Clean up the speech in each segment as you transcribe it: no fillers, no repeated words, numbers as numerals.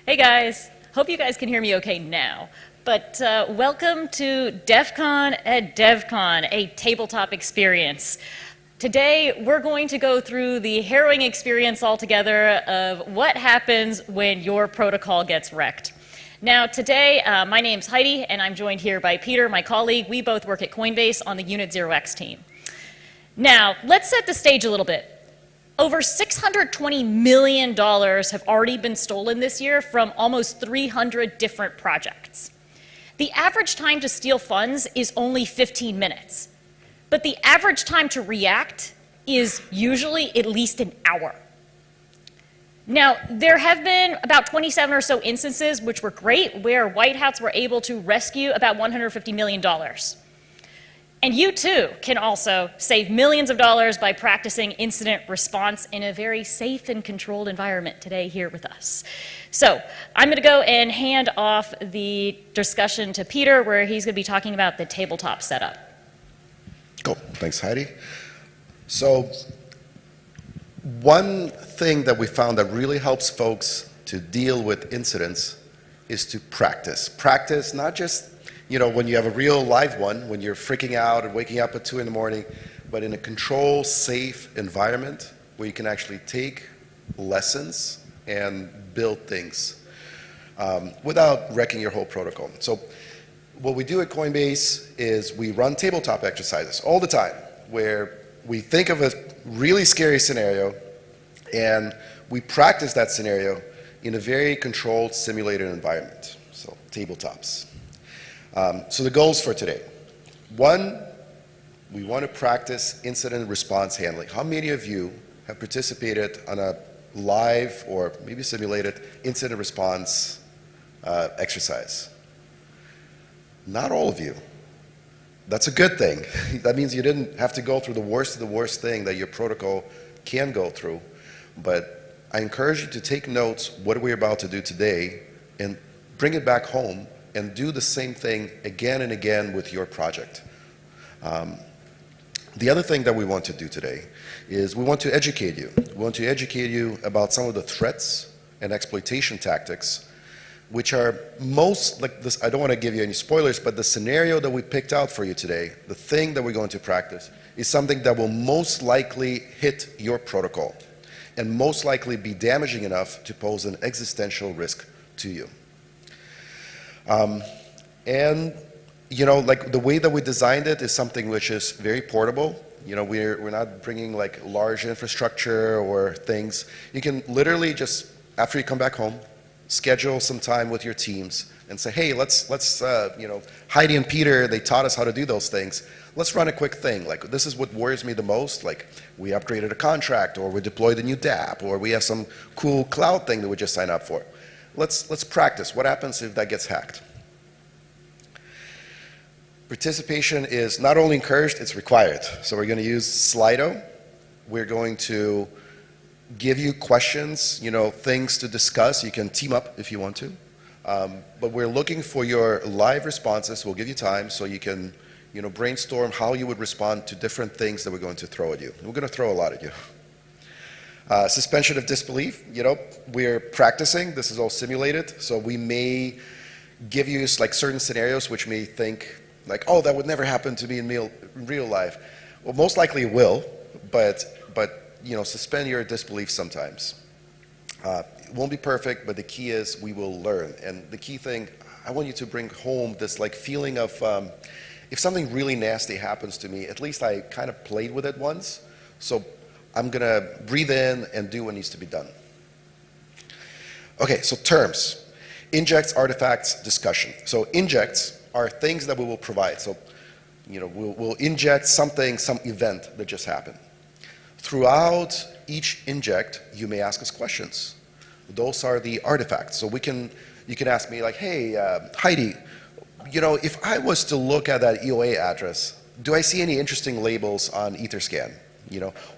Hey guys, hope you guys can hear me okay now. But welcome to Devcon at Devcon, a tabletop experience. Today we're going to go through the harrowing experience altogether of what happens when your protocol gets wrecked. Now today, my name's Heidi and I'm joined here by Peter, my colleague. We both work at Coinbase on the Unit 0x team. Now, let's set the stage a little bit. Over $620 million have already been stolen this year from almost 300 different projects. The average time to steal funds is only 15 minutes, but the average time to react is usually at least an hour. Now, there have been about 27 or so instances, which were great, where white hats were able to rescue about $150 million. And you too can also save millions of dollars by practicing incident response in a very safe and controlled environment today here with us. So I'm going to go and hand off the discussion to Peter, where he's going to be talking about the tabletop setup. Cool. Thanks, Heidi. So one thing that we found that really helps folks to deal with incidents is to practice. Practice not just when you have a real live one, when you're freaking out and waking up at 2 in the morning, but in a controlled, safe environment where you can actually take lessons and build things without wrecking your whole protocol. So what we do at Coinbase is we run tabletop exercises all the time where we think of a really scary scenario and we practice that scenario in a very controlled, simulated environment. So tabletops. So the goals for today. One, we want to practice incident response handling. How many of you have participated on a live or maybe simulated incident response exercise? Not all of you. That's a good thing. That means you didn't have to go through the worst of the worst thing that your protocol can go through. But I encourage you to take notes, what we're about to do today, and bring it back home and do the same thing again and again with your project. The other thing that we want to do today is we want to educate you. We want to educate you about some of the threats and exploitation tactics, which are most, like this, I don't want to give you any spoilers, but the scenario that we picked out for you today, the thing that we're going to practice, is something that will most likely hit your protocol and most likely be damaging enough to pose an existential risk to you. Like the way that we designed it is something which is very portable. We're not bringing like large infrastructure or things. You can literally just, after you come back home, schedule some time with your teams and say, hey, let's Heidi and Peter, they taught us how to do those things. Let's run a quick thing. Like, this is what worries me the most. Like, we upgraded a contract, or we deployed a new dApp, or we have some cool cloud thing that we just signed up for. Let's practice. What happens if that gets hacked? Participation is not only encouraged, it's required. So we're going to use Slido. We're going to give you questions, things to discuss. You can team up if you want to. But we're looking for your live responses. We'll give you time so you can brainstorm how you would respond to different things that we're going to throw at you. We're going to throw a lot at you. Suspension of disbelief, we're practicing. This is all simulated. So we may give you like certain scenarios which may think like, oh, that would never happen to me in real life. Well, most likely it will, but suspend your disbelief sometimes. It won't be perfect, but the key is we will learn. And the key thing, I want you to bring home this like feeling of if something really nasty happens to me, at least I kind of played with it once. So I'm going to breathe in and do what needs to be done. Okay, so terms. Injects, artifacts, discussion. So injects are things that we will provide. So, we'll inject something, some event that just happened. Throughout each inject, you may ask us questions. Those are the artifacts. So you can ask me like, hey, Heidi, if I was to look at that EOA address, do I see any interesting labels on Etherscan?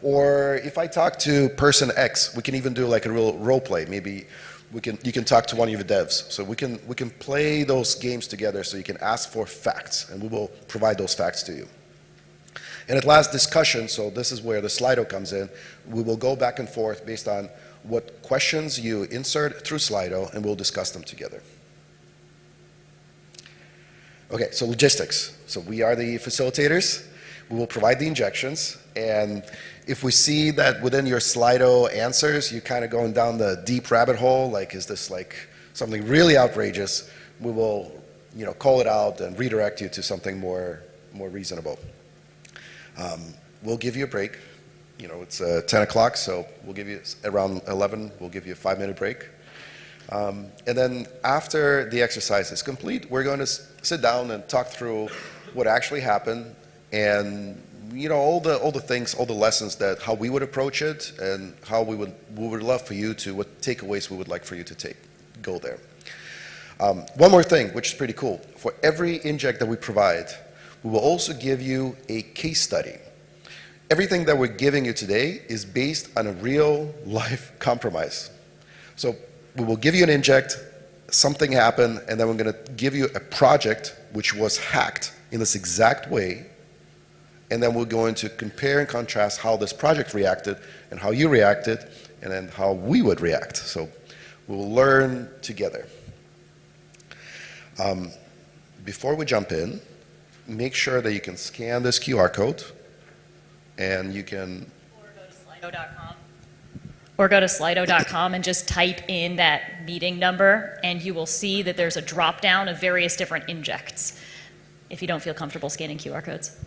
Or if I talk to person X, we can even do like a real role play. Maybe you can talk to one of your devs. So we can play those games together so you can ask for facts and we will provide those facts to you. And at last, discussion, so this is where the Slido comes in. We will go back and forth based on what questions you insert through Slido, and we'll discuss them together. Okay, so logistics. So we are the facilitators. We will provide the injections, and if we see that within your Slido answers, you're kind of going down the deep rabbit hole, like is this like something really outrageous, we will, call it out and redirect you to something more reasonable. We'll give you a break. It's 10 o'clock, so we'll give you around 11. We'll give you a 5-minute break. And then after the exercise is complete, we're going to sit down and talk through what actually happened, and all the things, all the lessons, that how we would approach it, and how we would love for you to, what takeaways we would like for you to go there. One more thing, which is pretty cool. For every inject that we provide, we will also give you a case study. Everything that we're giving you today is based on a real life compromise. So we will give you an inject, something happened, and then we're going to give you a project which was hacked in this exact way, and then we're going to compare and contrast how this project reacted and how you reacted, and then how we would react. So we will learn together. Before we jump in, make sure that you can scan this QR code, and you can... Or go to Slido.com and just type in that meeting number, and you will see that there's a drop-down of various different injects, if you don't feel comfortable scanning QR codes.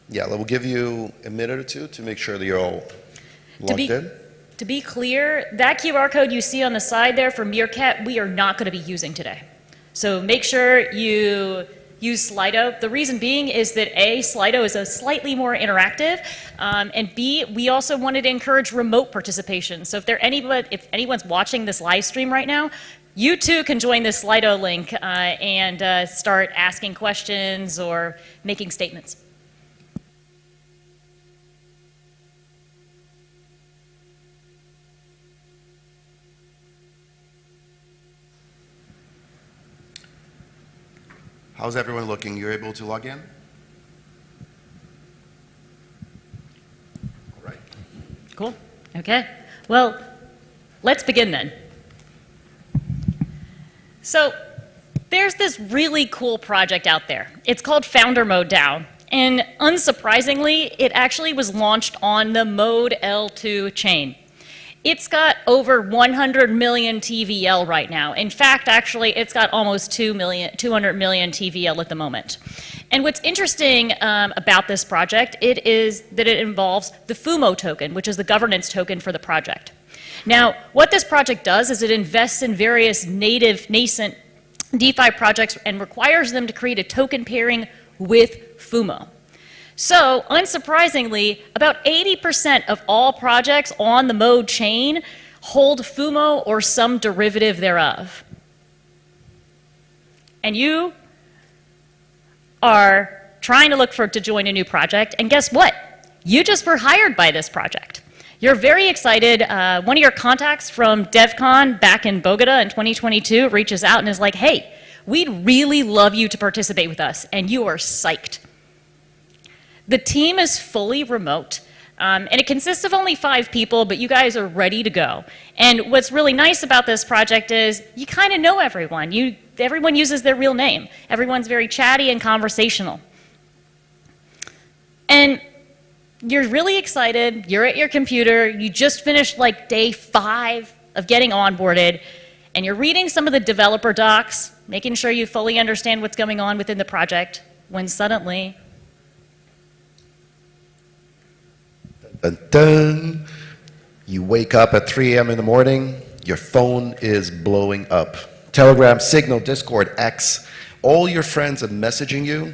Yeah, we'll give you a minute or two to make sure that you're all logged in. To be clear, that QR code you see on the side there for Meerkat, we are not going to be using today. So make sure you use Slido. The reason being is that A, Slido is a slightly more interactive, and B, we also wanted to encourage remote participation. So if anyone's watching this live stream right now, you too can join this Slido link and start asking questions or making statements. How's everyone looking? You're able to log in? All right. Cool. Okay. Well, let's begin then. So there's this really cool project out there. It's called Founder Mode DAO. And unsurprisingly, it actually was launched on the Mode L2 chain. It's got over 100 million TVL right now. In fact, actually, it's got almost 200 million TVL at the moment. And what's interesting about this project, it is that it involves the FUMO token, which is the governance token for the project. Now, what this project does is it invests in various nascent DeFi projects and requires them to create a token pairing with FUMO. So, unsurprisingly, about 80% of all projects on the Mode chain hold FUMO or some derivative thereof. And you are trying to look to join a new project, and guess what? You just were hired by this project. You're very excited. One of your contacts from Devcon back in Bogota in 2022 reaches out and is like, hey, we'd really love you to participate with us, and you are psyched. The team is fully remote, and it consists of only 5 people, but you guys are ready to go. And what's really nice about this project is you kind of know everyone. Everyone uses their real name. Everyone's very chatty and conversational. And you're really excited. You're at your computer. You just finished like day 5 of getting onboarded, and you're reading some of the developer docs, making sure you fully understand what's going on within the project, when suddenly... Dun, dun. You wake up at 3 a.m. in the morning, your phone is blowing up. Telegram, Signal, Discord, X, all your friends are messaging you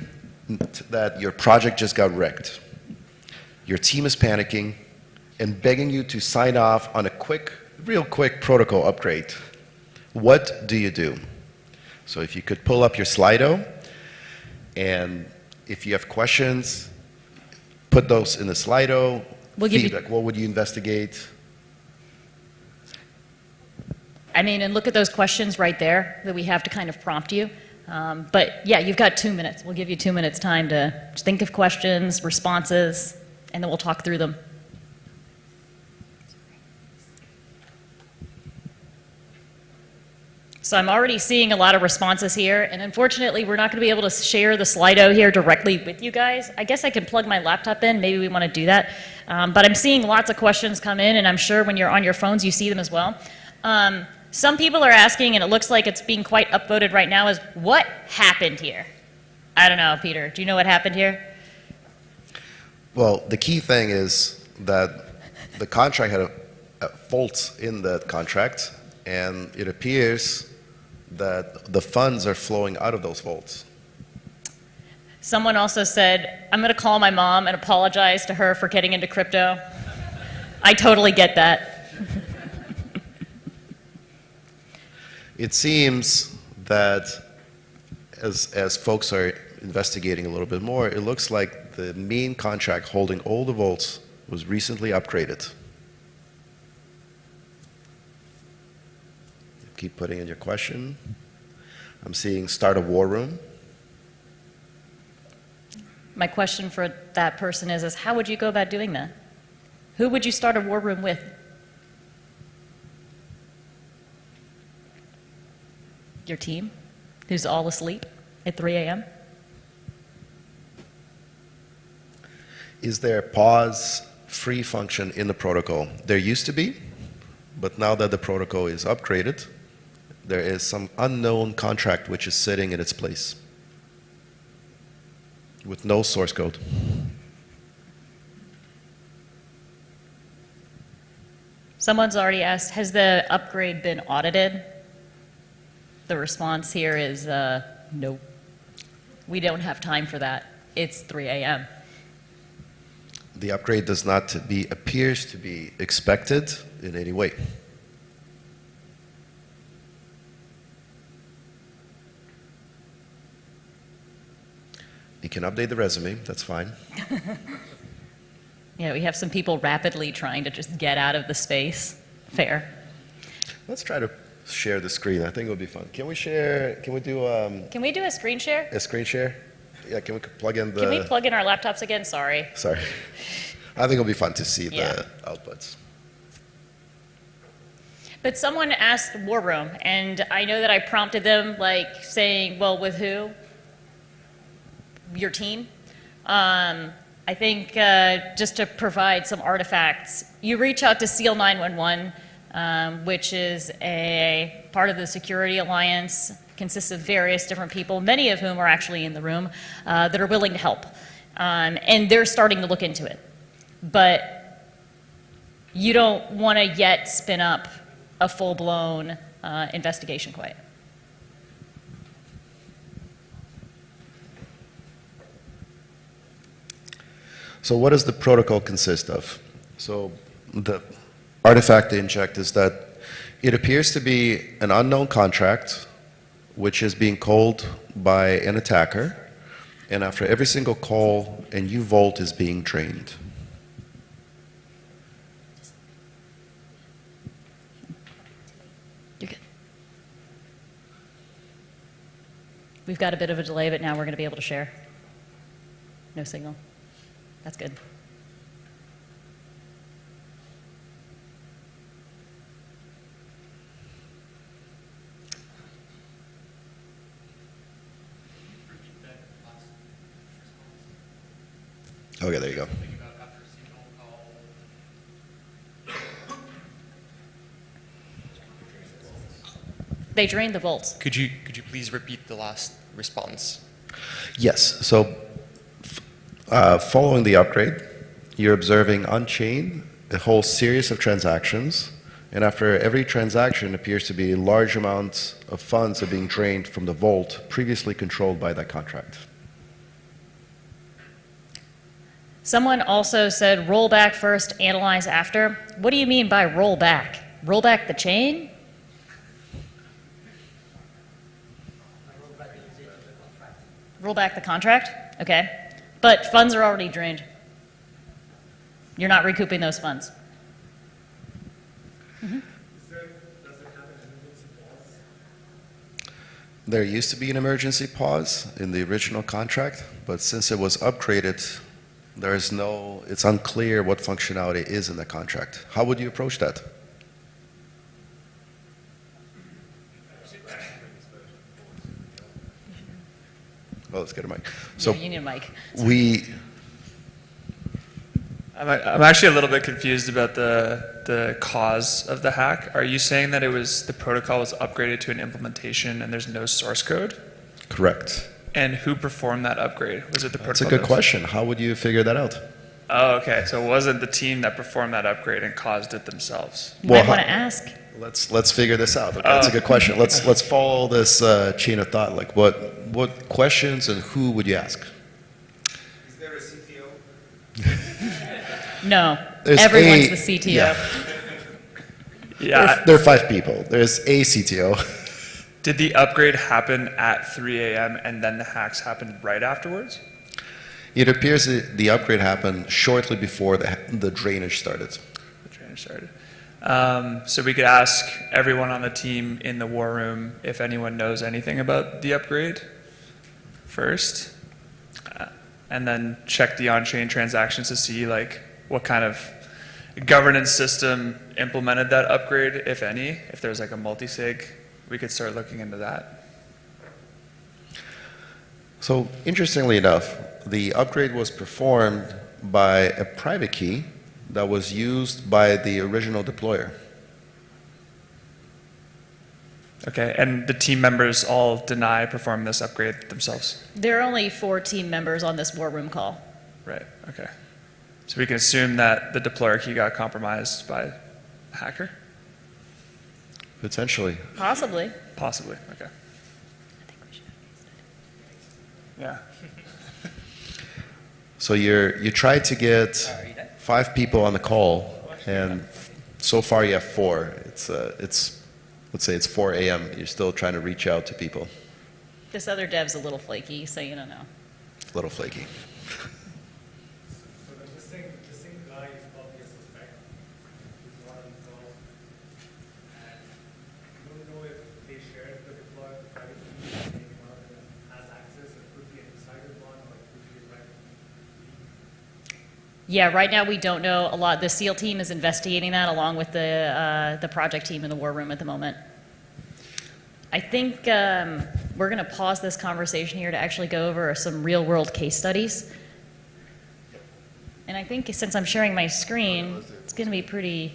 that your project just got wrecked. Your team is panicking and begging you to sign off on a real quick protocol upgrade. What do you do? So if you could pull up your Slido, and if you have questions, put those in the Slido. Feedback, what would you investigate? I mean, and look at those questions right there that we have to kind of prompt you. But yeah, you've got 2 minutes. We'll give you 2 minutes time to think of questions, responses, and then we'll talk through them. So I'm already seeing a lot of responses here, and unfortunately, we're not going to be able to share the Slido here directly with you guys. I guess I can plug my laptop in. Maybe we want to do that. But I'm seeing lots of questions come in, and I'm sure when you're on your phones, you see them as well. Some people are asking, and it looks like it's being quite upvoted right now, is what happened here? I don't know, Peter. Do you know what happened here? Well, the key thing is that the contract had faults in that contract, and it appears that the funds are flowing out of those vaults. Someone also said, I'm going to call my mom and apologize to her for getting into crypto. I totally get that. It seems that as folks are investigating a little bit more, it looks like the main contract holding all the vaults was recently upgraded. Keep putting in your question. I'm seeing start a war room. My question for that person is how would you go about doing that? Who would you start a war room with? Your team, who's all asleep at 3 a.m.? Is there a pause free function in the protocol? There used to be, but now that the protocol is upgraded, there is some unknown contract which is sitting in its place with no source code. Someone's already asked, has the upgrade been audited? The response here is no. We don't have time for that. It's 3 a.m. The upgrade does not appears to be expected in any way. You can update the resume, that's fine. Yeah, we have some people rapidly trying to just get out of the space. Fair. Let's try to share the screen. I think it would be fun. Can we share, can we do Can we do a screen share? a screen share? Yeah, can we plug in the... Can we plug in our laptops again? Sorry. Sorry. I think it'll be fun to see Yeah. the outputs. But someone asked War Room, and I know that I prompted them, like, saying, well, with who? Your team. I think just to provide some artifacts, you reach out to SEAL 911, which is a part of the Security Alliance, consists of various different people, many of whom are actually in the room, that are willing to help. And they're starting to look into it. But you don't want to yet spin up a full-blown investigation quite. So what does the protocol consist of? So the artifact inject is that it appears to be an unknown contract which is being called by an attacker, and after every single call, a new vault is being drained. You're good. We've got a bit of a delay, but now we're going to be able to share. No signal. That's good. Okay, there you go. They drained the vaults. Could you please repeat the last response? Yes, so following the upgrade, you're observing on-chain a whole series of transactions, and after every transaction appears to be large amounts of funds are being drained from the vault previously controlled by that contract. Someone also said roll back first, analyze after. What do you mean by roll back? Roll back the chain? Roll back the contract? Okay. But funds are already drained. You're not recouping those funds. Mm-hmm. There used to be an emergency pause in the original contract, but since it was upgraded, it's unclear what functionality is in the contract. How would you approach that? Oh, let's get a mic. So Yeah, you need a mic. I'm actually a little bit confused about the cause of the hack. Are you saying that it was the protocol was upgraded to an implementation and there's no source code? Correct. And who performed that upgrade? Was it the protocol? That's a good question. How would you figure that out? Oh, okay. So it wasn't the team that performed that upgrade and caused it themselves. You Well, might want to ask. Let's figure this out. Okay, that's a good question. Let's follow this chain of thought. Like, what questions and who would you ask? Is there a CTO? No, There's everyone's a- the CTO. yeah. Yeah. There are 5 people. There's a CTO. Did the upgrade happen at 3 a.m. and then the hacks happened right afterwards? It appears that the upgrade happened shortly before the drainage started. The drainage started. So we could ask everyone on the team in the war room if anyone knows anything about the upgrade first, and then check the on-chain transactions to see like what kind of governance system implemented that upgrade, if any. If there's like a multi-sig, we could start looking into that. So interestingly enough, the upgrade was performed by a private key that was used by the original deployer. Okay, and the team members all deny performing this upgrade themselves? There are only 4 team members on this war room call. Right, okay. So we can assume that the deployer key got compromised by a hacker? Potentially. Possibly. Possibly, okay. Yeah. So you tried to get 5 people on the call, and so far you have 4. Let's say it's 4 a.m. You're still trying to reach out to people. This other dev's a little flaky, so you don't know. A little flaky. So the missing guy is probably a suspect. He's one of the calls. And you don't know if they shared the deploy private key, maybe one of them has access. It could be an insider one or it could be a private key. Yeah, right now we don't know a lot. The SEAL team is investigating that along with the project team in the war room at the moment. I think we're going to pause this conversation here to actually go over some real-world case studies. And I think since I'm sharing my screen, it's going to be pretty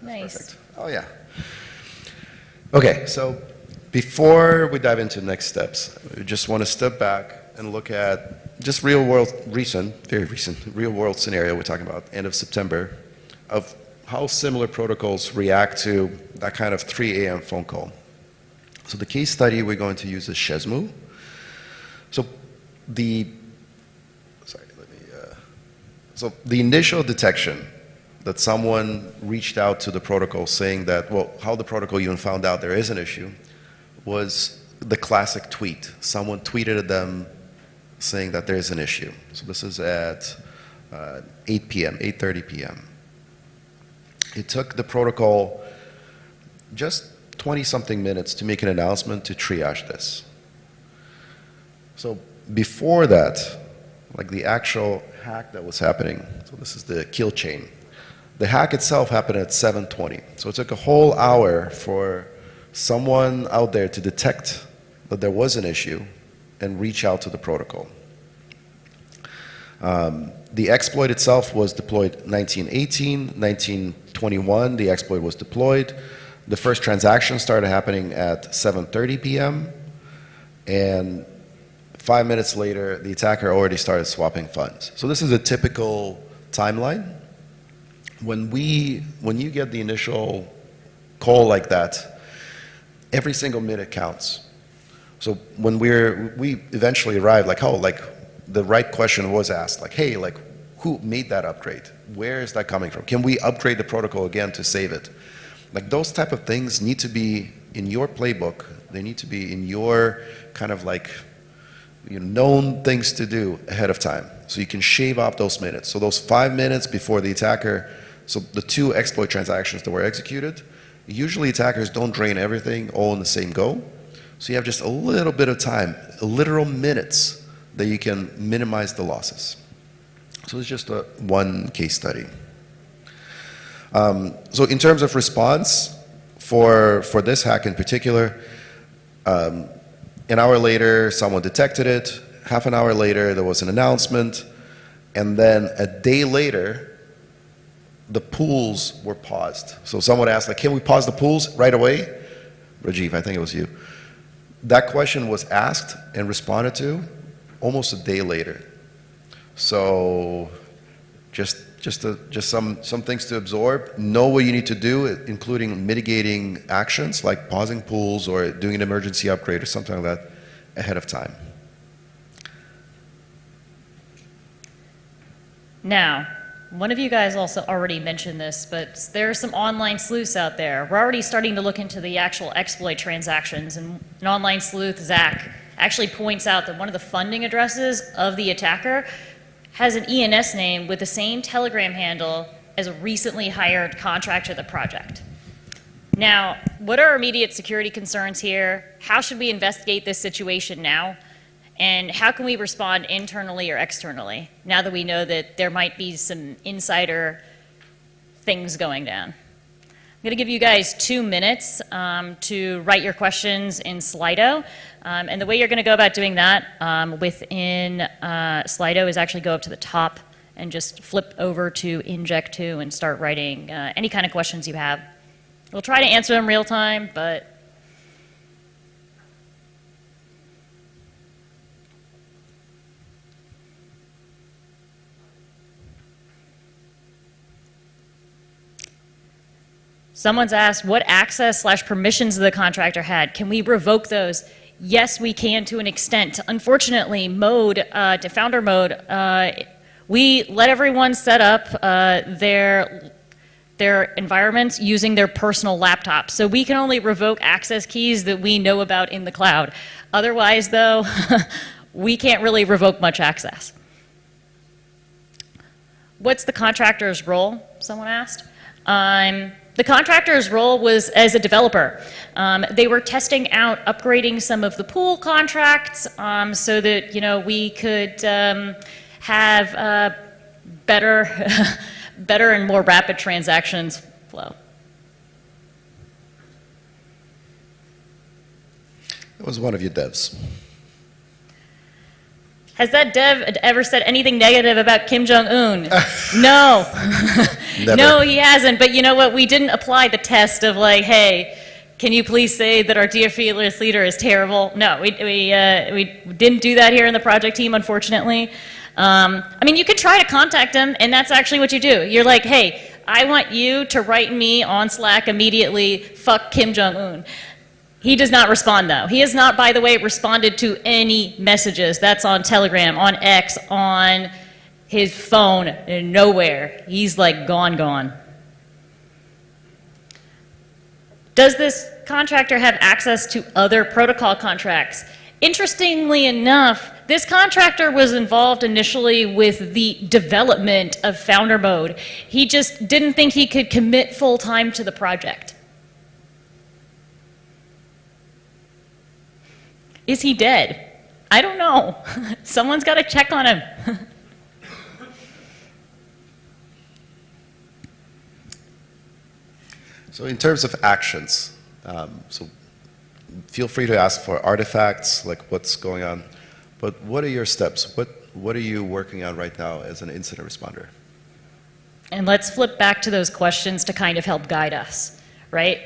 nice. Perfect. Oh, yeah. Okay, so before we dive into next steps, we just want to step back and look at just very recent real-world scenario we're talking about, end of September, of how similar protocols react to that kind of 3 a.m. phone call. So the case study we're going to use is Shezmu. So the initial detection that someone reached out to the protocol saying that, well, how the protocol even found out there is an issue was the classic tweet. Someone tweeted at them saying that there is an issue. So this is at 8 p.m., 8:30 p.m. It took the protocol just 20-something minutes to make an announcement to triage this. So before that, like the actual hack that was happening, so this is the kill chain. The hack itself happened at 7:20. So it took a whole hour for someone out there to detect that there was an issue and reach out to the protocol. The exploit itself was deployed 1918, 1921, the exploit was deployed. The first transaction started happening at 7:30 p.m. and 5 minutes later, the attacker already started swapping funds. So this is a typical timeline. When you get the initial call like that, every single minute counts. So when we eventually arrived, the right question was asked, like, hey, like, who made that upgrade? Where is that coming from? Can we upgrade the protocol again to save it? Like, those type of things need to be in your playbook. They need to be in your kind of like, known things to do ahead of time. So you can shave off those minutes. So those 5 minutes before the attacker, so the 2 exploit transactions that were executed, usually attackers don't drain everything all in the same go. So you have just a little bit of time, literal minutes, that you can minimize the losses. So it's just one case study. So in terms of response, for this hack in particular, An hour later, someone detected it. Half an hour later, there was an announcement. And then a day later, the pools were paused. So someone asked, like, can we pause the pools right away? Rajiv, I think it was you. That question was asked and responded to almost a day later. So just some things to absorb. Know what you need to do, including mitigating actions like pausing pools or doing an emergency upgrade or something like that ahead of time. Now, one of you guys also already mentioned this, but there are some online sleuths out there. We're already starting to look into the actual exploit transactions, and an online sleuth, Zach, actually points out that one of the funding addresses of the attacker has an ENS name with the same Telegram handle as a recently hired contractor of the project. Now, what are our immediate security concerns here? How should we investigate this situation now? And how can we respond internally or externally now that we know that there might be some insider things going down? I'm going to give you guys 2 minutes to write your questions in Slido. And the way you're going to go about doing that within Slido is actually go up to the top and just flip over to Inject 2 and start writing any kind of questions you have. We'll try to answer them real time, but someone's asked what access/permissions the contractor had. Can we revoke those? Yes, we can to an extent. Unfortunately, to founder mode, we let everyone set up their environments using their personal laptops. So we can only revoke access keys that we know about in the cloud. Otherwise, though, we can't really revoke much access. What's the contractor's role? Someone asked. The contractor's role was as a developer. They were testing out upgrading some of the pool contracts so that we could have better, better and more rapid transactions flow. That was one of your devs. Has that dev ever said anything negative about Kim Jong-un? No. No, he hasn't. But you know what? We didn't apply the test of like, hey, can you please say that our dear fearless leader is terrible? No, we didn't do that here in the project team, unfortunately. I mean, you could try to contact him, and that's actually what you do. You're like, hey, I want you to write me on Slack immediately, fuck Kim Jong-un. He does not respond, though. He has not, by the way, responded to any messages. That's on Telegram, on X, on his phone, nowhere. He's like gone. Does this contractor have access to other protocol contracts? Interestingly enough, this contractor was involved initially with the development of Founder Mode. He just didn't think he could commit full time to the project. Is he dead? I don't know. Someone's got to check on him. So in terms of actions, so feel free to ask for artifacts, like what's going on. But what are your steps? What are you working on right now as an incident responder? And let's flip back to those questions to kind of help guide us, right?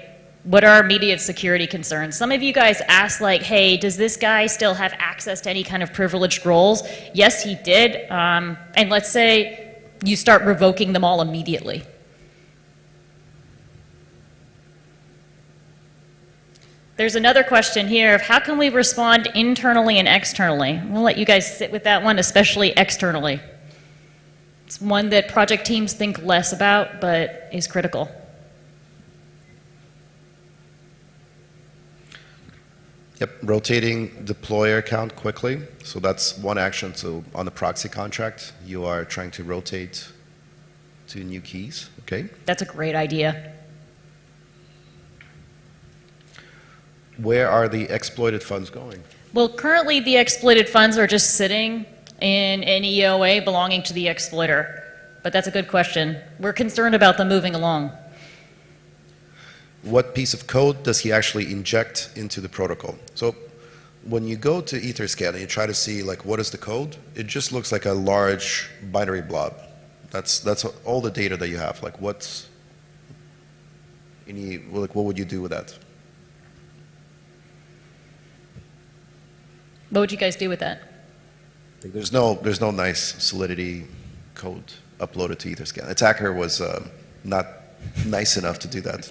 What are our immediate security concerns? Some of you guys asked like, hey, does this guy still have access to any kind of privileged roles? Yes, he did. And let's say you start revoking them all immediately. There's another question here of how can we respond internally and externally? I'm gonna let you guys sit with that one, especially externally. It's one that project teams think less about, but is critical. Yep, rotating deployer account quickly. So that's one action. So on the proxy contract, you are trying to rotate to new keys, okay? That's a great idea. Where are the exploited funds going? Well, currently the exploited funds are just sitting in an EOA belonging to the exploiter. But that's a good question. We're concerned about them moving along. what piece of code does he actually inject into the protocol. So when you go to Etherscan and you try to see like what is the code, it just looks like a large binary blob. That's all the data that you have. Like what would you do with that? What would you guys do with that? There's no nice Solidity code uploaded to Etherscan. Attacker was not nice enough to do that.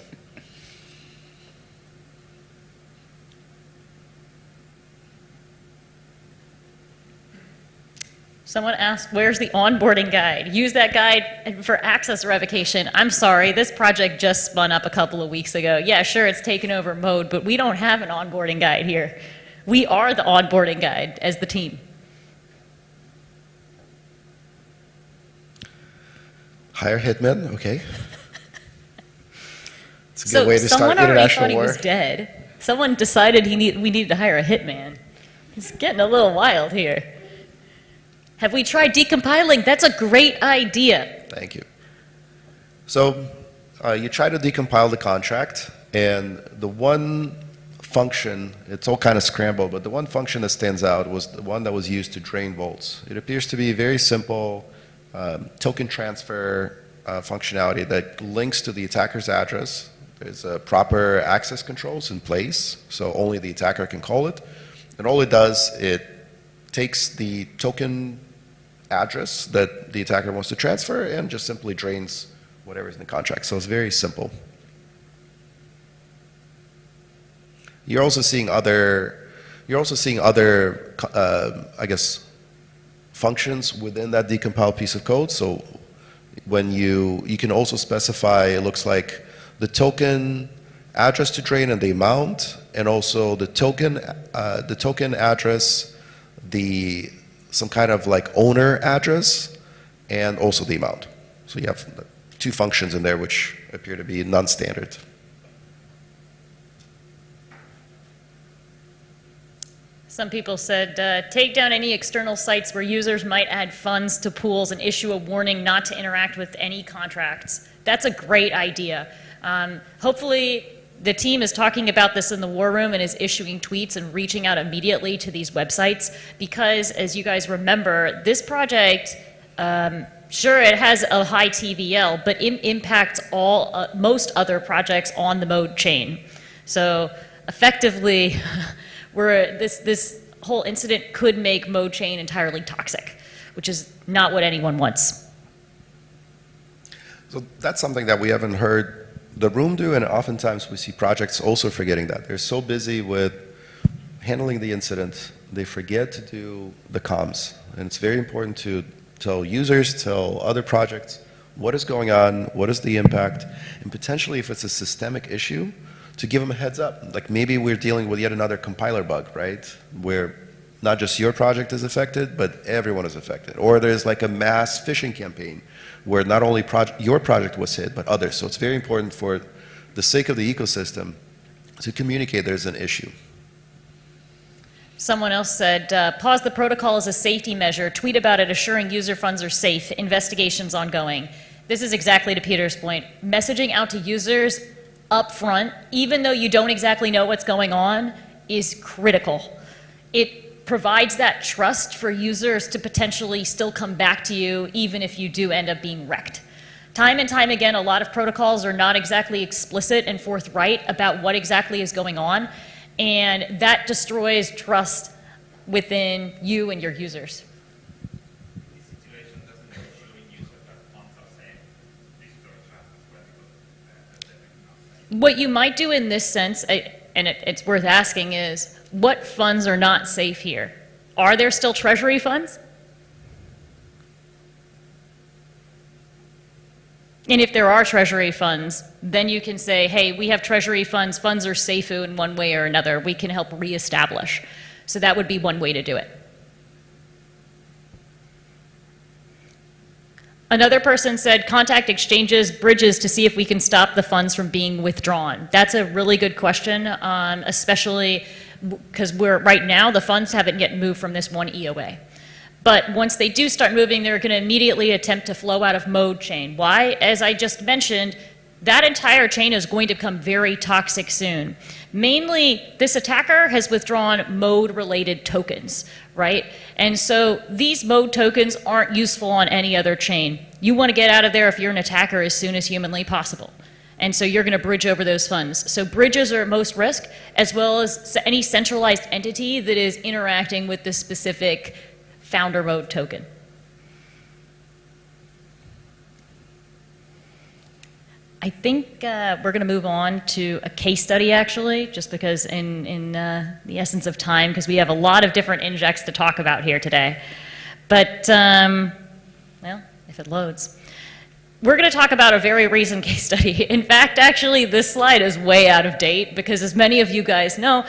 Someone asked, where's the onboarding guide? Use that guide for access revocation. I'm sorry, this project just spun up a couple of weeks ago. Yeah, sure, it's taken over Mode, but we don't have an onboarding guide here. We are the onboarding guide as the team. Hire hitmen, okay. It's a good So way to start someone already international thought he war. was dead. Someone decided we needed to hire a hitman. It's getting a little wild here. Have we tried decompiling? That's a great idea. Thank you. So you try to decompile the contract, and the one function, it's all kind of scrambled, but the one function that stands out was the one that was used to drain vaults. It appears to be very simple token transfer functionality that links to the attacker's address. There's proper access controls in place, so only the attacker can call it. And all it does, it takes the token address that the attacker wants to transfer and just simply drains whatever's in the contract. So it's very simple. You're also seeing other, I guess, functions within that decompiled piece of code. So when you can also specify, it looks like the token address to drain and the amount, and also the token address, some kind of like owner address, and also the amount. So you have two functions in there which appear to be non-standard. Some people said, take down any external sites where users might add funds to pools and issue a warning not to interact with any contracts. That's a great idea. Hopefully, the team is talking about this in the war room and is issuing tweets and reaching out immediately to these websites because, as you guys remember, this project, sure, it has a high TVL, but it impacts most other projects on the Mode chain. So effectively, this whole incident could make Mode chain entirely toxic, which is not what anyone wants. So that's something that we haven't heard the room do, and oftentimes we see projects also forgetting that. They're so busy with handling the incident, they forget to do the comms. And it's very important to tell users, tell other projects what is going on, what is the impact, and potentially if it's a systemic issue, to give them a heads up. Like maybe we're dealing with yet another compiler bug, right? Where not just your project is affected, but everyone is affected. Or there's like a mass phishing campaign where not only your project was hit, but others. So it's very important for the sake of the ecosystem to communicate there's an issue. Someone else said, pause the protocol as a safety measure, tweet about it, assuring user funds are safe, investigations ongoing. This is exactly to Peter's point. Messaging out to users up front, even though you don't exactly know what's going on, is critical. It provides that trust for users to potentially still come back to you even if you do end up being wrecked. Time and time again, a lot of protocols are not exactly explicit and forthright about what exactly is going on, and that destroys trust within you and your users. This situation doesn't show user that funds are safe. Restore trust as well. What you might do in this sense, and it's worth asking, is what funds are not safe here? Are there still treasury funds? And if there are treasury funds, then you can say, hey, we have treasury funds, funds are safe in one way or another, we can help reestablish. So that would be one way to do it. Another person said, contact exchanges, bridges to see if we can stop the funds from being withdrawn. That's a really good question, especially because right now the funds haven't yet moved from this one EOA. But once they do start moving, they're going to immediately attempt to flow out of Mode chain. Why? As I just mentioned, that entire chain is going to become very toxic soon. Mainly, this attacker has withdrawn mode-related tokens, right? And so these mode tokens aren't useful on any other chain. You want to get out of there if you're an attacker as soon as humanly possible. And so you're going to bridge over those funds. So bridges are at most risk, as well as any centralized entity that is interacting with the specific founder mode token. I think we're going to move on to a case study, actually, just because in the essence of time, because we have a lot of different injects to talk about here today. But, well, if it loads. We're going to talk about a very recent case study. In fact, actually, this slide is way out of date because, as many of you guys know,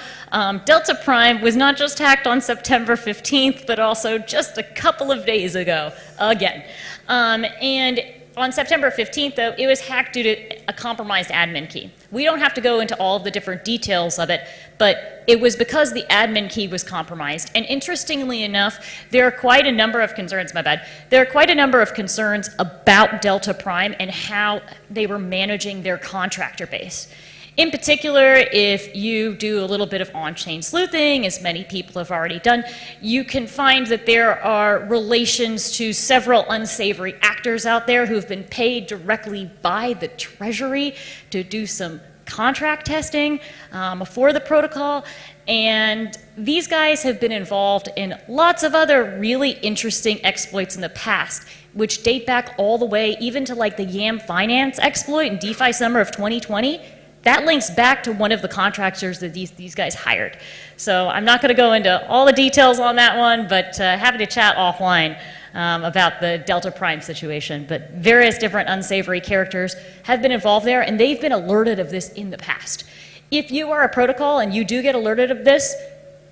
Delta Prime was not just hacked on September 15th, but also just a couple of days ago, again. And on September 15th, though, it was hacked due to a compromised admin key. We don't have to go into all of the different details of it, but it was because the admin key was compromised. And interestingly enough, there are quite a number of concerns, there are quite a number of concerns about Delta Prime and how they were managing their contractor base. In particular, if you do a little bit of on-chain sleuthing, as many people have already done, you can find that there are relations to several unsavory actors out there who have been paid directly by the Treasury to do some contract testing for the protocol. And these guys have been involved in lots of other really interesting exploits in the past, which date back all the way even to like the Yam Finance exploit in DeFi summer of 2020. That links back to one of the contractors that these guys hired. So I'm not going to go into all the details on that one, but happy to chat offline about the Delta Prime situation. But various different unsavory characters have been involved there, and they've been alerted of this in the past. If you are a protocol and you do get alerted of this,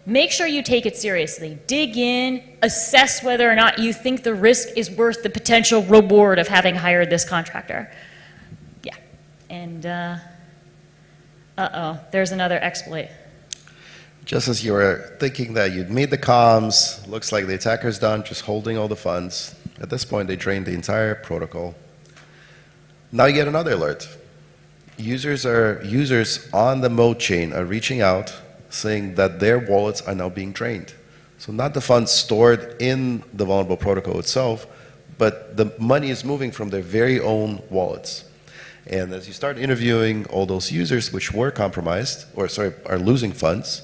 make sure you take it seriously. Dig in, assess whether or not you think the risk is worth the potential reward of having hired this contractor. Yeah, and uh-oh, there's another exploit. Just as you were thinking that you'd made the comms, looks like the attacker's done, just holding all the funds. At this point, they drained the entire protocol. Now you get another alert. Users on the mode chain are reaching out, saying that their wallets are now being drained. So not the funds stored in the vulnerable protocol itself, but the money is moving from their very own wallets. And as you start interviewing all those users which were compromised, or sorry, are losing funds,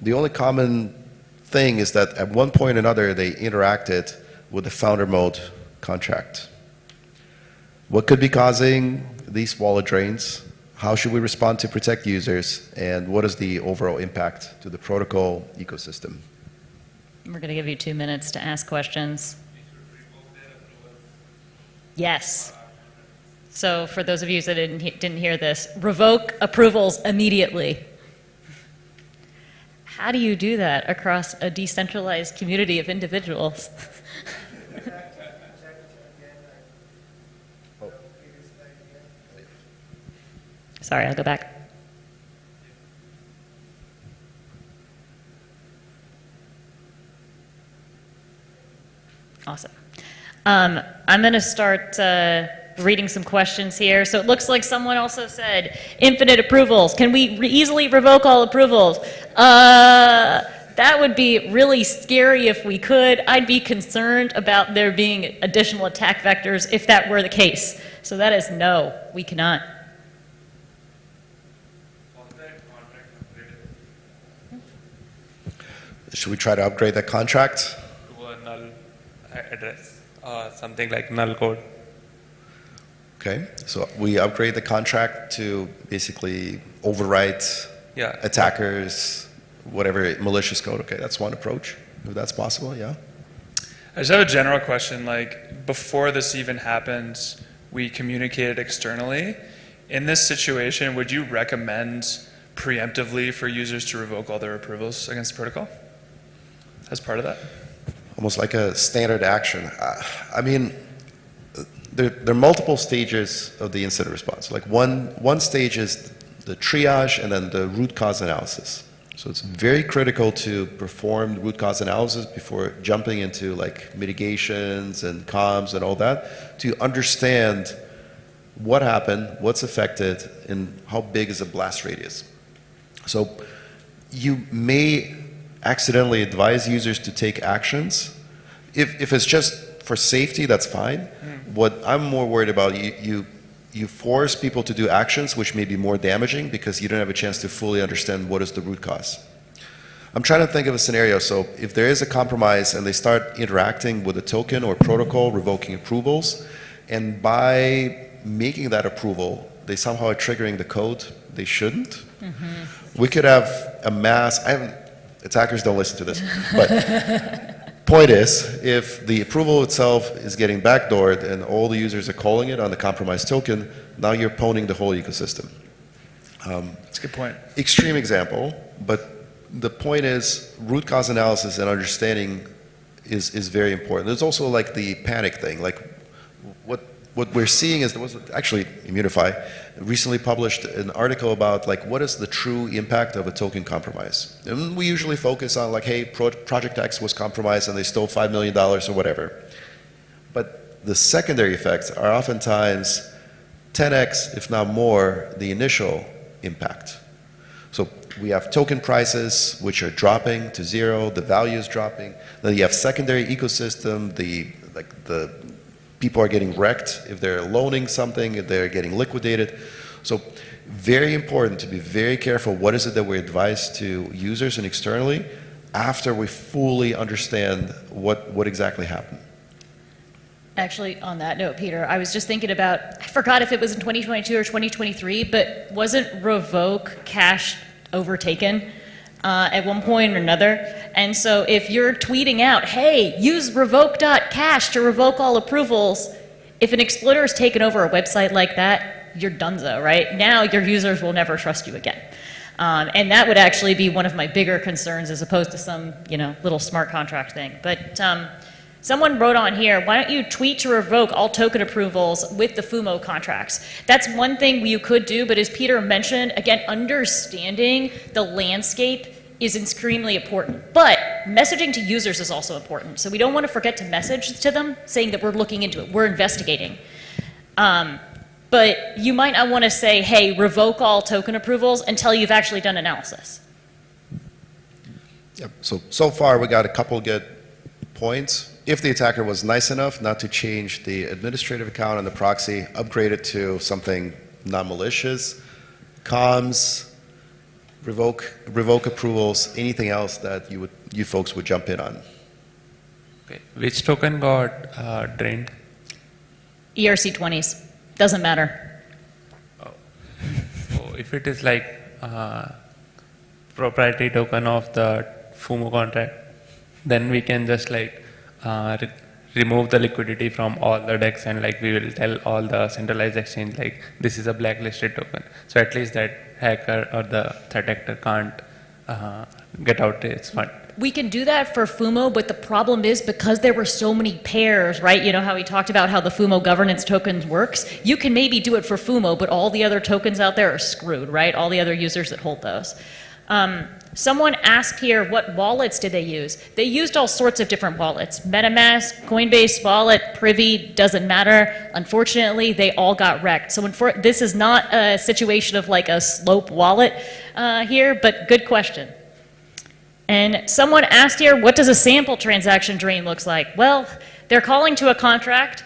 the only common thing is that at one point or another they interacted with the founder mode contract. What could be causing these wallet drains? How should we respond to protect users? And what is the overall impact to the protocol ecosystem? We're going to give you 2 minutes to ask questions. Yes. So for those of you that didn't hear this, revoke approvals immediately. How do you do that across a decentralized community of individuals? Sorry, I'll go back. Awesome. I'm going to start reading some questions here. So it looks like someone also said infinite approvals. Can we easily revoke all approvals? That would be really scary if we could. I'd be concerned about there being additional attack vectors if that were the case. So that is no, we cannot. Should we try to upgrade that contract? To a null address, something like null code. Okay, so we upgrade the contract to basically overwrite attackers, whatever, malicious code. Okay, that's one approach, if that's possible, yeah. I just have a general question, like before this even happened, we communicated externally. In this situation, would you recommend preemptively for users to revoke all their approvals against the protocol as part of that? Almost like a standard action. I mean, there are multiple stages of the incident response. Like one stage is the triage and then the root cause analysis. So it's very critical to perform root cause analysis before jumping into like mitigations and comms and all that to understand what happened, what's affected, and how big is the blast radius. So you may accidentally advise users to take actions. If it's just for safety, that's fine. What I'm more worried about, you force people to do actions which may be more damaging because you don't have a chance to fully understand what is the root cause. I'm trying to think of a scenario. So if there is a compromise and they start interacting with a token or protocol, revoking approvals, and by making that approval, they somehow are triggering the code they shouldn't. We could have a mass, attackers don't listen to this, but point is, if the approval itself is getting backdoored and all the users are calling it on the compromised token, now you're pwning the whole ecosystem. That's a good point. Extreme example, but the point is root cause analysis and understanding is very important. There's also like the panic thing, like what we're seeing is there was actually Immutify recently published an article about like what is the true impact of a token compromise. And we usually focus on like, hey, Project X was compromised and they stole $5 million or whatever. But the secondary effects are oftentimes 10x, if not more, the initial impact. So we have token prices which are dropping to zero, the value is dropping. Then you have secondary ecosystem, the people are getting wrecked if they're loaning something, if they're getting liquidated. So very important to be very careful what is it that we advise to users and externally after we fully understand what exactly happened. Actually, on that note, Peter, I was just thinking about, I forgot if it was in 2022 or 2023, but wasn't revoke cash overtaken at one point or another? And so if you're tweeting out, hey, use revoke.cash to revoke all approvals, if an exploiter has taken over a website like that, you're donezo, right? Now your users will never trust you again. And that would actually be one of my bigger concerns as opposed to some, little smart contract thing. But someone wrote on here, why don't you tweet to revoke all token approvals with the FUMO contracts? That's one thing you could do, but as Peter mentioned, again, understanding the landscape is extremely important. But messaging to users is also important. So we don't want to forget to message to them saying that we're looking into it, we're investigating. But you might not want to say, hey, revoke all token approvals until you've actually done analysis. Yep. So far we got a couple good points. If the attacker was nice enough not to change the administrative account and the proxy, upgrade it to something non-malicious, comms, revoke approvals, anything else that you folks would jump in on. Okay. Which token got drained? ERC20s, doesn't matter. Oh. So if it is like proprietary token of the FUMO contract, then we can just like remove the liquidity from all the DEX and like we will tell all the centralized exchange like this is a blacklisted token. So at least that hacker or the threat actor can't get out its fund. We can do that for FUMO, but the problem is because there were so many pairs, right? You know how we talked about how the FUMO governance tokens works? You can maybe do it for FUMO, but all the other tokens out there are screwed, right? All the other users that hold those. Someone asked here, what wallets did they use? They used all sorts of different wallets. MetaMask, Coinbase wallet, Privy, doesn't matter. Unfortunately, they all got wrecked. So this is not a situation of like a slope wallet here, but good question. And someone asked here, what does a sample transaction drain looks like? Well, they're calling to a contract,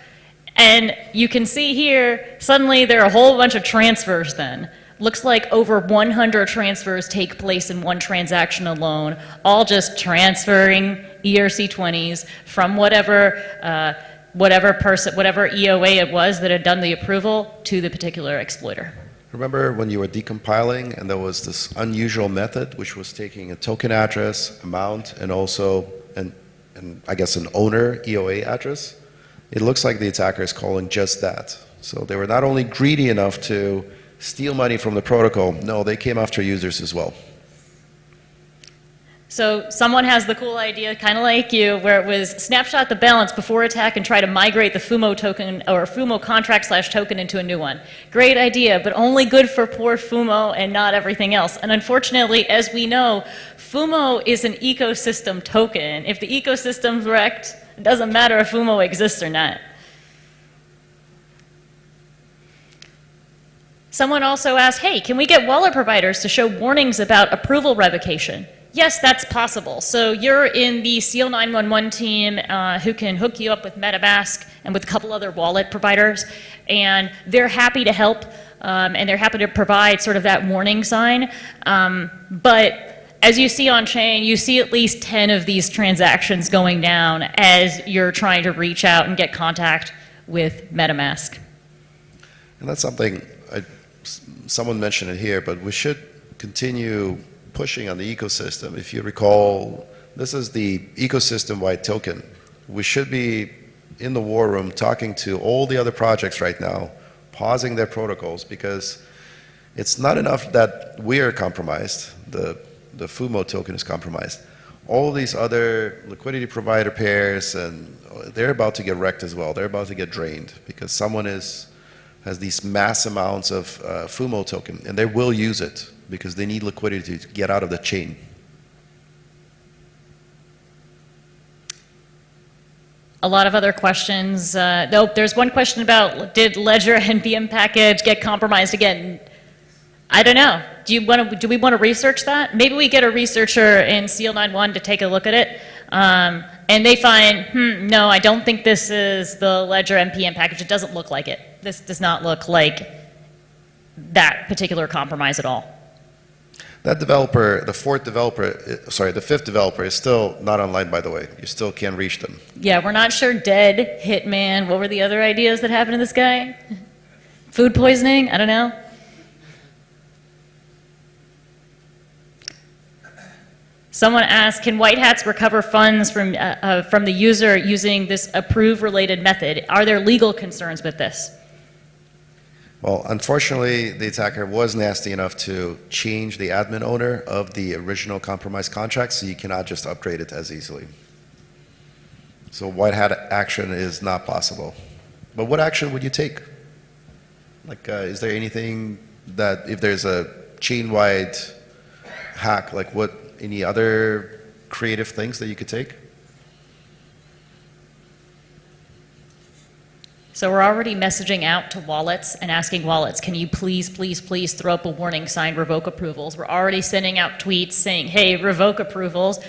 and you can see here, suddenly there are a whole bunch of transfers then. Looks like over 100 transfers take place in one transaction alone, all just transferring ERC20s from whatever EOA it was that had done the approval to the particular exploiter. Remember when you were decompiling and there was this unusual method which was taking a token address, amount, and also I guess an owner EOA address? It looks like the attacker is calling just that. So they were not only greedy enough to steal money from the protocol, no, they came after users as well. So someone has the cool idea, kind of like you, where it was snapshot the balance before attack and try to migrate the FUMO token or FUMO contract / token into a new one. Great idea, but only good for poor FUMO and not everything else. And unfortunately, as we know, FUMO is an ecosystem token. If the ecosystem's wrecked, it doesn't matter if FUMO exists or not. Someone also asked, hey, can we get wallet providers to show warnings about approval revocation? Yes, that's possible. So you're in the SEAL 911 team who can hook you up with MetaMask and with a couple other wallet providers, and they're happy to help, and they're happy to provide sort of that warning sign. But as you see on chain, you see at least 10 of these transactions going down as you're trying to reach out and get contact with MetaMask. And that's something, someone mentioned it here, but we should continue pushing on the ecosystem. If you recall, this is the ecosystem-wide token. We should be in the war room talking to all the other projects right now, pausing their protocols, because it's not enough that we are compromised, the FUMO token is compromised. All these other liquidity provider pairs, and they're about to get wrecked as well. They're about to get drained because someone has these mass amounts of FUMO token, and they will use it because they need liquidity to get out of the chain. A lot of other questions. There's one question about, did Ledger NPM package get compromised again? I don't know. Do we want to research that? Maybe we get a researcher in SEAL 9.1 to take a look at it, and they find, no, I don't think this is the Ledger NPM package. It doesn't look like it. This does not look like that particular compromise at all. That developer, the fifth developer is still not online, by the way. You still can't reach them. Yeah, we're not sure. Dead, Hitman, what were the other ideas that happened to this guy? Food poisoning? I don't know. Someone asked, can white hats recover funds from the user using this approve-related method? Are there legal concerns with this? Well, unfortunately, the attacker was nasty enough to change the admin owner of the original compromised contract, so you cannot just upgrade it as easily. So white hat action is not possible. But what action would you take? Like, is there anything that, if there's a chain-wide hack, like any other creative things that you could take? So we're already messaging out to wallets and asking wallets, can you please, please, please throw up a warning sign, revoke approvals. We're already sending out tweets saying, hey, revoke approvals,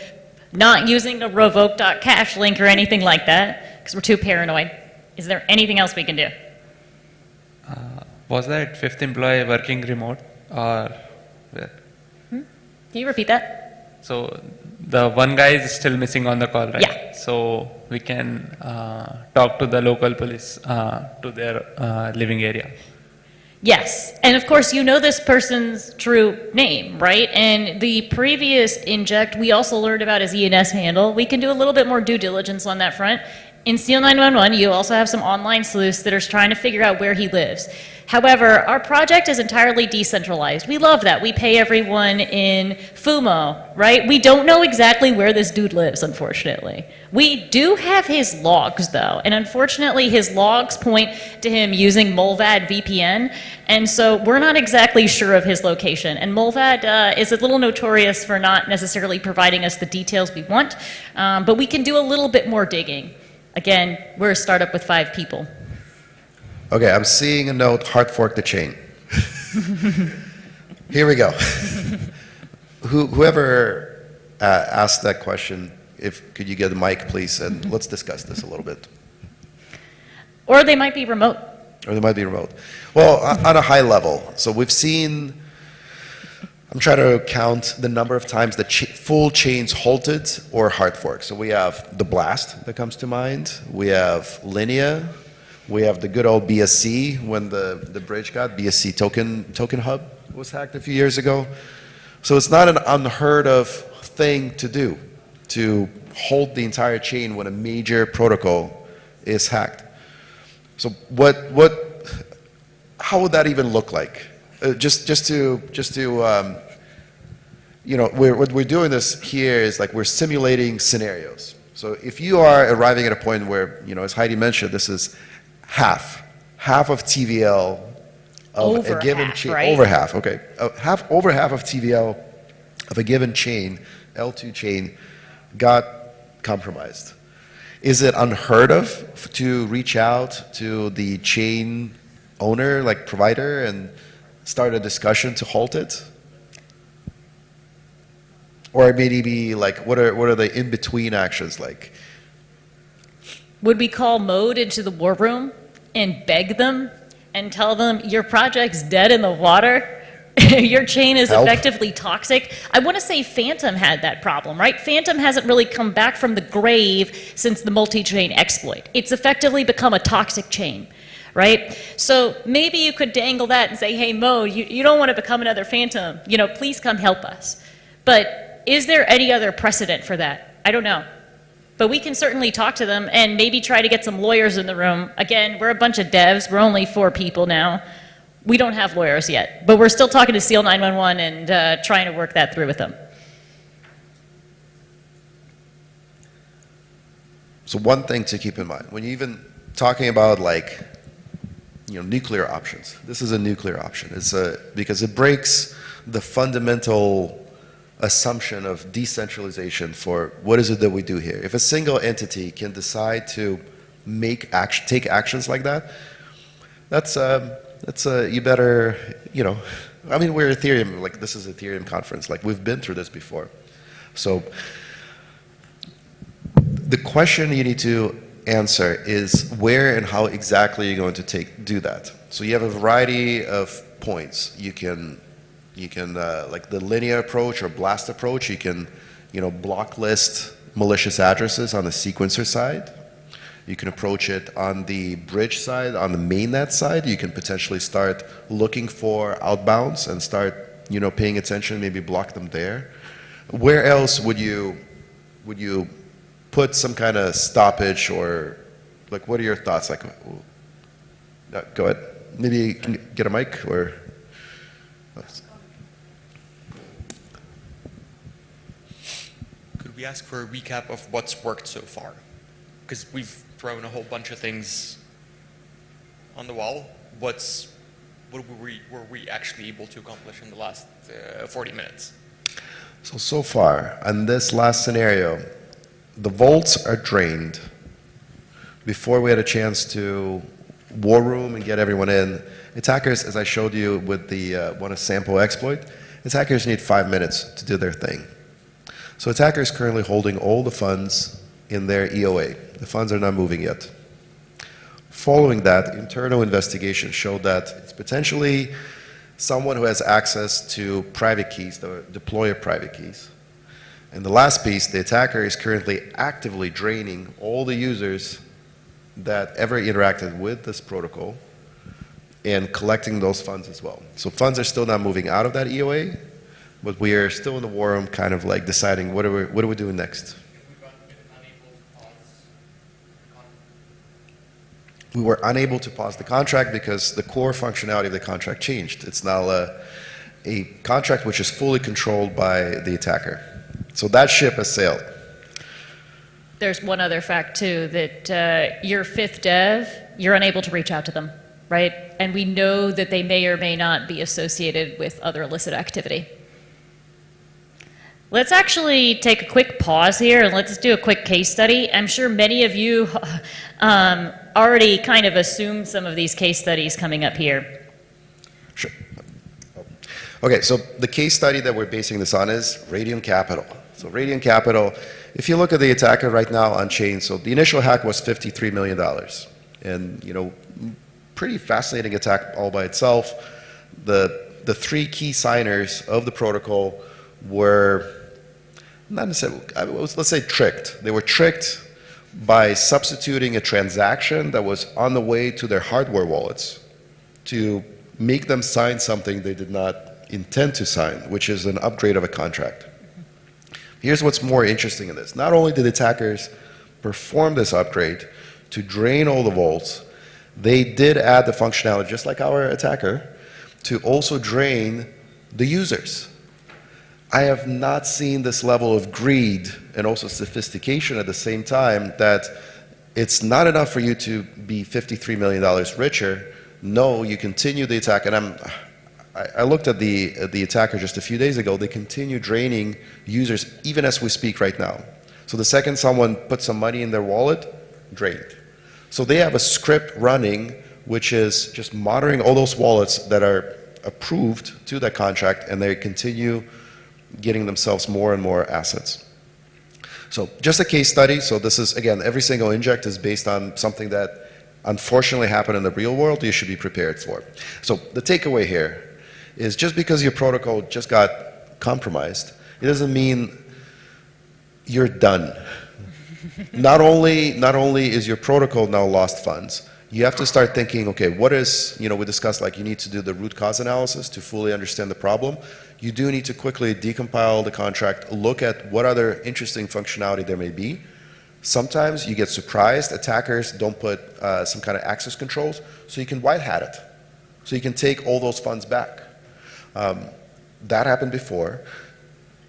not using the revoke.cash link or anything like that, because we're too paranoid. Is there anything else we can do? Was that fifth employee working remote or where? Can you repeat that? So the one guy is still missing on the call, right? Yeah. So we can talk to the local police to their living area. Yes, and of course you know this person's true name, right? And the previous Inject we also learned about his ENS handle. We can do a little bit more due diligence on that front. In SEAL 911, you also have some online sleuths that are trying to figure out where he lives. However, our project is entirely decentralized. We love that. We pay everyone in FUMO, right? We don't know exactly where this dude lives, unfortunately. We do have his logs, though, and unfortunately his logs point to him using Molvad VPN, and so we're not exactly sure of his location. And Molvad is a little notorious for not necessarily providing us the details we want, but we can do a little bit more digging. Again, we're a startup with 5 people. Okay, I'm seeing a note, hard fork the chain. Here we go. Whoever asked that question, could you get the mic, please, and let's discuss this a little bit. Or they might be remote. Or they might be remote. Well, on a high level, so we've seen, I'm trying to count the number of times the full chains halted or hard forked. So we have the blast that comes to mind. We have Linea. We have the good old BSC when the bridge got BSC token hub was hacked a few years ago. So it's not an unheard of thing to do, to hold the entire chain when a major protocol is hacked. So how would that even look like? Just to you know, what we're doing this here is like we're simulating scenarios. So if you are arriving at a point where, you know, as Heidi mentioned, this is half of TVL of over a given half, chain. right? Over half, okay. Over half of TVL of a given chain, L2 chain, got compromised. Is it unheard of to reach out to the chain owner, like provider, and start a discussion to halt it? Or maybe like, what are the in-between actions like? Would we call Mode into the war room and beg them and tell them your project's dead in the water? Your chain is Help. effectively toxic. I want to say Phantom had that problem, right? Phantom hasn't really come back from the grave since the multi-chain exploit. It's effectively become a toxic chain, right? So maybe you could dangle that and say, hey, Mo, you don't want to become another Phantom. You know, please come help us. But is there any other precedent for that? I don't know. But we can certainly talk to them and maybe try to get some lawyers in the room. Again, we're a bunch of devs. We're only 4 people now. We don't have lawyers yet, but we're still talking to SEAL 911 and trying to work that through with them. So one thing to keep in mind, when you're even talking about like, you know, nuclear options, this is a nuclear option. It's because it breaks the fundamental assumption of decentralization for what is it that we do here. If a single entity can decide to take actions like that, that's you better, you know, I mean, we're Ethereum, like this is Ethereum conference, like we've been through this before. So the question you need to answer is where and how exactly you're going to do that. So you have a variety of points. You can like the linear approach or blast approach, you can, you know, block list malicious addresses on the sequencer side. You can approach it on the bridge side, on the mainnet side. You can potentially start looking for outbounds and start, you know, paying attention, maybe block them there. Where else would you put some kind of stoppage, or like what are your thoughts? Like, go ahead. Maybe you can get a mic or. Could we ask for a recap of what's worked so far? Because we've thrown a whole bunch of things on the wall. What were we actually able to accomplish in the last 40 minutes? So far, on this last scenario, the vaults are drained. Before we had a chance to war room and get everyone in, attackers, as I showed you with the one sample exploit, attackers need 5 minutes to do their thing. So attackers currently holding all the funds in their EOA. The funds are not moving yet. Following that, internal investigation showed that it's potentially someone who has access to private keys, the deployer private keys. And the last piece, the attacker is currently actively draining all the users that ever interacted with this protocol and collecting those funds as well. So funds are still not moving out of that EOA, but we are still in the war room kind of like deciding what are we doing next. We were unable to pause the contract because the core functionality of the contract changed. It's now a contract which is fully controlled by the attacker. So that ship has sailed. There's one other fact too, that your 5th dev, you're unable to reach out to them, right? And we know that they may or may not be associated with other illicit activity. Let's actually take a quick pause here and let's do a quick case study. I'm sure many of you already kind of assumed some of these case studies coming up here. Sure. Okay, so the case study that we're basing this on is Radium Capital. So Radium Capital, if you look at the attacker right now on chain, so the initial hack was $53 million. And, you know, pretty fascinating attack all by itself. The 3 key signers of the protocol were not necessarily, let's say tricked. They were tricked by substituting a transaction that was on the way to their hardware wallets to make them sign something they did not intend to sign, which is an upgrade of a contract. Here's what's more interesting in this. Not only did attackers perform this upgrade to drain all the vaults, they did add the functionality, just like our attacker, to also drain the users. I have not seen this level of greed and also sophistication at the same time that it's not enough for you to be $53 million richer. No, you continue the attack. And I looked at the attacker just a few days ago. They continue draining users even as we speak right now. So the second someone puts some money in their wallet, drained. So they have a script running which is just monitoring all those wallets that are approved to that contract, and they continue getting themselves more and more assets. So just a case study. So this is, again, every single inject is based on something that unfortunately happened in the real world you should be prepared for. So the takeaway here is just because your protocol just got compromised, it doesn't mean you're done. Not only is your protocol now lost funds, you have to start thinking, okay, what is, we discussed like you need to do the root cause analysis to fully understand the problem. You do need to quickly decompile the contract, look at what other interesting functionality there may be. Sometimes you get surprised, attackers don't put some kind of access controls, so you can white hat it. So you can take all those funds back. That happened before.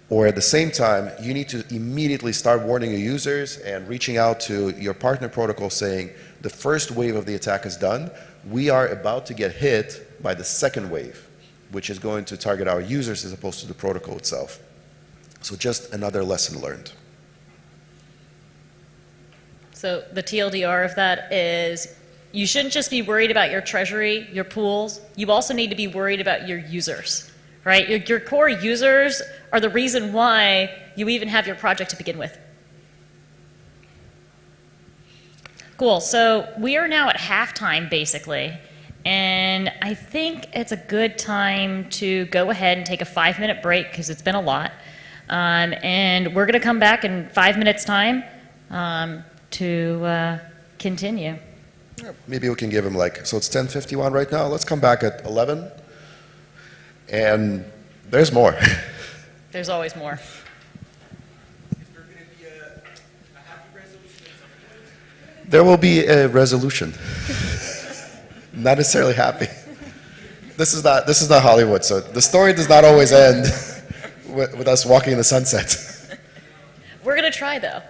Or at the same time, you need to immediately start warning your users and reaching out to your partner protocol saying, the first wave of the attack is done. We are about to get hit by the second wave, which is going to target our users as opposed to the protocol itself. So just another lesson learned. So the TLDR of that is you shouldn't just be worried about your treasury, your pools. You also need to be worried about your users, right? Your core users are the reason why you even have your project to begin with. Cool. So we are now at halftime, basically. And I think it's a good time to go ahead and take a 5-minute break because it's been a lot. And we're going to come back in 5 minutes' time to continue. Maybe we can give them so it's 10:51 right now. Let's come back at 11. And there's more. There's always more. Is there going to be a happy resolution at some point? There will be a resolution. Not necessarily happy. This is not Hollywood, so the story does not always end with us walking in the sunset. We're going to try, though.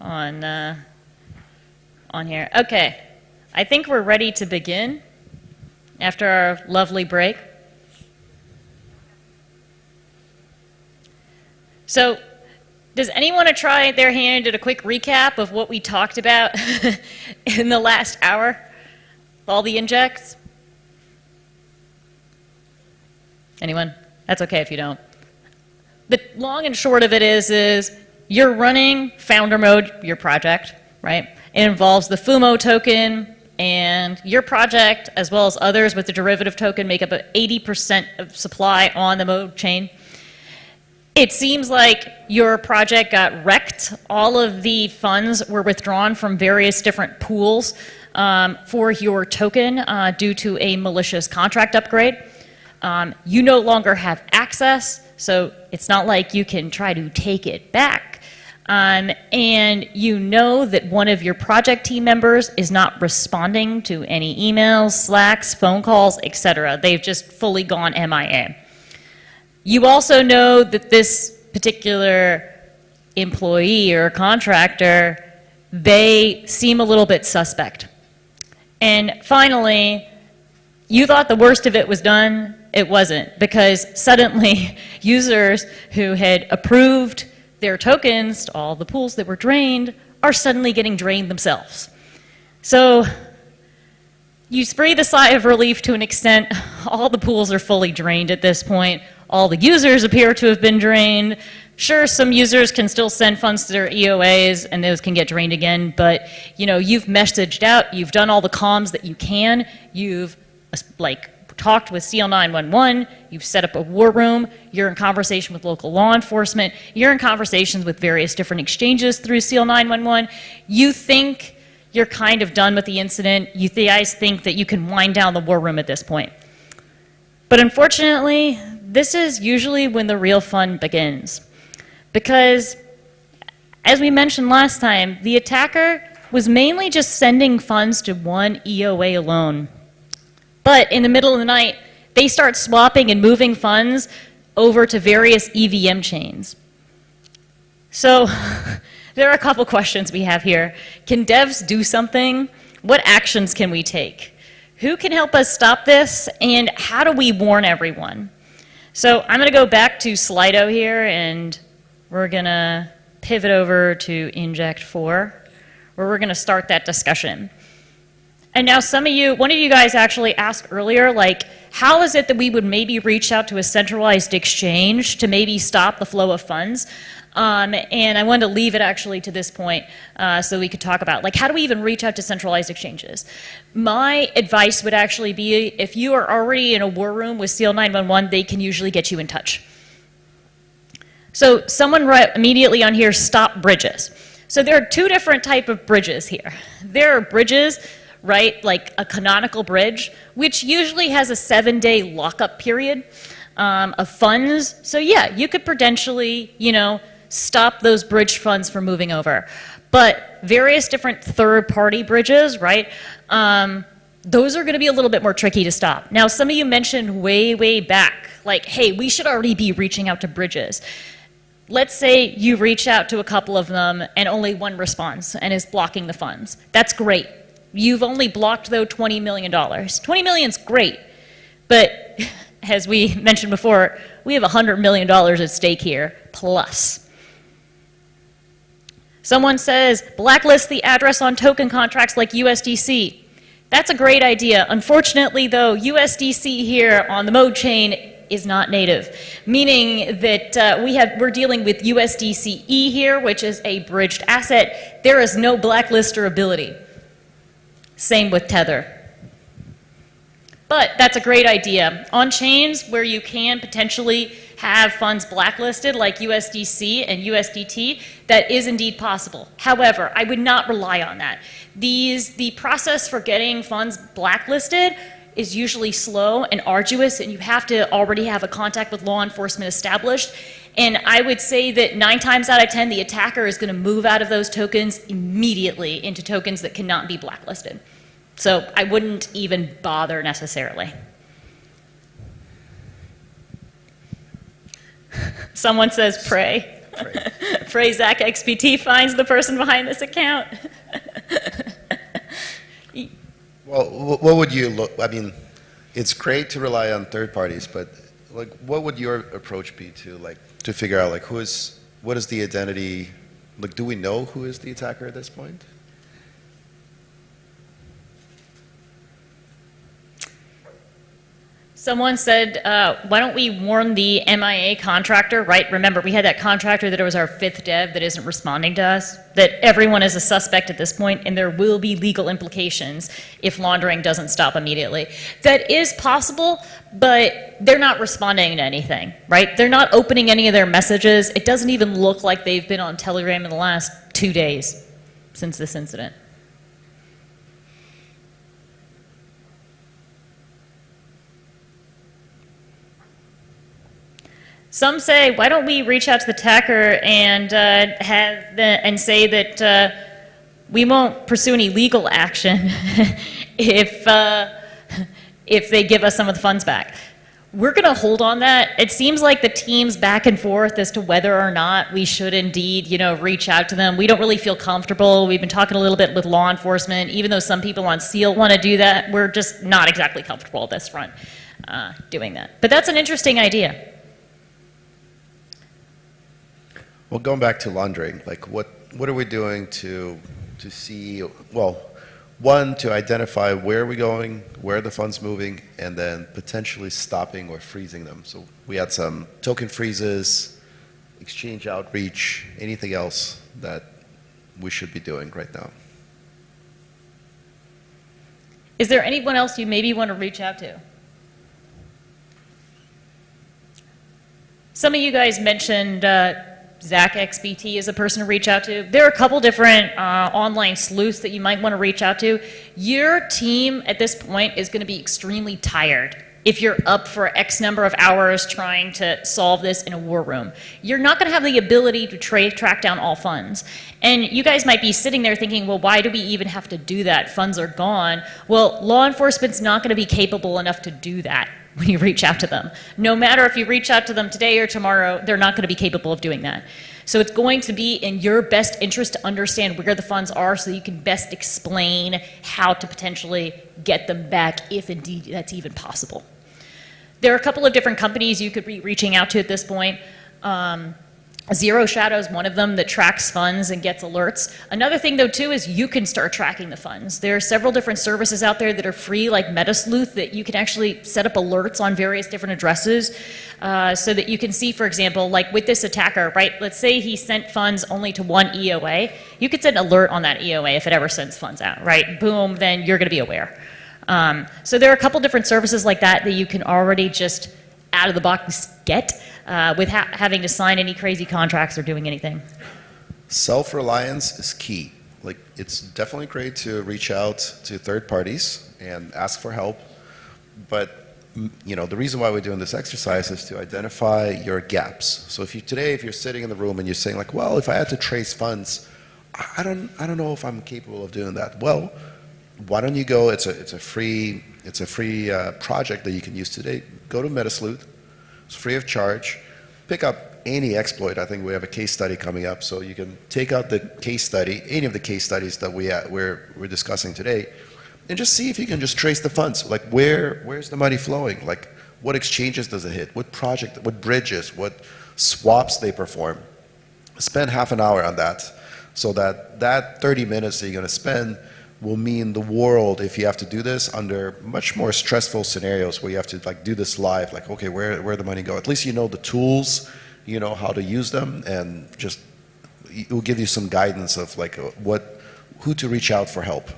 on here. Okay, I think we're ready to begin after our lovely break. So, does anyone want to try their hand at a quick recap of what we talked about in the last hour? All the injects? Anyone? That's okay if you don't. The long and short of it is you're running founder mode, your project, right? It involves the FUMO token, and your project, as well as others with the derivative token, make up 80% of supply on the mode chain. It seems like your project got wrecked. All of the funds were withdrawn from various different pools for your token due to a malicious contract upgrade. You no longer have access, so it's not like you can try to take it back. And you know that one of your project team members is not responding to any emails, Slacks, phone calls, etc. They've just fully gone MIA. You also know that this particular employee or contractor, they seem a little bit suspect. And finally, you thought the worst of it was done. It wasn't, because suddenly users who had approved their tokens to all the pools that were drained are suddenly getting drained themselves. So you breathe a sigh of relief to an extent. All the pools are fully drained at this point. All the users appear to have been drained. Sure, some users can still send funds to their EOAs and those can get drained again, but you've messaged out, you've done all the comms that you can, you've talked with SEAL 911, you've set up a war room, you're in conversation with local law enforcement, you're in conversations with various different exchanges through SEAL 911. You think you're kind of done with the incident. You guys think that you can wind down the war room at this point. But unfortunately, this is usually when the real fun begins. Because, as we mentioned last time, the attacker was mainly just sending funds to one EOA alone. But in the middle of the night, they start swapping and moving funds over to various EVM chains. So there are a couple questions we have here. Can devs do something? What actions can we take? Who can help us stop this? And how do we warn everyone? So I'm going to go back to Slido here, and we're going to pivot over to Inject 4, where we're going to start that discussion. And now one of you guys actually asked earlier, how is it that we would maybe reach out to a centralized exchange to maybe stop the flow of funds? And I wanted to leave it actually to this point so we could talk about, how do we even reach out to centralized exchanges? My advice would actually be, if you are already in a war room with SEAL 911, they can usually get you in touch. So someone wrote immediately on here, stop bridges. So there are two different types of bridges here. There are bridges, right, like a canonical bridge, which usually has a 7-day lockup period of funds. So yeah, you could potentially, stop those bridge funds from moving over. But various different third-party bridges, right, those are going to be a little bit more tricky to stop. Now, some of you mentioned way back, hey, we should already be reaching out to bridges. Let's say you reach out to a couple of them and only one responds and is blocking the funds. That's great. You've only blocked, though, $20 million. $20 million's great, but as we mentioned before, we have $100 million at stake here, plus. Someone says, blacklist the address on token contracts like USDC. That's a great idea. Unfortunately, though, USDC here on the mode chain is not native, meaning that we're dealing with USDCE here, which is a bridged asset. There is no blacklister ability. Same with Tether. But that's a great idea. On chains where you can potentially have funds blacklisted like USDC and USDT, that is indeed possible. However, I would not rely on that. The process for getting funds blacklisted is usually slow and arduous, and you have to already have a contact with law enforcement established. And I would say that 9 times out of 10, the attacker is going to move out of those tokens immediately into tokens that cannot be blacklisted. So I wouldn't even bother necessarily. Someone says pray. Pray Zach XPT finds the person behind this account. Well, what would you look? I mean, it's great to rely on third parties, but like, what would your approach be to figure out like what is the identity? Like, do we know who is the attacker at this point? Someone said, why don't we warn the MIA contractor, right? Remember, we had that contractor that was our 5th dev that isn't responding to us, that everyone is a suspect at this point, and there will be legal implications if laundering doesn't stop immediately. That is possible, but they're not responding to anything, right? They're not opening any of their messages. It doesn't even look like they've been on Telegram in the last 2 days since this incident. Some say, why don't we reach out to the attacker and say that we won't pursue any legal action if they give us some of the funds back. We're going to hold on that. It seems like the team's back and forth as to whether or not we should indeed, reach out to them. We don't really feel comfortable. We've been talking a little bit with law enforcement. Even though some people on SEAL want to do that, we're just not exactly comfortable at this front doing that. But that's an interesting idea. Well, going back to laundering, like what are we doing to see, well, one, to identify where are we going, where are the funds moving, and then potentially stopping or freezing them. So we had some token freezes, exchange outreach, anything else that we should be doing right now. Is there anyone else you maybe want to reach out to? Some of you guys mentioned Zach XBT is a person to reach out to. There are a couple different online sleuths that you might want to reach out to. Your team at this point is going to be extremely tired if you're up for X number of hours trying to solve this in a war room. You're not going to have the ability to track down all funds. And you guys might be sitting there thinking, well, why do we even have to do that? Funds are gone. Well, law enforcement's not going to be capable enough to do that when you reach out to them. No matter if you reach out to them today or tomorrow, they're not going to be capable of doing that. So it's going to be in your best interest to understand where the funds are so that you can best explain how to potentially get them back if indeed that's even possible. There are a couple of different companies you could be reaching out to at this point. Zero Shadow is one of them that tracks funds and gets alerts. Another thing though too is you can start tracking the funds. There are several different services out there that are free, like Metasleuth, that you can actually set up alerts on various different addresses so that you can see, for example, like with this attacker, right? Let's say he sent funds only to one EOA. You could set an alert on that EOA if it ever sends funds out, right? Boom, then you're going to be aware. So there are a couple different services like that that you can already just out of the box get without having to sign any crazy contracts or doing anything. Self-reliance is key. Like, it's definitely great to reach out to third parties and ask for help, but the reason why we're doing this exercise is to identify your gaps. So if you're sitting in the room and you're saying like, well, if I had to trace funds, I don't know if I'm capable of doing that. Well, why don't you go? It's a free project that you can use today. Go to Metasleuth. It's free of charge. Pick up any exploit. I think we have a case study coming up, so you can take out the case study, any of the case studies that we're discussing today, and just see if you can just trace the funds. Like where's the money flowing? Like what exchanges does it hit? What project? What bridges? What swaps they perform? Spend half an hour on that, so that 30 minutes that you're going to spend will mean the world if you have to do this under much more stressful scenarios where you have to like do this live, like, okay, where the money go? At least you know the tools, you know how to use them, and just it will give you some guidance of like who to reach out for help.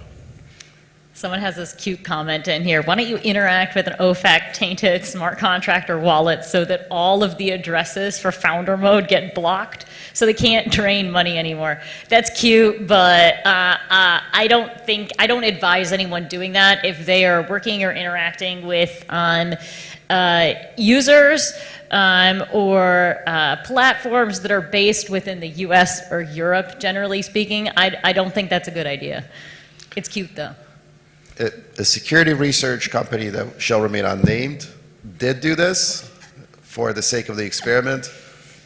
Someone has this cute comment in here. Why don't you interact with an OFAC tainted smart contract or wallet so that all of the addresses for founder mode get blocked so they can't drain money anymore? That's cute, but I don't advise anyone doing that if they are working or interacting with users or platforms that are based within the US or Europe, generally speaking. I don't think that's a good idea. It's cute though. A security research company that shall remain unnamed did do this for the sake of the experiment.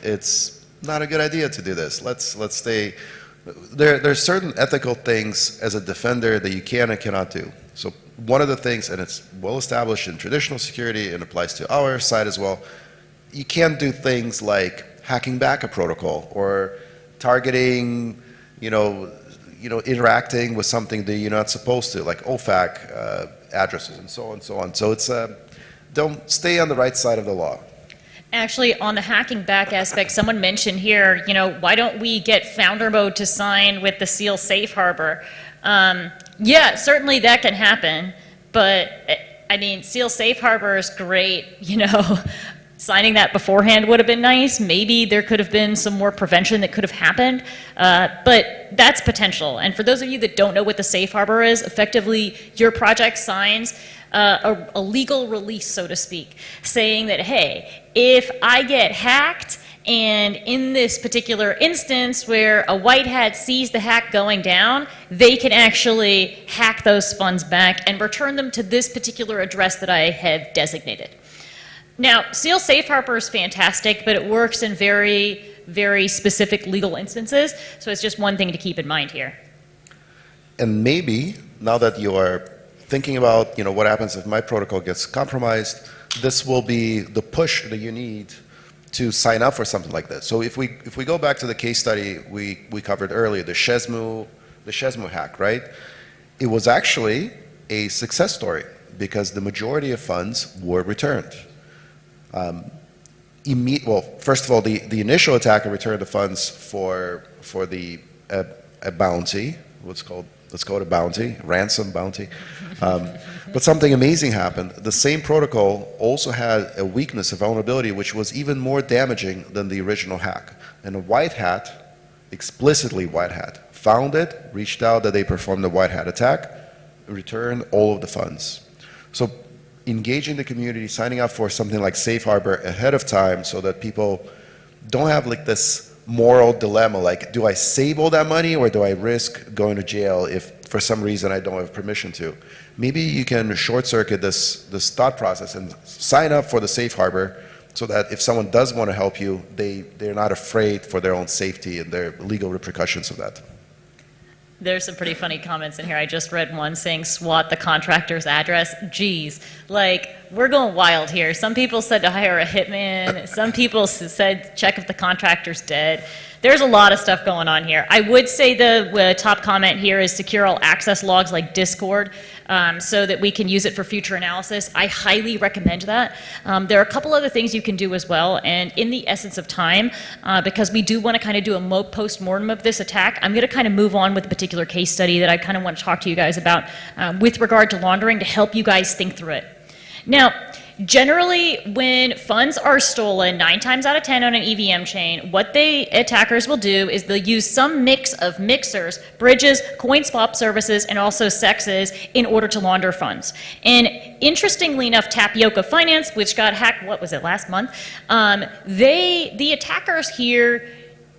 It's not a good idea to do this. Let's stay. There's certain ethical things as a defender that you can and cannot do. So one of the things, and it's well established in traditional security and applies to our side as well, you can't do things like hacking back a protocol or targeting, interacting with something that you're not supposed to, like OFAC addresses and so on and so on. So it's don't stay on the right side of the law. Actually, on the hacking back aspect, someone mentioned here, why don't we get founder mode to sign with the seal safe harbor? Yeah, certainly that can happen, but I mean, seal safe harbor is great, signing that beforehand would have been nice. Maybe there could have been some more prevention that could have happened, but that's potential. And for those of you that don't know what the safe harbor is, effectively your project signs a legal release, so to speak, saying that, hey, if I get hacked, and in this particular instance where a white hat sees the hack going down, they can actually hack those funds back and return them to this particular address that I have designated. Now, Seal Safe Harbor is fantastic, but it works in very, very specific legal instances, so it's just one thing to keep in mind here. And maybe, now that you are thinking about what happens if my protocol gets compromised, this will be the push that you need to sign up for something like this. So if we go back to the case study we covered earlier, the Shezmu hack, right? It was actually a success story because the majority of funds were returned. Well, first of all, the initial attacker returned the funds for a bounty. Let's call it a bounty, ransom bounty. But something amazing happened. The same protocol also had a weakness, a vulnerability, which was even more damaging than the original hack. And a white hat, explicitly white hat, found it, reached out that they performed the white hat attack, returned all of the funds. So engaging the community, signing up for something like Safe Harbor ahead of time so that people don't have like this moral dilemma, like, do I save all that money or do I risk going to jail if for some reason I don't have permission to? Maybe you can short circuit this thought process and sign up for the Safe Harbor so that if someone does want to help you, they're not afraid for their own safety and their legal repercussions of that. There's some pretty funny comments in here. I just read one saying swat the contractor's address. Geez, like, we're going wild here. Some people said to hire a hitman. Some people said check if the contractor's dead. There's a lot of stuff going on here. I would say the top comment here is secure all access logs like Discord so that we can use it for future analysis. I highly recommend that. There are a couple other things you can do as well, and in the essence of time, because we do want to kind of do a post-mortem of this attack, I'm going to kind of move on with a particular case study that I kind of want to talk to you guys about with regard to laundering to help you guys think through it. Now, generally, when funds are stolen, 9 times out of 10 on an EVM chain, what attackers will do is they'll use some mix of mixers, bridges, coin swap services, and also sexes in order to launder funds. And interestingly enough, Tapioca Finance, which got hacked, what was it, last month? The attackers here,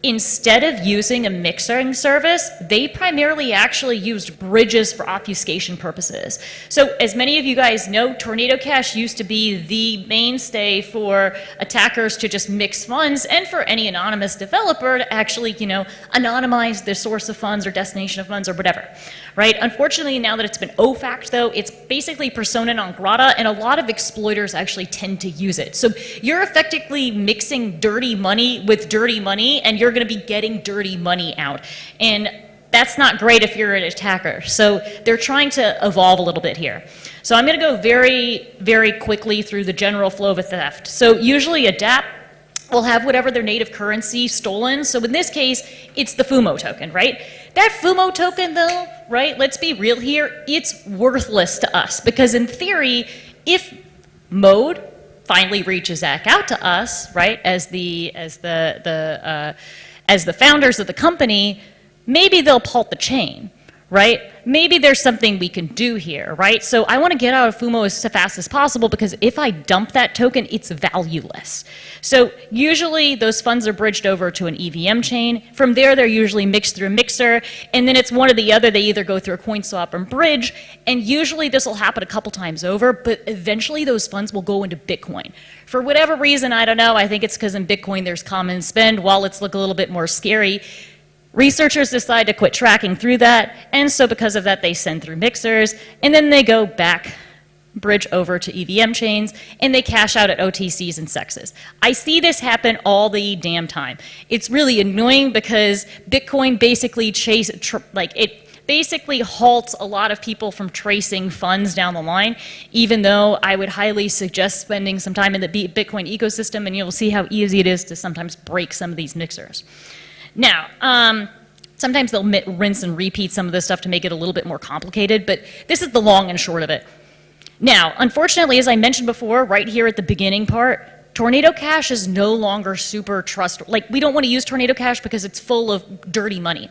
instead of using a mixing service, they primarily actually used bridges for obfuscation purposes. So as many of you guys know, Tornado Cash used to be the mainstay for attackers to just mix funds and for any anonymous developer to actually, anonymize the source of funds or destination of funds or whatever, right? Unfortunately, now that it's been OFAC'd though, it's basically persona non grata and a lot of exploiters actually tend to use it. So you're effectively mixing dirty money with dirty money and you're going to be getting dirty money out. And that's not great if you're an attacker. So they're trying to evolve a little bit here. So I'm going to go very, very quickly through the general flow of a theft. So usually a DApp will have whatever their native currency stolen. So in this case, it's the FUMO token, right? That FUMO token though, right, let's be real here, it's worthless to us because in theory, if mode finally reaches back out to us, right, as the founders of the company, maybe they'll halt the chain, right? Maybe there's something we can do here, right? So I want to get out of FUMO as fast as possible because if I dump that token, it's valueless. So usually those funds are bridged over to an EVM chain. From there, they're usually mixed through a mixer, and then it's one or the other. They either go through a coin swap and bridge, and usually this will happen a couple times over, but eventually those funds will go into Bitcoin. For whatever reason, I don't know, I think it's because in Bitcoin there's common spend. Wallets look a little bit more scary. Researchers decide to quit tracking through that, and so because of that, they send through mixers, and then they go back, bridge over to EVM chains, and they cash out at OTCs and sexes. I see this happen all the damn time. It's really annoying because Bitcoin basically it basically halts a lot of people from tracing funds down the line, even though I would highly suggest spending some time in the Bitcoin ecosystem, and you'll see how easy it is to sometimes break some of these mixers. Now, sometimes they'll rinse and repeat some of this stuff to make it a little bit more complicated, but this is the long and short of it. Now, unfortunately, as I mentioned before, right here at the beginning part, Tornado Cash is no longer super trustworthy. We don't want to use Tornado Cash because it's full of dirty money.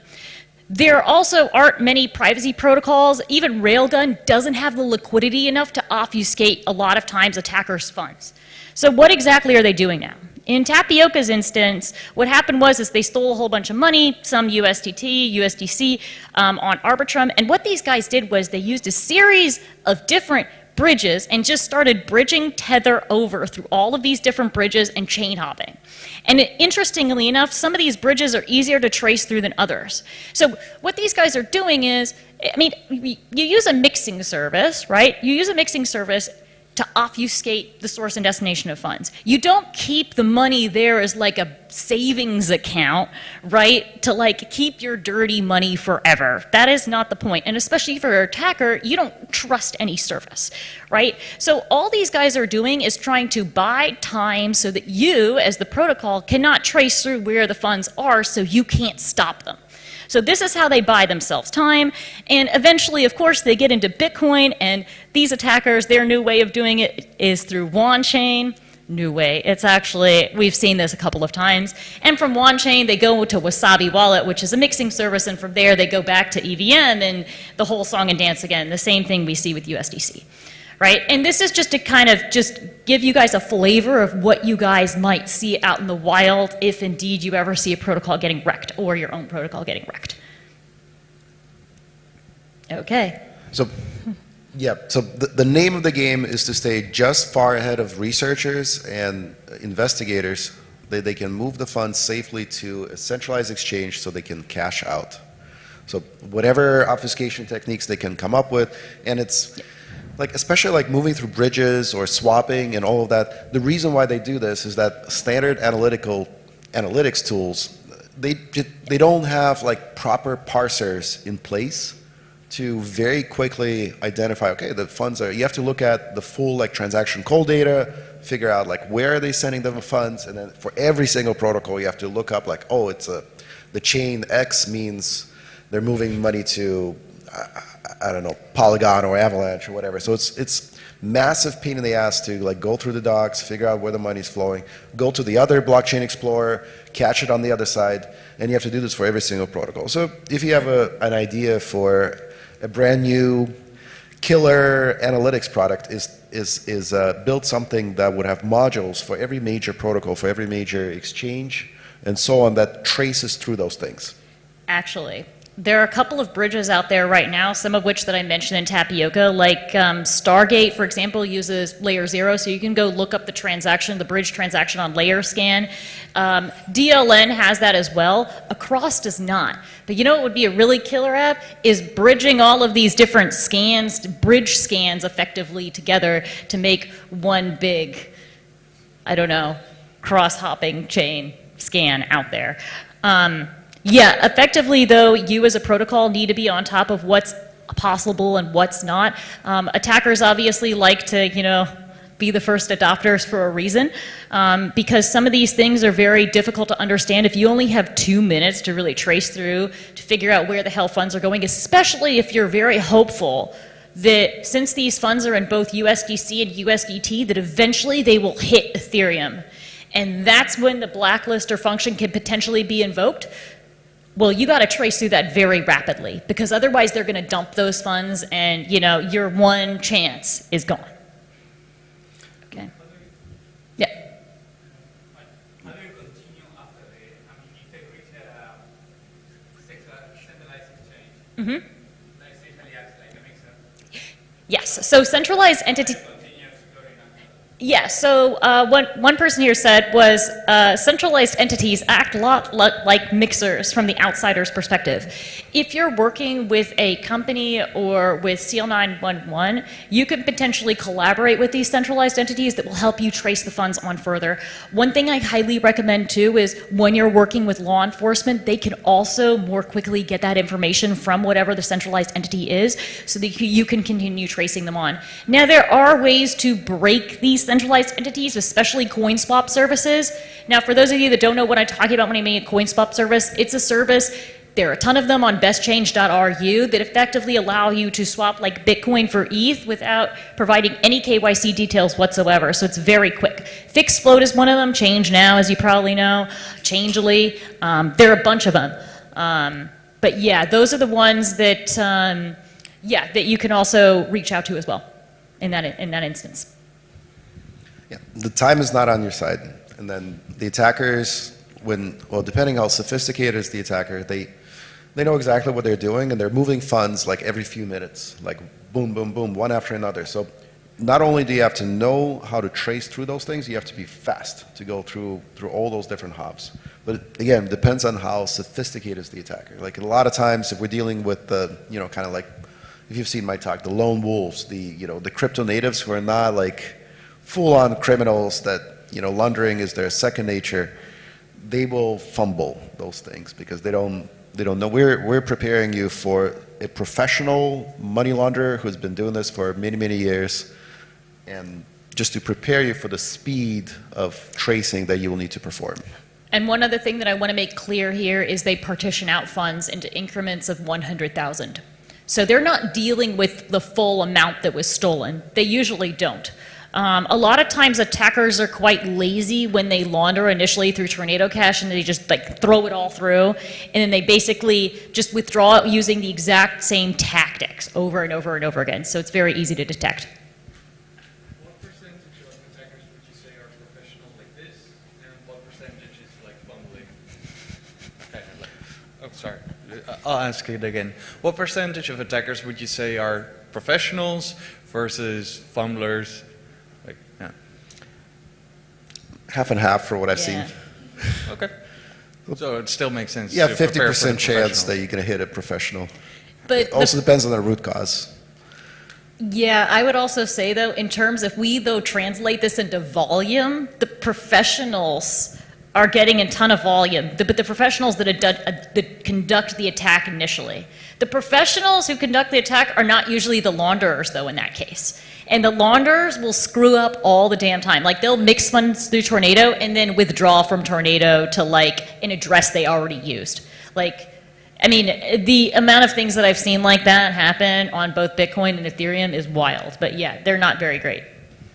There also aren't many privacy protocols. Even Railgun doesn't have the liquidity enough to obfuscate a lot of times attackers' funds. So what exactly are they doing now? In Tapioca's instance, what happened was they stole a whole bunch of money, some USDT, USDC, on Arbitrum, and what these guys did was they used a series of different bridges and just started bridging Tether over through all of these different bridges and chain hopping. And interestingly enough, some of these bridges are easier to trace through than others. So what these guys are doing is, I mean, you use a mixing service, right? You use a mixing service to obfuscate the source and destination of funds. You don't keep the money there as like a savings account, right, to keep your dirty money forever. That is not the point. And especially for an attacker, you don't trust any service, right? So all these guys are doing is trying to buy time so that you, as the protocol, cannot trace through where the funds are so you can't stop them. So this is how they buy themselves time, and eventually, of course, they get into Bitcoin, and these attackers, their new way of doing it is through Wand Chain. New way. It's actually, we've seen this a couple of times. And from Wand Chain, they go to Wasabi Wallet, which is a mixing service, and from there, they go back to EVM, and the whole song and dance again. The same thing we see with USDC. Right? And this is just to kind of just give you guys a flavor of what you guys might see out in the wild if indeed you ever see a protocol getting wrecked or your own protocol getting wrecked. Okay. So, yeah, so the name of the game is to stay just far ahead of researchers and investigators. They can move the funds safely to a centralized exchange so they can cash out. So whatever obfuscation techniques they can come up with, and it's... Yeah. Especially moving through bridges or swapping and all of that, the reason why they do this is that standard analytics tools, they don't have proper parsers in place to very quickly identify, okay, the funds are, you have to look at the full transaction call data, figure out where are they sending them the funds, and then for every single protocol you have to look up oh, it's the chain X means they're moving money to I don't know, Polygon or Avalanche or whatever. So it's massive pain in the ass to go through the docs, figure out where the money's flowing, go to the other blockchain explorer, catch it on the other side, and you have to do this for every single protocol. So if you have an idea for a brand new killer analytics product, is build something that would have modules for every major protocol, for every major exchange, and so on, that traces through those things. Actually, there are a couple of bridges out there right now, some of which that I mentioned in Tapioca, Stargate, for example, uses layer 0, so you can go look up the transaction, the bridge transaction on layer scan. DLN has that as well. Across does not. But you know what would be a really killer app is bridging all of these different scans, bridge scans effectively together to make one big, I don't know, cross-hopping chain scan out there. Yeah, effectively, though, you as a protocol need to be on top of what's possible and what's not. Attackers obviously like to, be the first adopters for a reason, because some of these things are very difficult to understand. If you only have 2 minutes to really trace through, to figure out where the hell funds are going, especially if you're very hopeful that since these funds are in both USDC and USDT, that eventually they will hit Ethereum. And that's when the blacklister function can potentially be invoked. Well, you got to trace through that very rapidly because otherwise they're going to dump those funds and, you know, your one chance is gone. Okay. Yeah. How do you continue after the, I mean, if they reach a centralized exchange, that essentially acts like a mixer. Yes. So centralized entity. Continue exploring after. Yeah, so what one person here said was centralized entities act a lot like mixers from the outsider's perspective. If you're working with a company or with SEAL 911, you can potentially collaborate with these centralized entities that will help you trace the funds on further. One thing I highly recommend too is when you're working with law enforcement, they can also more quickly get that information from whatever the centralized entity is so that you can continue tracing them on. Now, there are ways to break these centralized entities, especially coin swap services. Now, for those of you that don't know what I'm talking about when I mean a coin swap service, it's a service. There are a ton of them on bestchange.ru that effectively allow you to swap like Bitcoin for ETH without providing any KYC details whatsoever. So it's very quick. Fixed Float is one of them. Change Now, as you probably know. Changely. There are a bunch of them. But yeah, those are the ones that, that you can also reach out to as well in that instance. Yeah, the time is not on your side. And then the attackers, depending how sophisticated is the attacker, they know exactly what they're doing and they're moving funds like every few minutes, like boom, boom, boom, one after another. So not only do you have to know how to trace through those things, you have to be fast to go through all those different hops. But again, it depends on how sophisticated is the attacker. Like a lot of times if we're dealing with the, kind of like, if you've seen my talk, the lone wolves, the crypto natives who are not like full-on criminals that, laundering is their second nature, they will fumble those things because they don't know. We're preparing you for a professional money launderer who's been doing this for many, many years, and just to prepare you for the speed of tracing that you will need to perform. And one other thing that I want to make clear here is they partition out funds into increments of 100,000. So they're not dealing with the full amount that was stolen. They usually don't. A lot of times attackers are quite lazy when they launder initially through Tornado Cash and they just like throw it all through and then they basically just withdraw using the exact same tactics over and over and over again. So it's very easy to detect. What percentage of attackers would you say are professional like this and what percentage is like fumbling? Okay. Oh, sorry. I'll ask it again. What percentage of attackers would you say are professionals versus fumblers? Half and half for what I've seen. Okay. So it still makes sense. Yeah, to prepare for 50% the chance professional. that you're going to hit a professional. But It also depends on the root cause. yeah, I would also say though, in terms if we though translate this into volume, the professionals are getting a ton of volume, but the professionals that conduct the attack initially. The professionals who conduct the attack are not usually the launderers though in that case. And the launderers will screw up all the damn time. Like they'll mix funds through Tornado and then withdraw from Tornado to like an address they already used. Like, I mean, the amount of things that I've seen like that happen on both Bitcoin and Ethereum is wild. But yeah, they're not very great.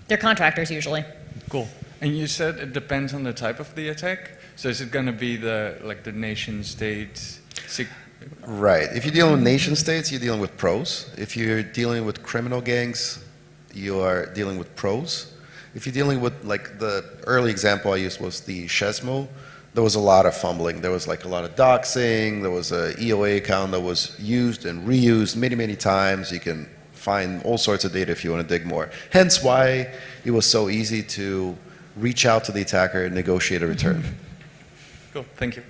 They're contractors usually. Cool. And you said it depends on the type of the attack. So is it going to be the nation state? Right. If you're dealing with nation states, you're dealing with pros. If you're dealing with criminal gangs, you are dealing with pros. If you're dealing with, like the early example I used was the Shezmu, there was a lot of fumbling. There was like a lot of doxing. There was a EOA account that was used and reused many, many times. You can find all sorts of data if you want to dig more. Hence why it was so easy to reach out to the attacker and negotiate a return. Cool. Thank you.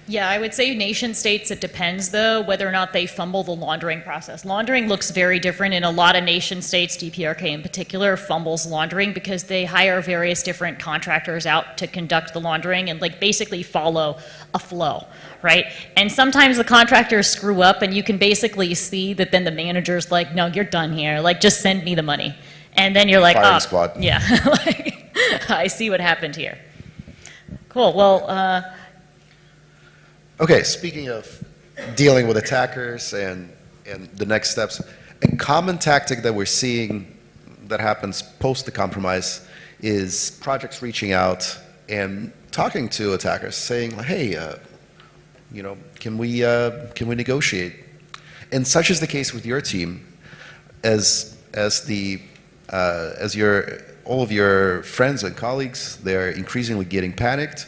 Yeah, I would say nation states, it depends though, whether or not they fumble the laundering process. Laundering looks very different in a lot of nation states, DPRK in particular, fumbles laundering because they hire various different contractors out to conduct the laundering and like basically follow a flow, right? And sometimes the contractors screw up and you can basically see that then the manager's like, no, you're done here, like just send me the money. And then you're like, Firing squad. Yeah, like, I see what happened here. Cool, well, Okay, speaking of dealing with attackers and the next steps, a common tactic that we're seeing that happens post the compromise is projects reaching out and talking to attackers, saying, hey, can we negotiate? And such is the case with your team, as all of your friends and colleagues, they're increasingly getting panicked,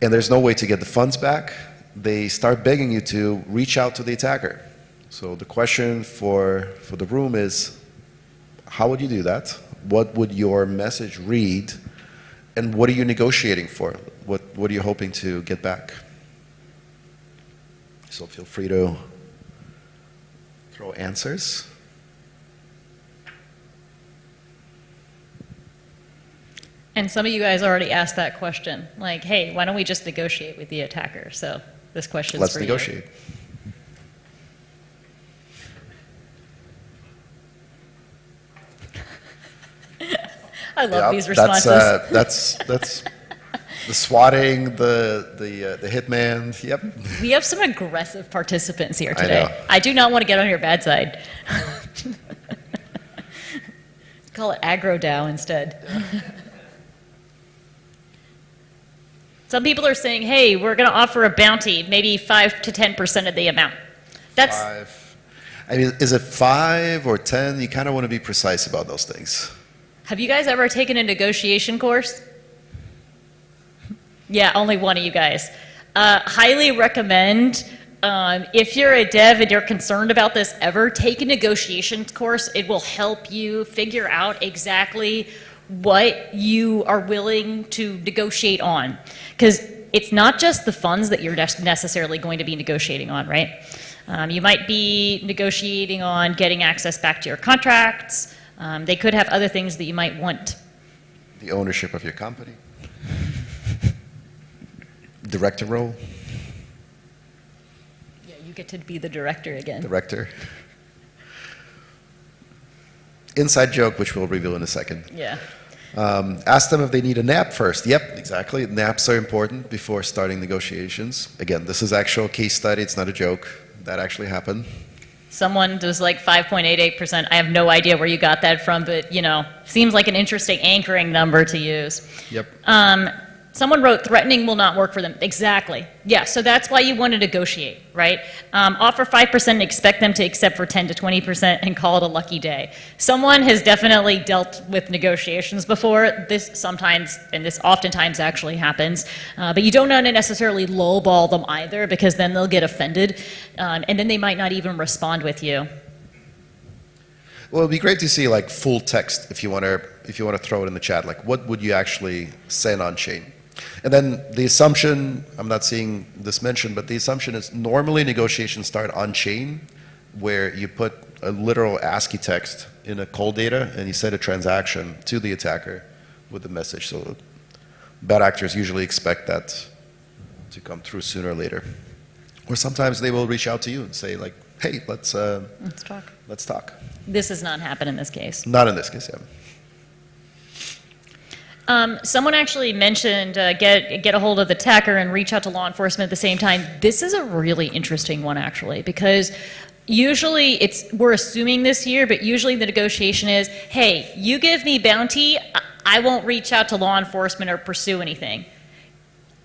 and there's no way to get the funds back. They start begging you to reach out to the attacker. So the question for the room is, how would you do that? What would your message read? And what are you negotiating for? What are you hoping to get back? So feel free to throw answers. And some of you guys already asked that question, like, hey, why don't we just negotiate with the attacker? So this question's Let's for negotiate. I love these That's responses. that's the swatting, the hitman. Yep. We have some aggressive participants here I today. know. I do not want to get on your bad side. Call it aggro DAO instead. Some people are saying, hey, we're going to offer a bounty, maybe 5 to 10% of the amount. That's 5. I mean, is it 5 or 10? You kind of want to be precise about those things. Have you guys ever taken a negotiation course? Yeah, only one of you guys. Highly recommend, if you're a dev and you're concerned about this ever, take a negotiations course. It will help you figure out exactly what you are willing to negotiate on. Because it's not just the funds that you're necessarily going to be negotiating on, right? You might be negotiating on getting access back to your contracts. They could have other things that you might want. The ownership of your company. Director role. Yeah, you get to be the director again. Director. Inside joke, which we'll reveal in a second. Yeah. Ask them if they need a nap first. Yep, exactly. Naps are important before starting negotiations. Again, this is actual case study. It's not a joke. That actually happened. Someone was like 5.88%. I have no idea where you got that from, but seems like an interesting anchoring number to use. Yep. Someone wrote, threatening will not work for them. Exactly. Yeah, so that's why you want to negotiate, right? Offer 5% and expect them to accept for 10 to 20% and call it a lucky day. Someone has definitely dealt with negotiations before. This sometimes, and this oftentimes actually happens, but you don't want to necessarily lowball them either, because then they'll get offended, and then they might not even respond with you. Well, it'd be great to see like full text if you want to throw it in the chat. Like, what would you actually send on chain? And then the assumption, I'm not seeing this mentioned, but the assumption is normally negotiations start on chain, where you put a literal ASCII text in a cold data and you send a transaction to the attacker with the message. So bad actors usually expect that to come through sooner or later. Or sometimes they will reach out to you and say like, hey, let's talk. Let's talk. This does not happen in this case. Not in this case, yeah. Someone actually mentioned get a hold of the attacker and reach out to law enforcement at the same time. This is a really interesting one, actually, because usually we're assuming this here, but usually the negotiation is, hey, you give me bounty, I won't reach out to law enforcement or pursue anything.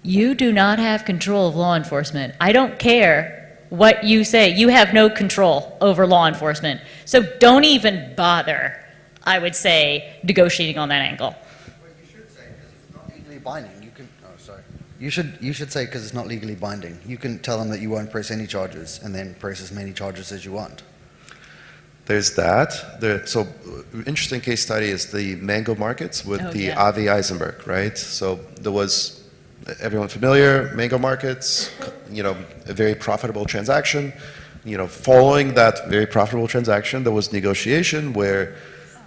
You do not have control of law enforcement. I don't care what you say. You have no control over law enforcement. So don't even bother, I would say, negotiating on that angle. Binding. You can. Oh, sorry. You should say, because it's not legally binding. You can tell them that you won't press any charges, and then press as many charges as you want. There's that. So interesting case study is the mango markets with Avi Eisenberg, right? So there was, everyone familiar, mango markets, a very profitable transaction. Following that very profitable transaction, there was negotiation where,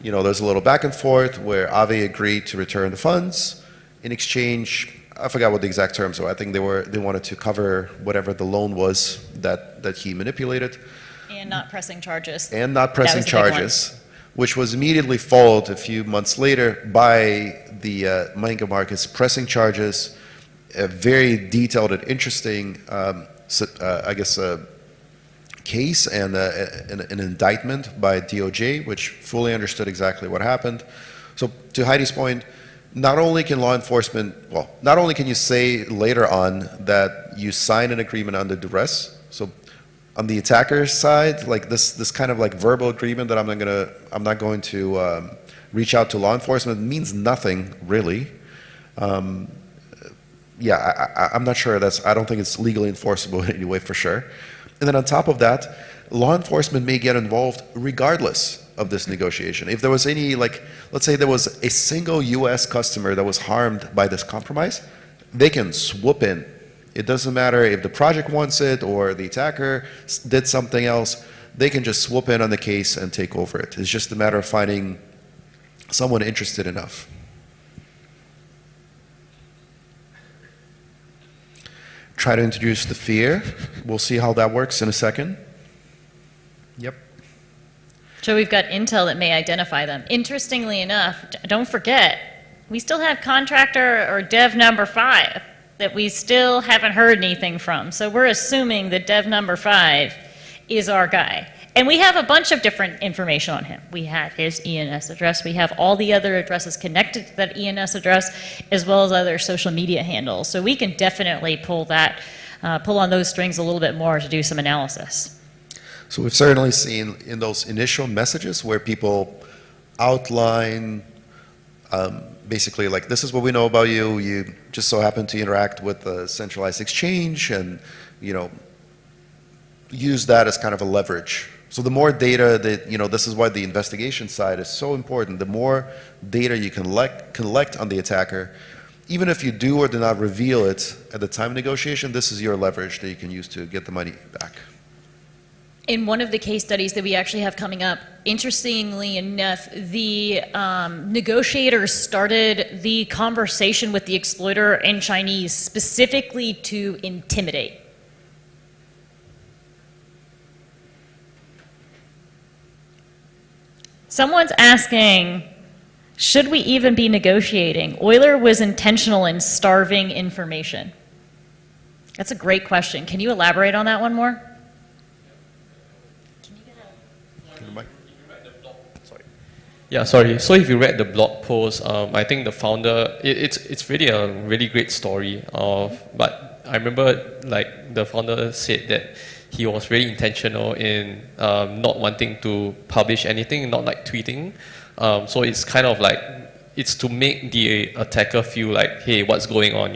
there's a little back and forth where Avi agreed to return the funds. In exchange, I forgot what the exact terms were. I think they wanted to cover whatever the loan was that he manipulated. And not pressing charges. And not pressing charges, which was immediately followed a few months later by the mango markets pressing charges, a very detailed and interesting, case and an indictment by DOJ, which fully understood exactly what happened. So to Heidi's point, not only can law enforcement, well, not only can you say later on that you sign an agreement under duress, so on the attacker's side, like this kind of like verbal agreement that I'm not going to reach out to law enforcement means nothing really. Yeah, I'm not sure I don't think it's legally enforceable in any way for sure. And then on top of that, law enforcement may get involved regardless of this negotiation. If there was any, like, let's say there was a single US customer that was harmed by this compromise, they can swoop in. It doesn't matter if the project wants it or the attacker did something else, they can just swoop in on the case and take over it. It's just a matter of finding someone interested enough. Try to introduce the fear. We'll see how that works in a second. Yep. So we've got intel that may identify them. Interestingly enough, don't forget, we still have contractor or dev number 5 that we still haven't heard anything from. So we're assuming that dev number 5 is our guy. And we have a bunch of different information on him. We have his ENS address. We have all the other addresses connected to that ENS address, as well as other social media handles. So we can definitely pull on those strings a little bit more to do some analysis. So we've certainly seen in those initial messages where people outline basically like, this is what we know about you. You just so happen to interact with a centralized exchange and, use that as kind of a leverage. So the more data that, this is why the investigation side is so important. The more data you can collect on the attacker, even if you do or do not reveal it at the time of negotiation, this is your leverage that you can use to get the money back. In one of the case studies that we actually have coming up, interestingly enough, the negotiators started the conversation with the exploiter in Chinese specifically to intimidate. Someone's asking, should we even be negotiating? Euler was intentional in starving information. That's a great question. Can you elaborate on that one more? Yeah, sorry. So if you read the blog post, I think the founder, it's really a really great story. But I remember like the founder said that he was very intentional in not wanting to publish anything, not like tweeting. So it's kind of like, it's to make the attacker feel like, hey, what's going on,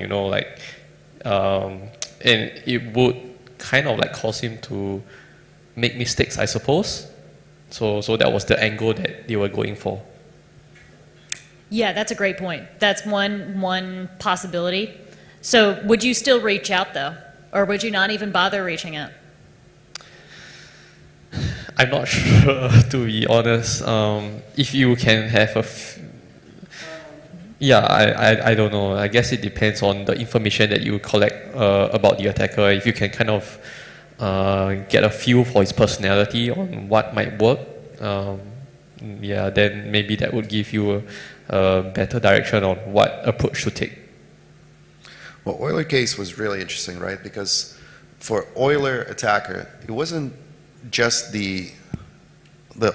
and it would kind of like cause him to make mistakes, I suppose. So that was the angle that they were going for. Yeah, that's a great point. That's one possibility. So would you still reach out though? Or would you not even bother reaching out? I'm not sure, to be honest. If you can have I don't know. I guess it depends on the information that you collect about the attacker. If you can kind of get a feel for his personality on what might work, then maybe that would give you a better direction on what approach to take. Well, Euler case was really interesting, right? Because for Euler attacker, it wasn't just the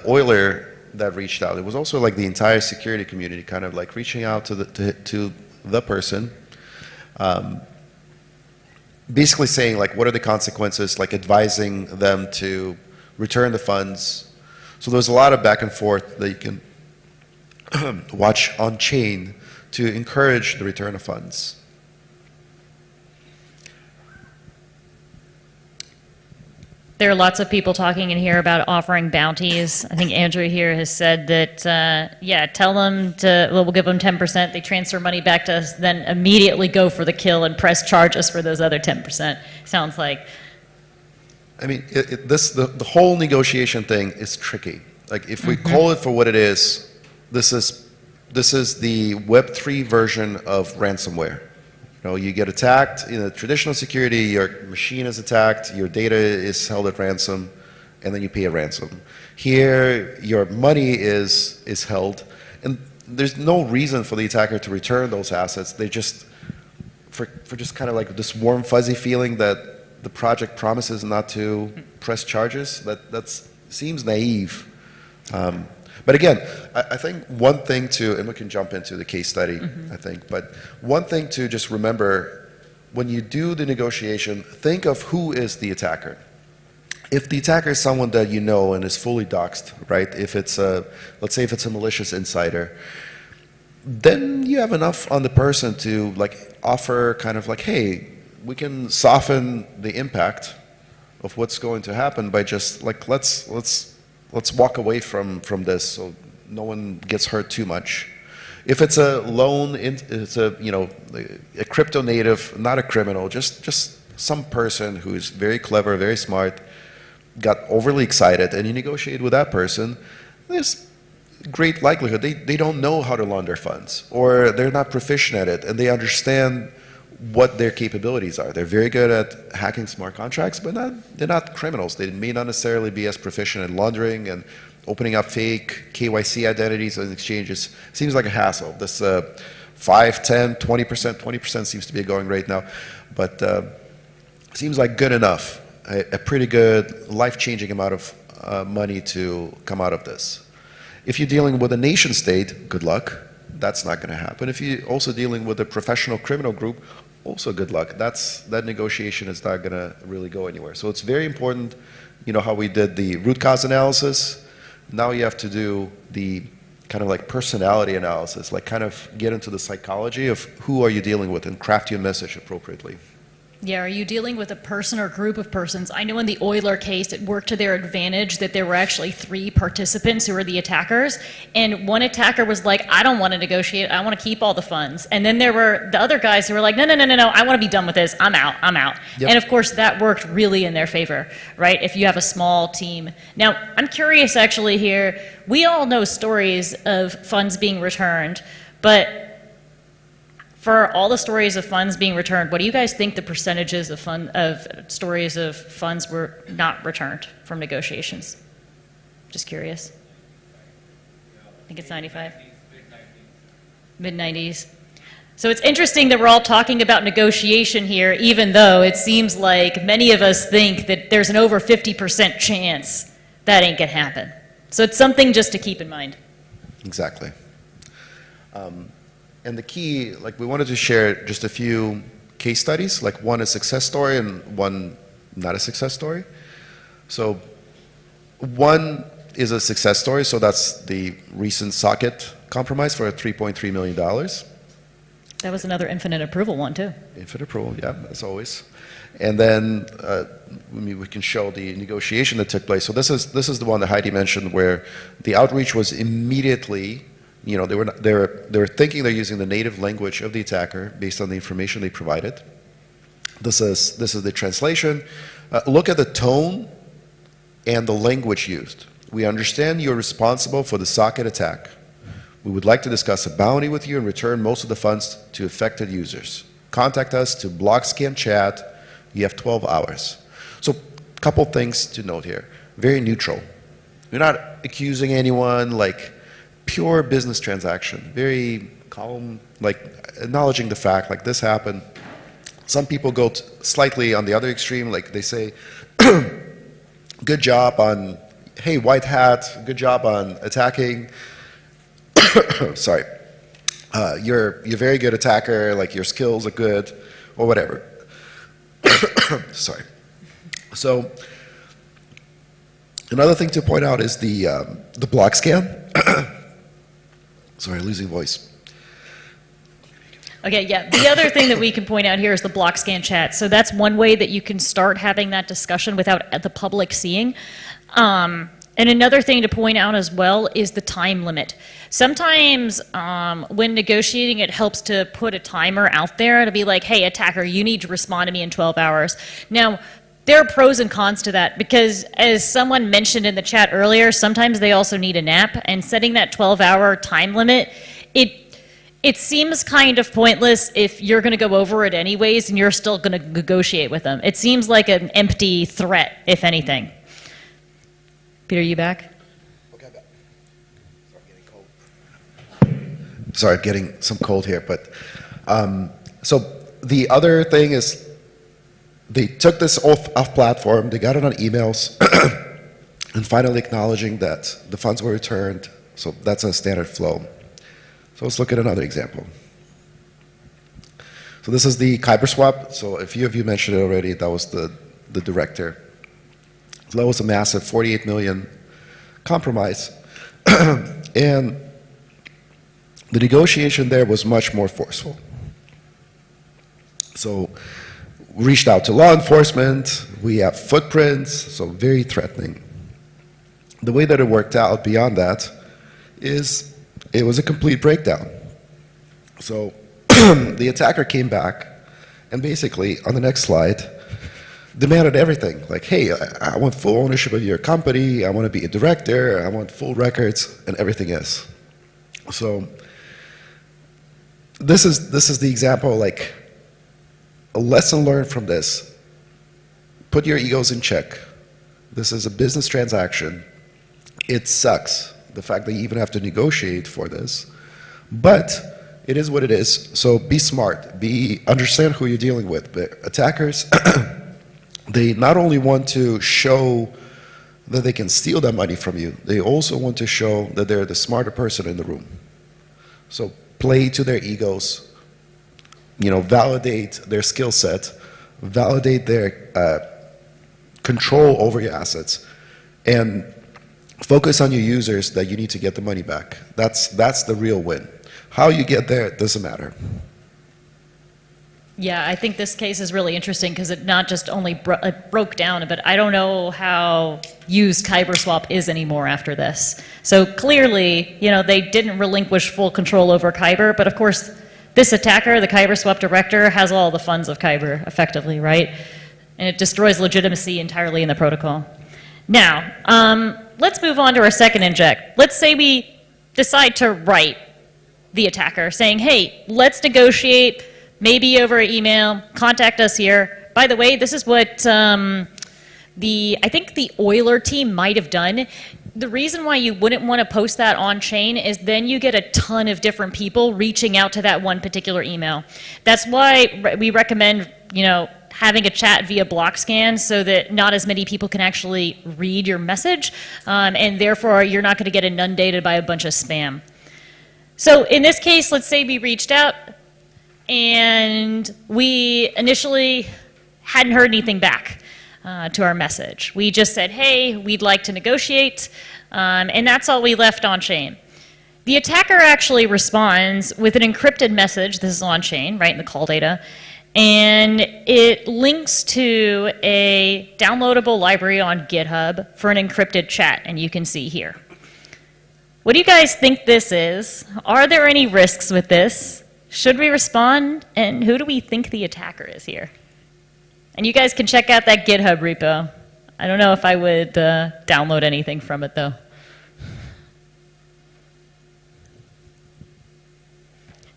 Euler that reached out. It was also like the entire security community kind of like reaching out to the person, basically saying like, what are the consequences, like advising them to return the funds. So there's a lot of back and forth that you can watch on chain to encourage the return of funds. There are lots of people talking in here about offering bounties. I think Andrew here has said that, tell them we'll give them 10%, they transfer money back to us, then immediately go for the kill and press charges for those other 10%. Sounds like. I mean, the whole negotiation thing is tricky. Like if we call it for what it is, this is the Web3 version of ransomware. You get attacked in a traditional security, your machine is attacked, your data is held at ransom, and then you pay a ransom. Here, your money is held, and there's no reason for the attacker to return those assets. They just, for just kind of like this warm, fuzzy feeling that the project promises not to press charges, that seems naive. But again, I think one thing to, and we can jump into the case study, I think, but one thing to just remember, when you do the negotiation, think of who is the attacker. If the attacker is someone that you know and is fully doxxed, right? If it's a, let's say if it's a malicious insider, then you have enough on the person to like offer kind of like, hey, we can soften the impact of what's going to happen by just like, let's walk away from this so no one gets hurt too much. If it's a loan, it's a, you know, a crypto native, not a criminal, just some person who's very clever, very smart, got overly excited, and you negotiate with that person, there's great likelihood they don't know how to launder funds, or they're not proficient at it, and they understand what their capabilities are. They're very good at hacking smart contracts, but they're not criminals. They may not necessarily be as proficient in laundering and opening up fake KYC identities and exchanges. Seems like a hassle. This 5, 10, 20%, 20% seems to be going right now, but seems like good enough. A pretty good, life-changing amount of money to come out of this. If you're dealing with a nation state, good luck. That's not going to happen. If you're also dealing with a professional criminal group, also good luck. That negotiation is not going to really go anywhere. So it's very important, you know, how we did the root cause analysis. Now you have to do the kind of like personality analysis, like kind of get into the psychology of who are you dealing with and craft your message appropriately. Yeah, are you dealing with a person or group of persons? I know in the Euler case, it worked to their advantage that there were actually 3 participants who were the attackers, and one attacker was like, I don't want to negotiate, I want to keep all the funds. And then there were the other guys who were like, no, I want to be done with this, I'm out. Yep. And of course, that worked really in their favor, right, if you have a small team. Now, I'm curious actually here, we all know stories of funds being returned, but for all the stories of funds being returned, what do you guys think the percentages of stories of funds were not returned from negotiations? Just curious. I think it's 95. Mid-90s. So it's interesting that we're all talking about negotiation here, even though it seems like many of us think that there's an over 50% chance that ain't gonna happen. So it's something just to keep in mind. Exactly. And the key, like we wanted to share just a few case studies, like one a success story and one not a success story. So one is a success story, so that's the recent socket compromise for $3.3 million. That was another infinite approval one too. Infinite approval, yeah, as always. And then we can show the negotiation that took place. So this is the one that Heidi mentioned, where the outreach was immediately, you know, they were thinking they're using the native language of the attacker based on the information they provided. This is the translation. Look at the tone and the language used. We understand you're responsible for the socket attack. We would like to discuss a bounty with you and return most of the funds to affected users. Contact us to block scan chat. You have 12 hours. So a couple things to note here. Very neutral. You're not accusing anyone, like pure business transaction. Very calm, like acknowledging the fact, like this happened. Some people go slightly on the other extreme, like they say, good job on, hey, white hat, good job on attacking. Sorry. You're a very good attacker, like your skills are good, or whatever. Sorry. So another thing to point out is the block scan. Sorry, losing voice. Okay, yeah. The other thing that we can point out here is the block scan chat. So that's one way that you can start having that discussion without the public seeing. And another thing to point out as well is the time limit. Sometimes when negotiating, it helps to put a timer out there to be like, hey, attacker, you need to respond to me in 12 hours. Now, there are pros and cons to that because, as someone mentioned in the chat earlier, sometimes they also need a nap, and setting that 12-hour time limit, it seems kind of pointless if you're going to go over it anyways and you're still going to negotiate with them. It seems like an empty threat, if anything. Peter, you back? Okay, I'm back. Sorry, I'm getting cold. Sorry, I'm getting some cold here, but so the other thing is they took this off platform, they got it on emails, and finally acknowledging that the funds were returned, So that's a standard flow. So let's look at another example. So this is the Kyber swap. So a few of you mentioned it already. That was the director. So that was a massive 48 million compromise. And the negotiation there was much more forceful. So we reached out to law enforcement. We have footprints, so very threatening. The way that it worked out beyond that is it was a complete breakdown. So the attacker came back and basically, on the next slide, demanded everything. Like, hey, I want full ownership of your company, I want to be a director, I want full records, and everything else. So this is the example, like, a lesson learned from this. Put your egos in check. This is a business transaction. It sucks, the fact that you even have to negotiate for this. But it is what it is. So be smart. Understand who you're dealing with. But attackers, they not only want to show that they can steal that money from you, they also want to show that they're the smarter person in the room. So play to their egos, validate their skill set, validate their control over your assets, and focus on your users that you need to get the money back. That's the real win. How you get there doesn't matter. Yeah, I think this case is really interesting because it not just only broke down, but I don't know how used Kyber swap is anymore after this. So clearly, they didn't relinquish full control over Kyber, but of course, this attacker, the Kyber swap director, has all the funds of Kyber, effectively, right? And it destroys legitimacy entirely in the protocol. Now, let's move on to our second inject. Let's say we decide to write the attacker saying, hey, let's negotiate, maybe over email, contact us here. By the way, this is what I think the Euler team might have done. The reason why you wouldn't want to post that on chain is then you get a ton of different people reaching out to that one particular email. That's why we recommend, having a chat via block scan so that not as many people can actually read your message, and therefore you're not going to get inundated by a bunch of spam. So in this case, let's say we reached out and we initially hadn't heard anything back to our message. We just said, hey, we'd like to negotiate, and that's all we left on chain. The attacker actually responds with an encrypted message. This is on chain, right, in the call data. And it links to a downloadable library on GitHub for an encrypted chat, and you can see here. What do you guys think this is? Are there any risks with this? Should we respond? And who do we think the attacker is here? And you guys can check out that GitHub repo. I don't know if I would download anything from it, though.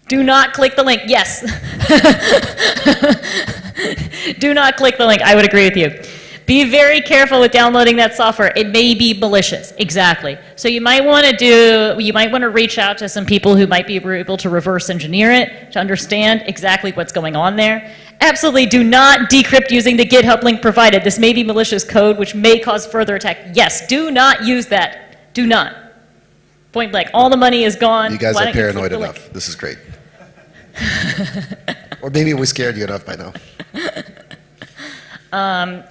Do not click the link. Yes. Do not click the link. I would agree with you. Be very careful with downloading that software. It may be malicious. Exactly. So you might want to reach out to some people who might be able to reverse engineer it to understand exactly what's going on there. Absolutely do not decrypt using the GitHub link provided. This may be malicious code which may cause further attack. Yes, do not use that. Do not. Point blank. All the money is gone. You guys are paranoid enough. This is great. Or maybe we scared you enough by now.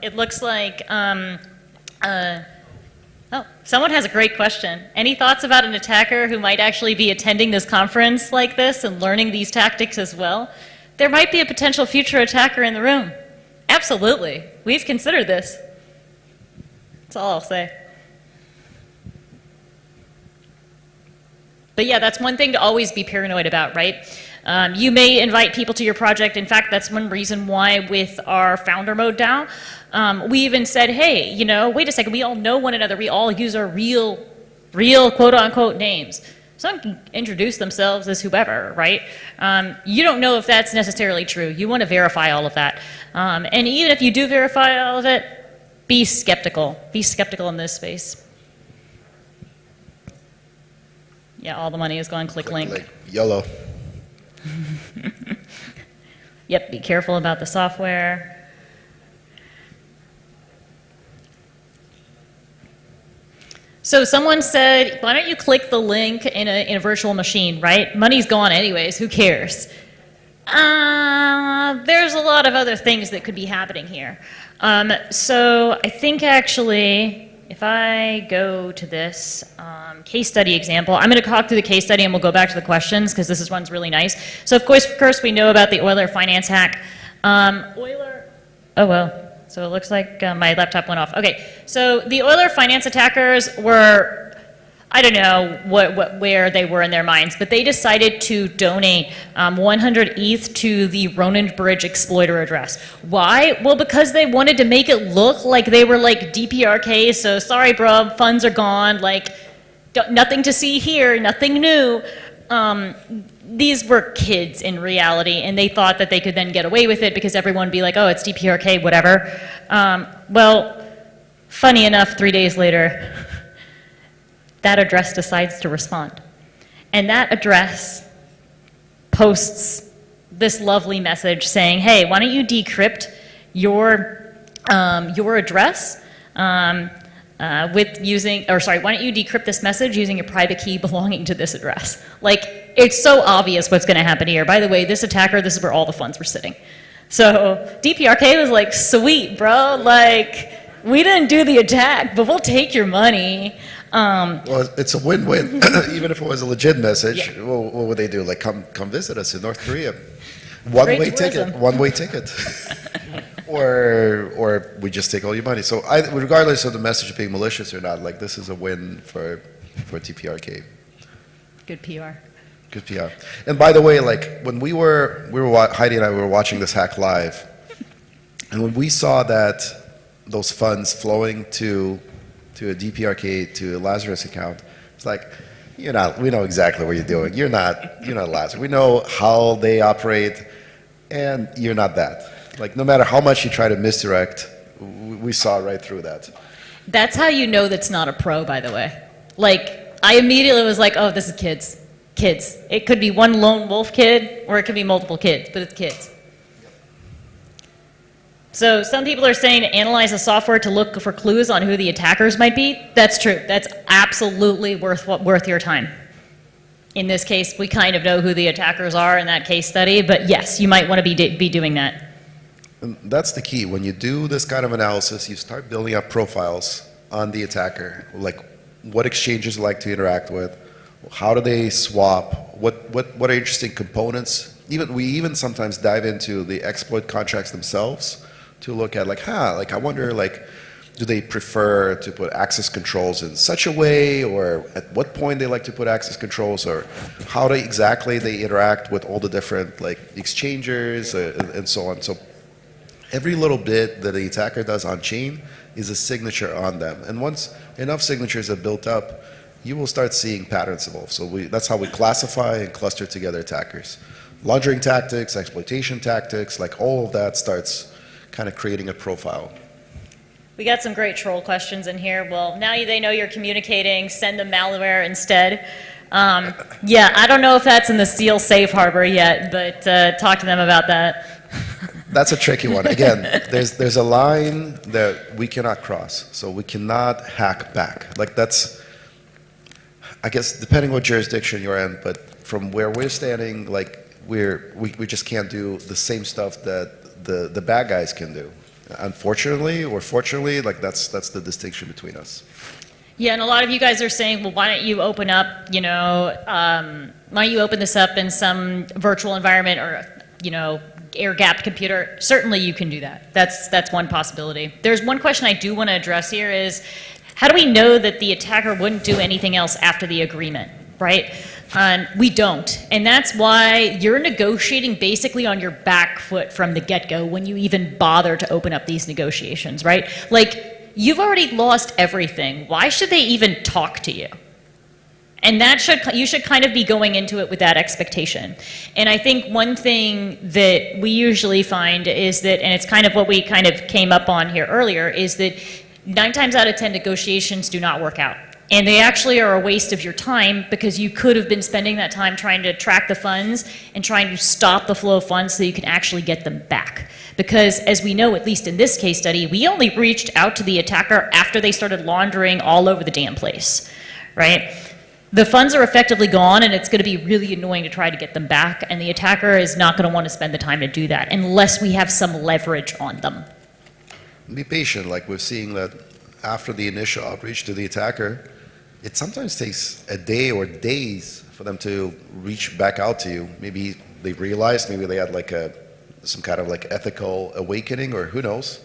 It looks like, someone has a great question. Any thoughts about an attacker who might actually be attending this conference like this and learning these tactics as well? There might be a potential future attacker in the room. Absolutely. We've considered this. That's all I'll say. But yeah, that's one thing to always be paranoid about, right? You may invite people to your project. In fact, that's one reason why with our founder mode DAO, we even said, hey, wait a second, we all know one another. We all use our real quote unquote names. Someone can introduce themselves as whoever, right? You don't know if that's necessarily true. You want to verify all of that. And even if you do verify all of it, be skeptical. Be skeptical in this space. Yeah, all the money is gone. Click link. YOLO. Yep, be careful about the software. So someone said, why don't you click the link in a virtual machine, right? Money's gone anyways, who cares? There's a lot of other things that could be happening here. So I think actually, if I go to this case study example, I'm going to talk through the case study and we'll go back to the questions because this one's really nice. So of course we know about the Euler finance hack. Euler, oh well. So it looks like my laptop went off. Okay, so the Euler finance attackers were, I don't know where they were in their minds, but they decided to donate 100 ETH to the Ronin Bridge exploiter address. Why? Well, because they wanted to make it look like they were like DPRK, so sorry bro, funds are gone, like nothing to see here, nothing new. These were kids in reality, and they thought that they could then get away with it because everyone would be like, oh, it's DPRK, whatever. Well, funny enough, 3 days later, that address decides to respond. And that address posts this lovely message saying, hey, why don't you decrypt your address why don't you decrypt this message using your private key belonging to this address? Like, it's so obvious what's going to happen here. By the way, this attacker, this is where all the funds were sitting. So DPRK was like, sweet, bro. Like, we didn't do the attack, but we'll take your money. Well, it's a win-win. Even if it was a legit message, yeah. What would they do? Like, come visit us in North Korea. One-way ticket. One-way ticket. Or we just take all your money. So regardless of the message being malicious or not, like this is a win for TPRK. Good PR. Good PR. And by the way, like when Heidi and I were watching this hack live, and when we saw that those funds flowing to a DPRK, to a Lazarus account, it's like, we know exactly what you're doing. You're not Lazarus. We know how they operate, and you're not that. Like, no matter how much you try to misdirect, we saw right through that. That's how you know that's not a pro, by the way. Like, I immediately was like, oh, this is kids. Kids. It could be one lone wolf kid, or it could be multiple kids, but it's kids. So some people are saying to analyze the software to look for clues on who the attackers might be. That's true. That's absolutely worth your time. In this case, we kind of know who the attackers are in that case study, but yes, you might want to be doing that. And that's the key. When you do this kind of analysis, you start building up profiles on the attacker, like what exchanges like to interact with, how do they swap, what are interesting components. We even sometimes dive into the exploit contracts themselves to look at I wonder do they prefer to put access controls in such a way, or at what point they like to put access controls, or how exactly they interact with all the different exchangers and so on. So every little bit that the attacker does on chain is a signature on them. And once enough signatures are built up, you will start seeing patterns evolve. So that's how we classify and cluster together attackers. Laundering tactics, exploitation tactics, all of that starts kind of creating a profile. We got some great troll questions in here. Well, now they know you're communicating, send them malware instead. Yeah, I don't know if that's in the SEAL safe harbor yet, but talk to them about that. That's a tricky one. Again, there's a line that we cannot cross, so we cannot hack back. That's, I guess, depending what jurisdiction you're in, but from where we're standing, we just can't do the same stuff that the bad guys can do. Unfortunately or fortunately, that's the distinction between us. Yeah, and a lot of you guys are saying, well, why don't you open up, why don't you open this up in some virtual environment or, air-gapped computer? Certainly you can do that. That's one possibility. There's one question I do want to address here is, how do we know that the attacker wouldn't do anything else after the agreement, right? We don't. And that's why you're negotiating basically on your back foot from the get-go when you even bother to open up these negotiations, right? You've already lost everything. Why should they even talk to you? And you should kind of be going into it with that expectation. And I think one thing that we usually find is that, and it's kind of what we kind of came up on here earlier, is that 9 times out of 10 negotiations do not work out. And they actually are a waste of your time because you could have been spending that time trying to track the funds and trying to stop the flow of funds so you can actually get them back. Because as we know, at least in this case study, we only reached out to the attacker after they started laundering all over the damn place, right? The funds are effectively gone, and it's going to be really annoying to try to get them back, and the attacker is not going to want to spend the time to do that unless we have some leverage on them. Be patient, like we're seeing that after the initial outreach to the attacker, it sometimes takes a day or days for them to reach back out to you. Maybe they realized, maybe they had like some kind of like ethical awakening, or who knows.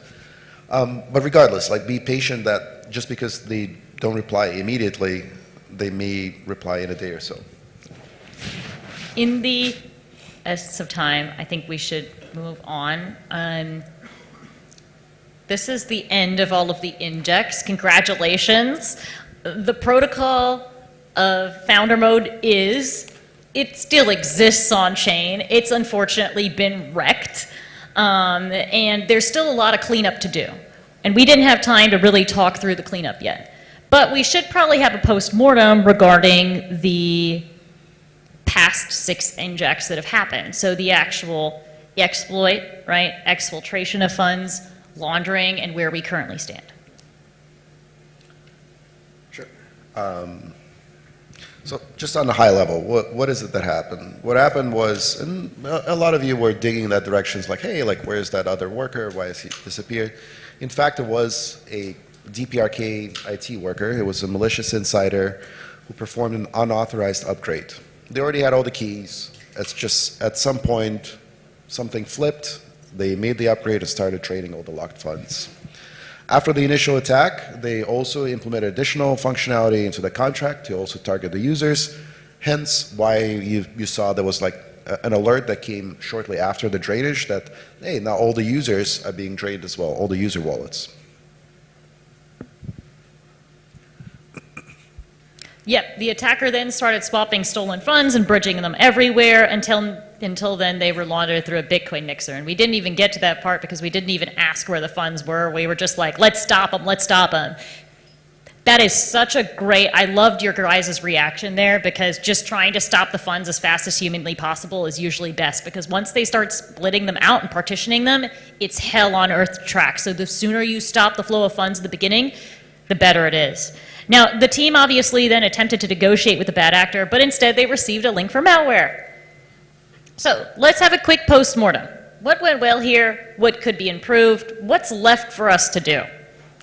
But regardless, like be patient that just because they don't reply immediately, they may reply in a day or so. In the essence of time, I think we should move on. This is the end of all of the injects. Congratulations. The protocol of founder mode it still exists on chain. It's unfortunately been wrecked. And there's still a lot of cleanup to do. And we didn't have time to really talk through the cleanup yet. But we should probably have a post-mortem regarding the past 6 injects that have happened. So the actual exploit, right? Exfiltration of funds, laundering, and where we currently stand. Sure. So just on the high level, what is it that happened? What happened was, and a lot of you were digging in that direction, it's like, hey, like where's that other worker? Why has he disappeared? In fact, it was a DPRK IT worker. It was a malicious insider who performed an unauthorized upgrade. They already had all the keys. It's just at some point something flipped. They made the upgrade and started trading all the locked funds. After the initial attack, they also implemented additional functionality into the contract to also target the users. Hence why you saw there was like an alert that came shortly after the drainage that, hey, now all the users are being drained as well, all the user wallets. Yep, the attacker then started swapping stolen funds and bridging them everywhere until then they were laundered through a Bitcoin mixer. And we didn't even get to that part because we didn't even ask where the funds were. We were just like, let's stop them, let's stop them. That is such a great, I loved your guys' reaction there because just trying to stop the funds as fast as humanly possible is usually best because once they start splitting them out and partitioning them, it's hell on earth to track. So the sooner you stop the flow of funds at the beginning, the better it is. Now, the team obviously then attempted to negotiate with the bad actor, but instead they received a link for malware. So let's have a quick post-mortem. What went well here? What could be improved? What's left for us to do?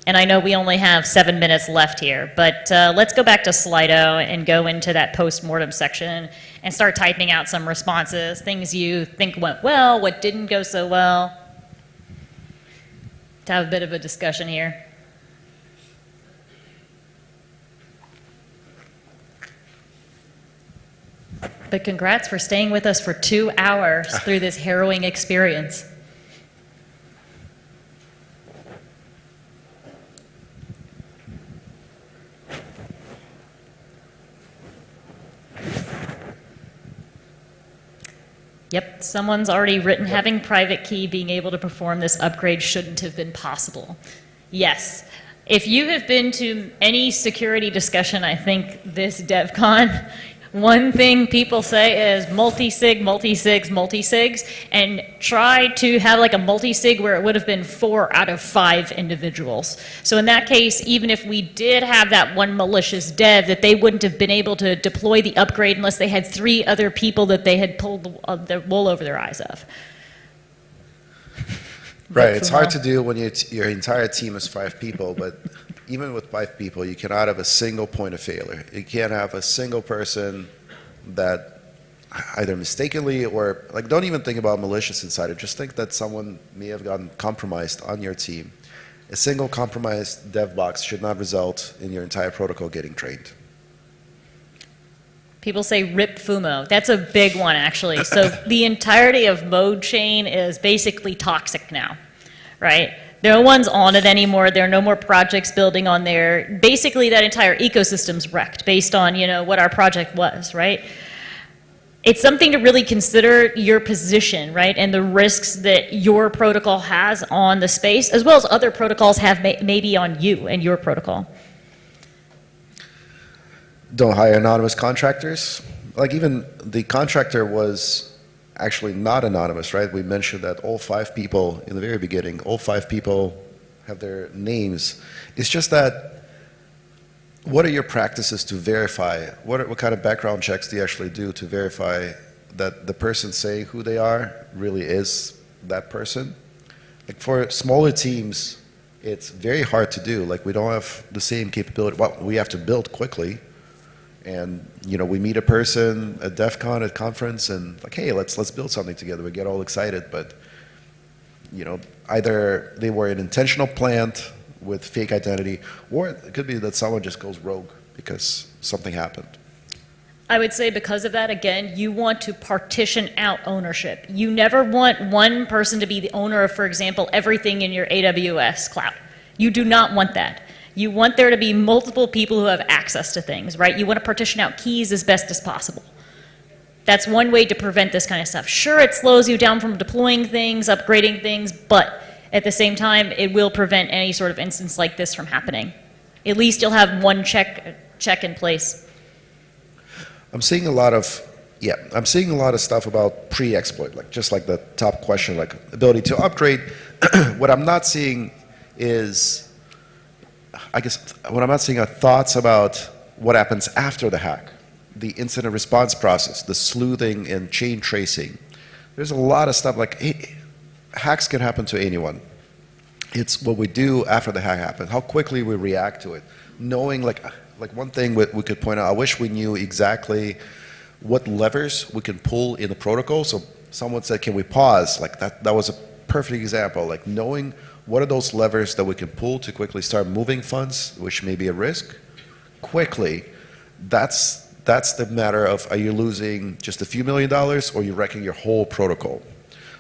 And I know we only have 7 minutes left here, but let's go back to Slido and go into that post-mortem section and start typing out some responses, things you think went well, what didn't go so well. To have a bit of a discussion here. But congrats for staying with us for 2 hours through this harrowing experience. Yep, someone's already written, having private key being able to perform this upgrade shouldn't have been possible. Yes. If you have been to any security discussion, I think this DevCon, one thing people say is multi-sig, multi-sigs, multi-sigs, and try to have like a multi-sig where it would have been 4 out of 5 individuals. So in that case, even if we did have that one malicious dev, that they wouldn't have been able to deploy the upgrade unless they had 3 other people that they had pulled the wool over their eyes of. Right, it's hard to do when your entire team is 5 people, but even with 5 people, you cannot have a single point of failure. You can't have a single person that either mistakenly or, like, don't even think about malicious insider. Just think that someone may have gotten compromised on your team. A single compromised dev box should not result in your entire protocol getting drained. People say rip FUMO. That's a big one, actually. So the entirety of Mode Chain is basically toxic now, right? No one's on it anymore. There are no more projects building on there. Basically, that entire ecosystem's wrecked based on, you know, what our project was, right? It's something to really consider your position, right, and the risks that your protocol has on the space, as well as other protocols have maybe on you and your protocol. Don't hire anonymous contractors. Like even the contractor was actually not anonymous, right? We mentioned that all 5 people in the very beginning, all 5 people have their names. It's just that, what are your practices to verify? What kind of background checks do you actually do to verify that the person saying who they are really is that person? Like for smaller teams, it's very hard to do. Like we don't have the same capability. Well, we have to build quickly. And we meet a person at Devcon at conference and like, hey, let's build something together. We get all excited, but either they were an intentional plant with fake identity, or it could be that someone just goes rogue because something happened. I would say because of that, again, you want to partition out ownership. You never want one person to be the owner of, for example, everything in your AWS cloud. You do not want that. You want there to be multiple people who have access to things, right? You want to partition out keys as best as possible. That's one way to prevent this kind of stuff. Sure, it slows you down from deploying things, upgrading things, but at the same time, it will prevent any sort of instance like this from happening. At least you'll have one check in place. I'm seeing a lot of stuff about pre-exploit, like just like the top question, like ability to upgrade. What I'm not seeing is, are thoughts about what happens after the hack, the incident response process, the sleuthing and chain tracing. There's a lot of stuff like, hacks can happen to anyone. It's what we do after the hack happens, how quickly we react to it. Knowing like one thing we could point out, I wish we knew exactly what levers we can pull in the protocol. So someone said, can we pause? Like that was a perfect example, like knowing what are those levers that we can pull to quickly start moving funds, which may be a risk, quickly. That's the matter of, are you losing just a few $1 million or you're wrecking your whole protocol?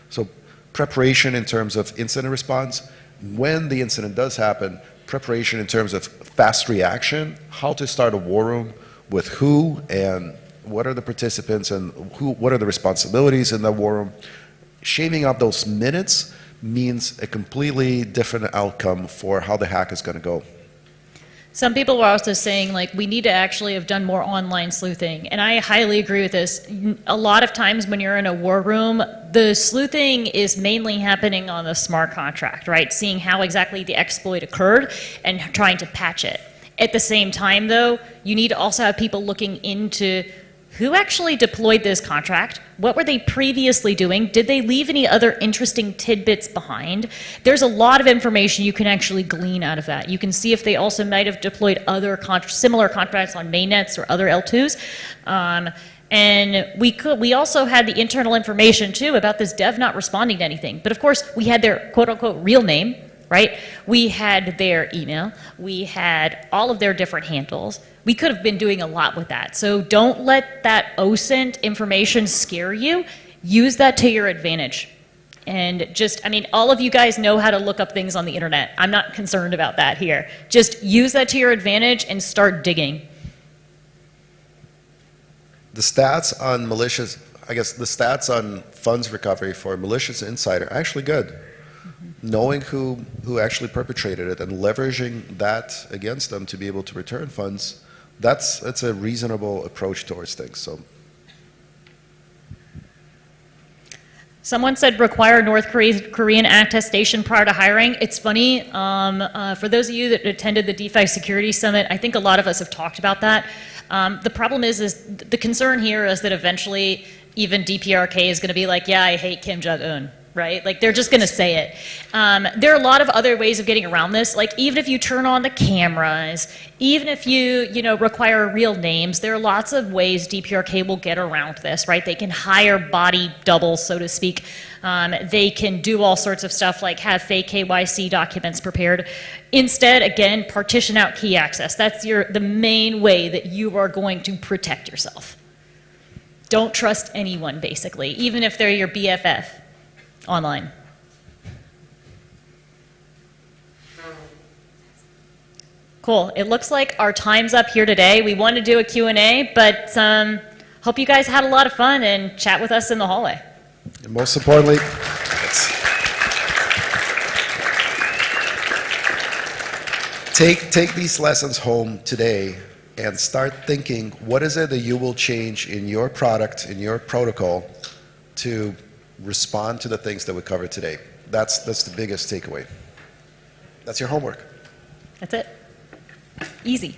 So preparation in terms of incident response, when the incident does happen, preparation in terms of fast reaction, how to start a war room, with who, and what are the participants, and what are the responsibilities in the war room. Shaving up those minutes means a completely different outcome for how the hack is going to go. Some people were also saying, like, we need to actually have done more online sleuthing. And I highly agree with this. A lot of times when you're in a war room, the sleuthing is mainly happening on the smart contract, right? Seeing how exactly the exploit occurred and trying to patch it. At the same time, though, you need to also have people looking into who actually deployed this contract? What were they previously doing? Did they leave any other interesting tidbits behind? There's a lot of information you can actually glean out of that. You can see if they also might have deployed other similar contracts on mainnets or other L2s. And we also had the internal information too about this dev not responding to anything. But of course, we had their quote unquote real name, right? We had their email. We had all of their different handles. We could have been doing a lot with that. So don't let that OSINT information scare you. Use that to your advantage. And just, I mean, all of you guys know how to look up things on the internet. I'm not concerned about that here. Just use that to your advantage and start digging. The stats on malicious, I guess the stats on funds recovery for malicious insider are actually good. Knowing who actually perpetrated it and leveraging that against them to be able to return funds, that's a reasonable approach towards things. So, someone said require North Korean attestation prior to hiring. It's funny, for those of you that attended the DeFi Security Summit, I think a lot of us have talked about that. The problem is the concern here is that eventually even DPRK is going to be like, yeah, I hate Kim Jong-un. Right? Like they're just going to say it. There are a lot of other ways of getting around this. Like even if you turn on the cameras, even if you require real names, there are lots of ways DPRK will get around this, right? They can hire body doubles, so to speak. They can do all sorts of stuff like have fake KYC documents prepared. Instead, again, partition out key access. That's the main way that you are going to protect yourself. Don't trust anyone, basically, even if they're your BFF. Online. Cool. It looks like our time's up here today. We wanted to do a Q&A, but hope you guys had a lot of fun and chat with us in the hallway. And most importantly, take these lessons home today and start thinking, what is it that you will change in your product, in your protocol, to respond to the things that we covered today? That's the biggest takeaway. That's your homework. That's it. Easy.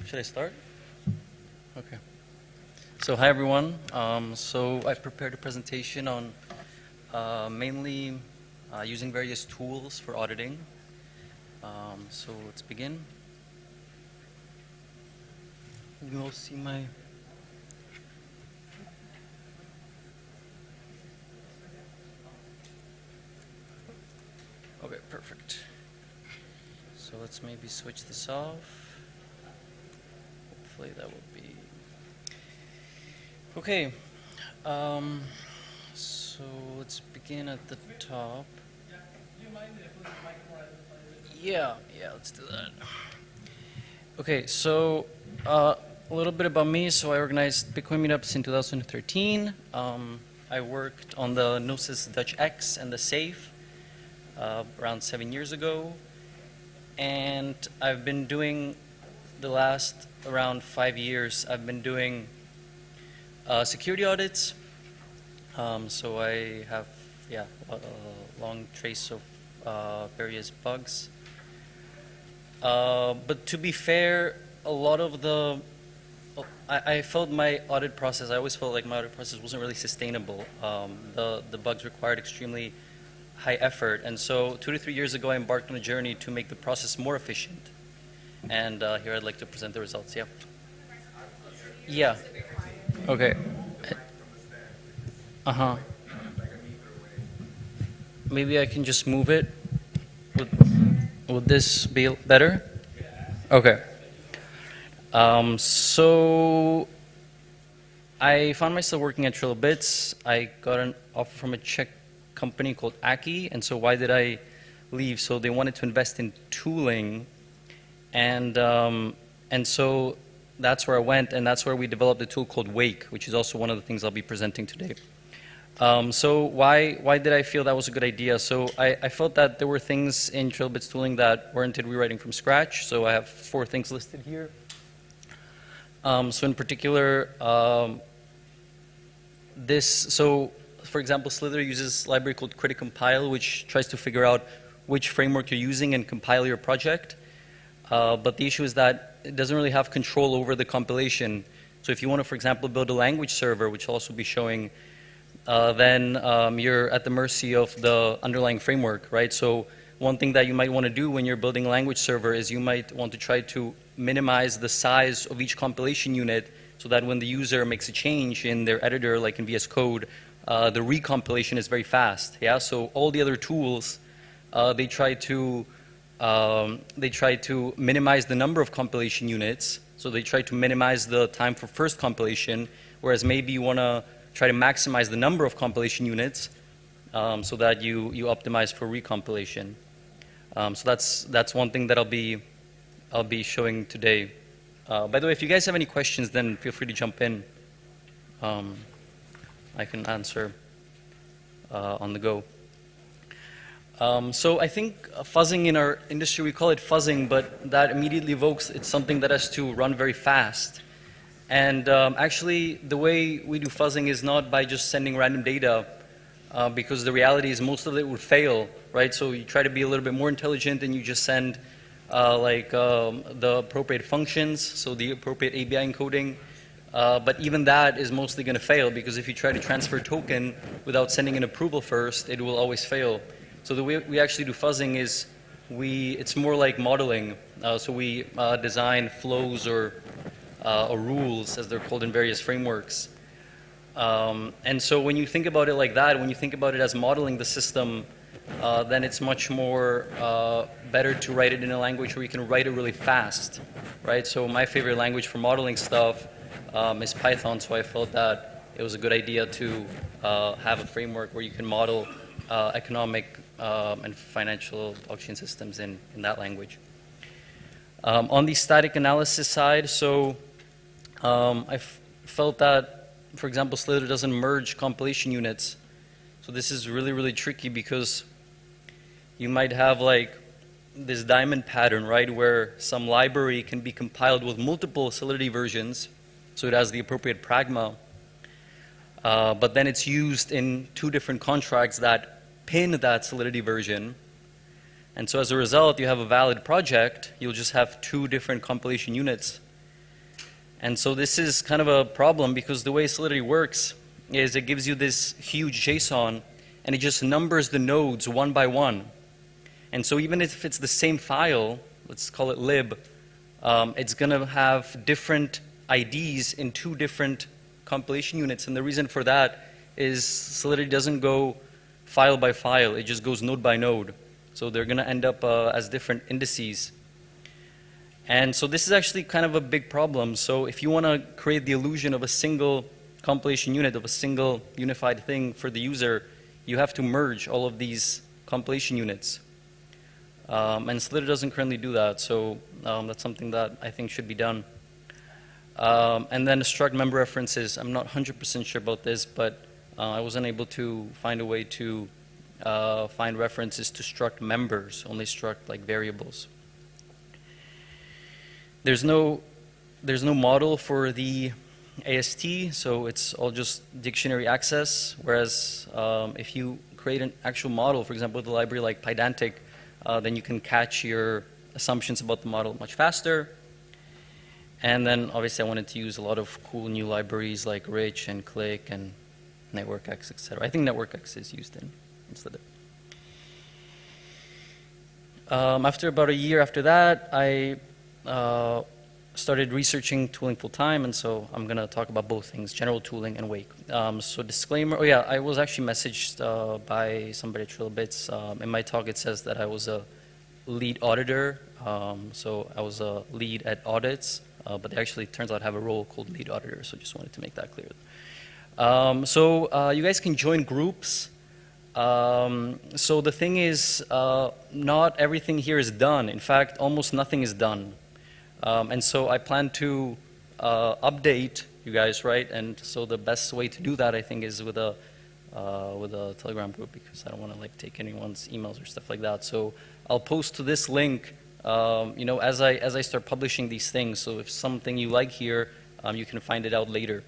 Should I start? Okay. So hi everyone. So I prepared a presentation on mainly using various tools for auditing. So let's begin. You all see my perfect. So let's maybe switch this off. Hopefully that will be okay. So let's begin at the top. Yeah, let's do that. Okay, so a little bit about me. So I organized Bitcoin meetups in 2013. I worked on the Gnosis Dutch X and the Safe around 7 years ago. And I've been doing the last around 5 years, I've been doing security audits. So I have, a long trace of various bugs. But to be fair, a lot of I felt my audit process, I always felt like my audit process wasn't really sustainable. The bugs required extremely high effort. And so 2 to 3 years ago, I embarked on a journey to make the process more efficient. And here I'd like to present the results. Yeah. Okay. Maybe I can just move it. Would this be better? Okay. So I found myself working at Trilobits. I got an offer from a Czech company called Aki, and so why did I leave? So they wanted to invest in tooling, and so that's where I went, and that's where we developed a tool called Wake, which is also one of the things I'll be presenting today. So why did I feel that was a good idea? So I felt that there were things in Trilobits tooling that warranted rewriting from scratch. So I have 4 things listed here. So in particular, so for example, Slither uses a library called Critic Compile, which tries to figure out which framework you're using and compile your project. But the issue is that it doesn't really have control over the compilation. So if you want to, for example, build a language server, which I'll also be showing, then you're at the mercy of the underlying framework, right? So one thing that you might want to do when you're building a language server is you might want to try to minimize the size of each compilation unit so that when the user makes a change in their editor, like in VS Code, the recompilation is very fast. Yeah. So all the other tools, they try to minimize the number of compilation units. So they try to minimize the time for first compilation, whereas maybe you want to try to maximize the number of compilation units so that you optimize for recompilation. So that's one thing that I'll be showing today. By the way, if you guys have any questions, then feel free to jump in. I can answer on the go. So I think fuzzing in our industry, we call it fuzzing, but that immediately evokes it's something that has to run very fast. And actually, the way we do fuzzing is not by just sending random data, because the reality is most of it would fail, right? So you try to be a little bit more intelligent and you just send the appropriate functions, so the appropriate ABI encoding. But even that is mostly going to fail, because if you try to transfer a token without sending an approval first, it will always fail. So the way we actually do fuzzing is it's more like modeling. So we design flows or rules, as they're called in various frameworks. And so when you think about it like that, when you think about it as modeling the system, then it's much more better to write it in a language where you can write it really fast, right? So my favorite language for modeling stuff is Python, so I felt that it was a good idea to have a framework where you can model economic and financial blockchain systems in that language. On the static analysis side, so I felt that, for example, Slither doesn't merge compilation units. So this is really, really tricky, because you might have like this diamond pattern, right, where some library can be compiled with multiple Solidity versions, so it has the appropriate pragma, but then it's used in 2 different contracts that pin that Solidity version. And so as a result, you have a valid project, you'll just have 2 different compilation units. And so this is kind of a problem, because the way Solidity works is it gives you this huge JSON, and it just numbers the nodes one by one. And so even if it's the same file, let's call it lib, it's going to have different IDs in 2 different compilation units. And the reason for that is Solidity doesn't go file by file, it just goes node by node. So they're going to end up as different indices. And so this is actually kind of a big problem. So if you want to create the illusion of a single compilation unit, of a single unified thing for the user, you have to merge all of these compilation units. And Slitter doesn't currently do that, so that's something that I think should be done. And then struct member references. I'm not 100% sure about this, but I wasn't able to find a way to find references to struct members, only struct like variables. There's no model for the AST, so it's all just dictionary access, whereas if you create an actual model, for example, with a library like Pydantic, then you can catch your assumptions about the model much faster. And then obviously I wanted to use a lot of cool new libraries like Rich and Click and NetworkX, etc. I think NetworkX is used in Slitter. After about a year after that, I started researching tooling full time, and so I'm going to talk about both things, general tooling and Wake. So disclaimer, oh yeah, I was actually messaged by somebody at Trilobits. In my talk it says that I was a lead auditor, so I was a lead at audits, but they actually turns out have a role called lead auditor, so just wanted to make that clear. So you guys can join groups. So the thing is, not everything here is done. In fact, almost nothing is done. And so I plan to update you guys, right? And so the best way to do that, I think, is with a Telegram group, because I don't want to like take anyone's emails or stuff like that. So I'll post to this link, you know, as I start publishing these things. So if something you like here, you can find it out later.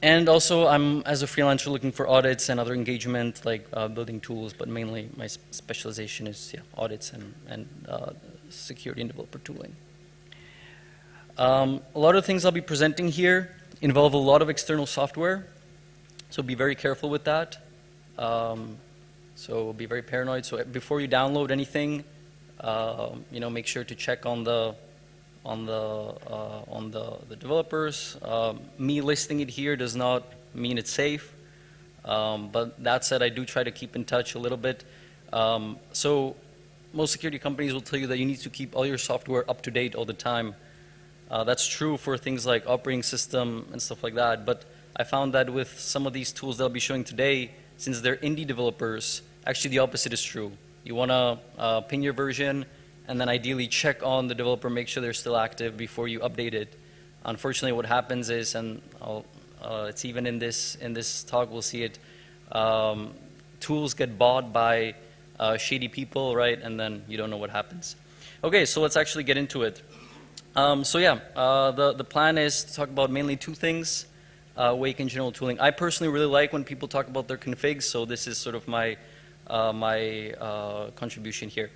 And also, I'm, as a freelancer, looking for audits and other engagement, like building tools, but mainly my specialization is audits and security and developer tooling. A lot of things I'll be presenting here involve a lot of external software, so be very careful with that. So be very paranoid. So before you download anything, you know, make sure to check on the developers. Me listing it here does not mean it's safe, but that said, I do try to keep in touch a little bit. So most security companies will tell you that you need to keep all your software up to date all the time. That's true for things like operating system and stuff like that, but I found that with some of these tools that I'll be showing today, since they're indie developers, actually the opposite is true. You want to pin your version, and then ideally check on the developer, make sure they're still active before you update it. Unfortunately, what happens is, and it's even in this talk, we'll see it, tools get bought by shady people, right? And then you don't know what happens. Okay, so let's actually get into it. So yeah, the plan is to talk about mainly two things, Wake and general tooling. I personally really like when people talk about their configs, so this is sort of my contribution here.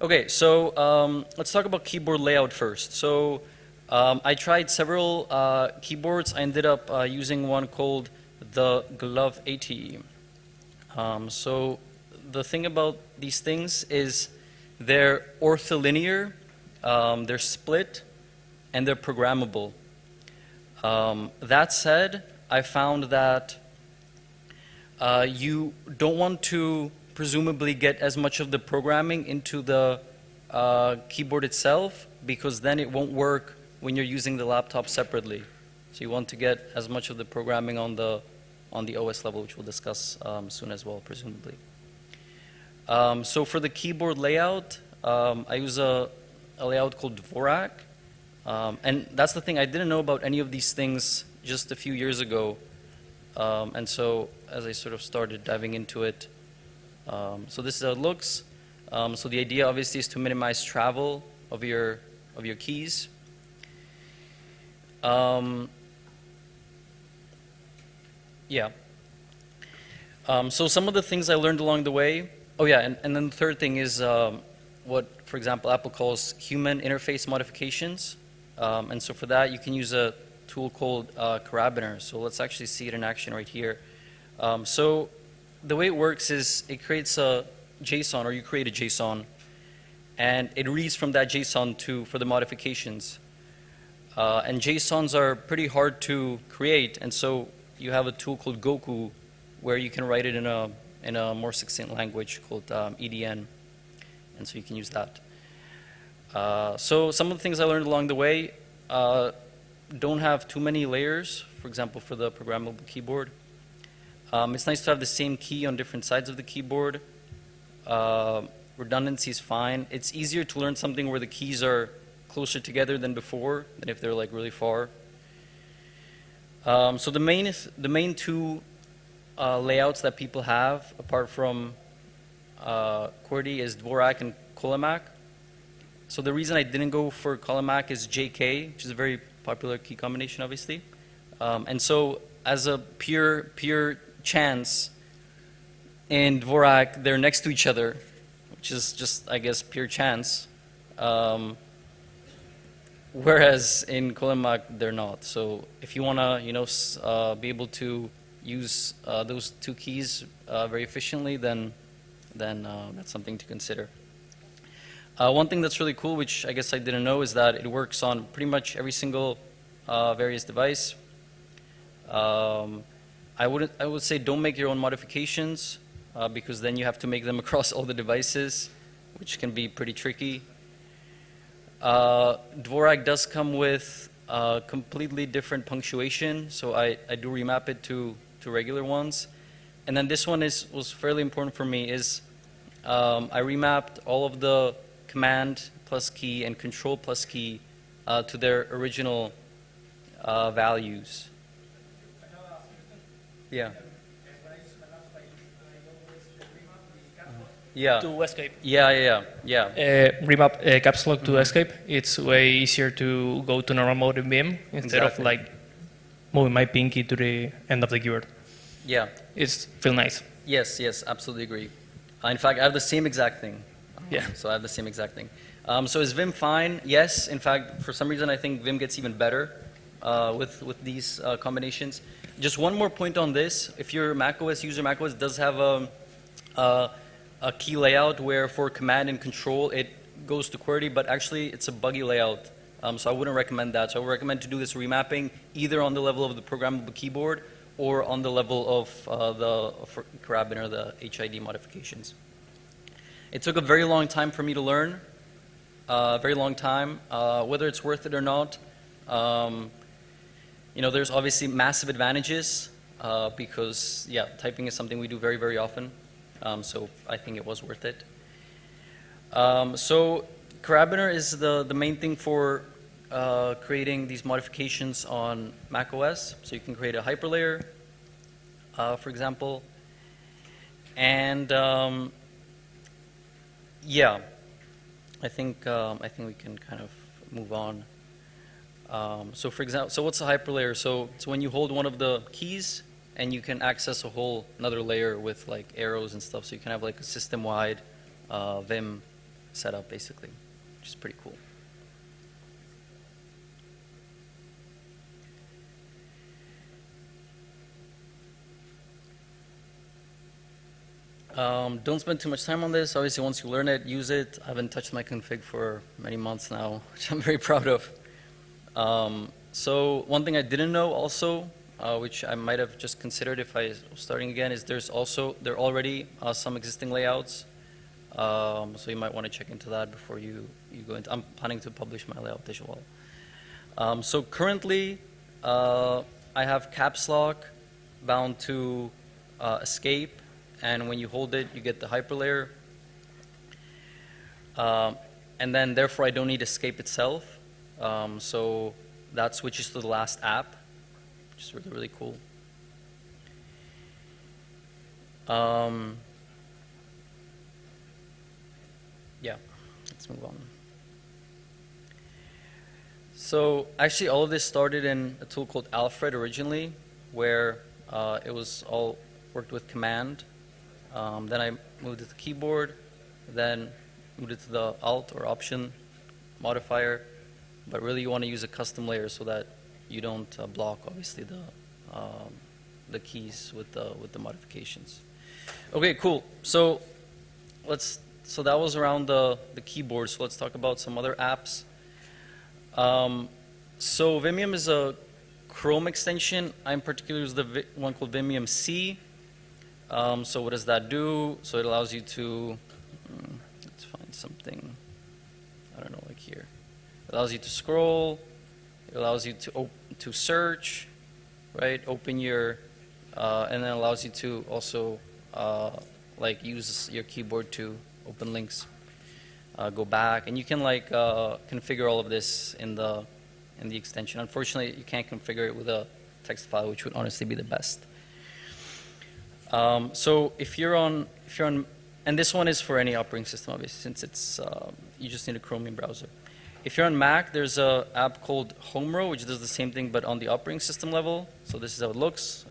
Okay, so let's talk about keyboard layout first. So I tried several keyboards. I ended up using one called the Glove 80. So the thing about these things is they're ortholinear, they're split, and they're programmable. That said, I found that you don't want to presumably get as much of the programming into the keyboard itself, because then it won't work when you're using the laptop separately. So you want to get as much of the programming on the OS level, which we'll discuss soon as well, presumably. So for the keyboard layout, I use a layout called Dvorak. And that's the thing, I didn't know about any of these things just a few years ago. And so as I sort of started diving into it, so this is how it looks. So the idea obviously is to minimize travel of your keys. Yeah. So some of the things I learned along the way. Oh yeah, and then the third thing is what, for example, Apple calls human interface modifications. And so for that, you can use a tool called Carabiner. So let's actually see it in action right here. So the way it works is it creates a JSON, or you create a JSON, and it reads from that JSON for the modifications. And JSONs are pretty hard to create, and so you have a tool called Goku, where you can write it in a in a more succinct language called EDN, and so you can use that. So some of the things I learned along the way, don't have too many layers, for example, for the programmable keyboard. It's nice to have the same key on different sides of the keyboard. Redundancy is fine. It's easier to learn something where the keys are closer together than before, than if they're like really far. So the main two layouts that people have, apart from QWERTY, is Dvorak and Kolomak. So the reason I didn't go for Kolomak is JK, which is a very popular key combination, obviously. And so as a pure chance, in Dvorak, they're next to each other, which is just, I guess, pure chance. Whereas in Kolomak, they're not. So if you want to, be able to use those two keys very efficiently, then that's something to consider. One thing that's really cool, which I guess I didn't know, is that it works on pretty much every single various device. I would say don't make your own modifications because then you have to make them across all the devices, which can be pretty tricky. Dvorak does come with completely different punctuation, so I do remap it to regular ones. And then this one was fairly important for me, is I remapped all of the command plus key and control plus key to their original values. Yeah. Yeah. To escape. Yeah. Remap caps lock to escape. It's way easier to go to normal mode in Vim instead of like moving my pinky to the end of the keyboard. Yeah. It's feel nice. Yes, absolutely agree. In fact, I have the same exact thing. Yeah. So I have the same exact thing. So is Vim fine? Yes. In fact, for some reason, I think Vim gets even better with these combinations. Just one more point on this. If you're a macOS user, macOS does have a key layout where for command and control it goes to QWERTY, but actually it's a buggy layout. So I wouldn't recommend that. So I would recommend to do this remapping either on the level of the programmable keyboard or on the level of the Carabiner, the HID modifications. It took a very long time for me to learn, very long time. Whether it's worth it or not, there's obviously massive advantages because, typing is something we do very, very often. So I think it was worth it. So Carabiner is the main thing for creating these modifications on macOS. So you can create a hyperlayer, for example, and I think we can kind of move on. So for example, so what's a hyperlayer? So it's when you hold one of the keys and you can access a whole another layer with like arrows and stuff. So you can have like a system-wide Vim setup basically, which is pretty cool. Don't spend too much time on this. Obviously, once you learn it, use it. I haven't touched my config for many months now, which I'm very proud of. So one thing I didn't know also, which I might have just considered if I was starting again, is there are already some existing layouts. So you might want to check into that before you go into. I'm planning to publish my layout as well. So currently, I have caps lock bound to escape. And when you hold it, you get the hyperlayer. And then, therefore, I don't need escape itself. So that switches to the last app, which is really, really cool. Let's move on. So actually, all of this started in a tool called Alfred originally, where it was all worked with command. Then I moved it to the keyboard, then moved it to the Alt or Option modifier. But really, you want to use a custom layer so that you don't block, obviously, the keys with the modifications. Okay, cool. So that was around the keyboard. So let's talk about some other apps. So Vimium is a Chrome extension. I'm particularly use the one called Vimium SEA. So what does that do? So it allows you to, let's find something, I don't know, like here. It allows you to scroll. It allows you to search, right? Open your, and then allows you to also like use your keyboard to open links, go back, and you can like configure all of this in the extension. Unfortunately, you can't configure it with a text file, which would honestly be the best. So if you're on, and this one is for any operating system, obviously, since it's you just need a Chromium browser. If you're on Mac, there's an app called HomeRow, which does the same thing, but on the operating system level. So this is how it looks.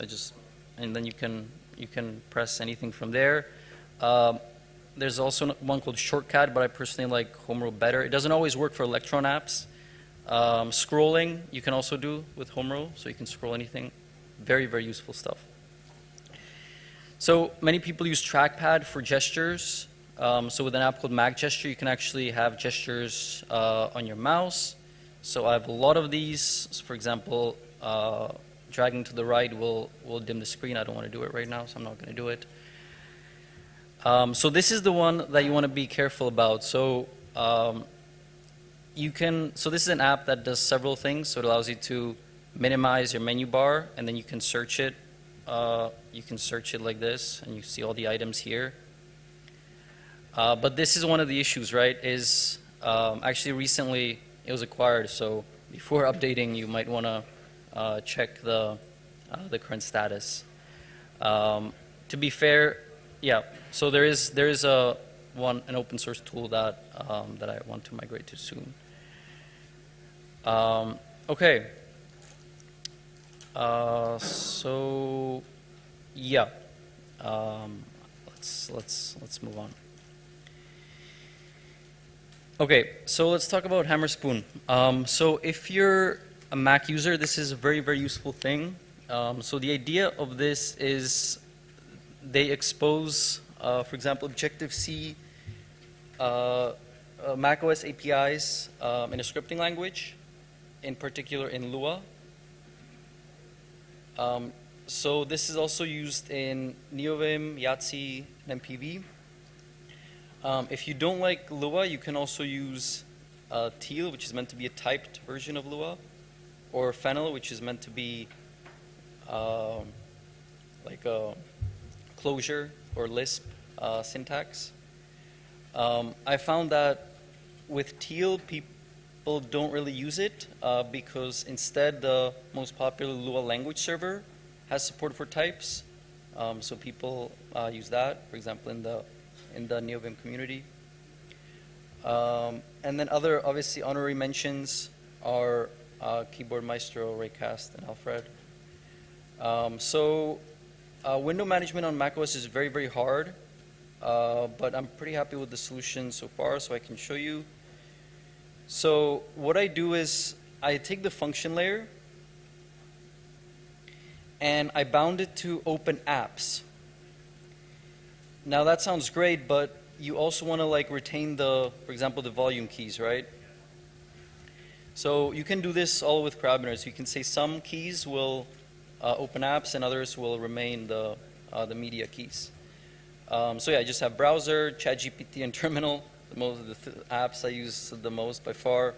And then you can press anything from there. There's also one called Shortcut, but I personally like HomeRow better. It doesn't always work for Electron apps. Scrolling you can also do with HomeRow, so you can scroll anything. Very, very useful stuff. So many people use trackpad for gestures. So with an app called Mac Gesture, you can actually have gestures on your mouse. So I have a lot of these. So for example, dragging to the right will dim the screen. I don't want to do it right now, so I'm not going to do it. So this is the one that you want to be careful about. So so this is an app that does several things. So it allows you to minimize your menu bar, and then you can search it. You can search it like this, and you see all the items here. But this is one of the issues, right? Is actually recently it was acquired, so before updating, you might want to check the current status. To be fair, yeah. So there is an open source tool that I want to migrate to soon. Okay. So yeah. Let's move on. Okay, so let's talk about Hammer Spoon. So if you're a Mac user, this is a very, very useful thing. So the idea of this is they expose, for example, Objective-C, macOS APIs in a scripting language, in particular in Lua. So this is also used in NeoVim, Yahtzee, and MPV. If you don't like Lua, you can also use Teal, which is meant to be a typed version of Lua, or Fennel, which is meant to be like a Clojure or Lisp syntax. I found that with Teal, people don't really use it because instead the most popular Lua language server has support for types. So people use that, for example, in the NeoVim community. And then other, obviously, honorary mentions are Keyboard Maestro, Raycast, and Alfred. So window management on macOS is very, very hard, but I'm pretty happy with the solution so far, so I can show you. So what I do is I take the function layer and I bound it to open apps. Now that sounds great, but you also want to like retain the, for example, the volume keys, right? So you can do this all with parameters. You can say some keys will open apps and others will remain the media keys. So yeah, I just have browser, ChatGPT, and terminal. The apps I use the most by far.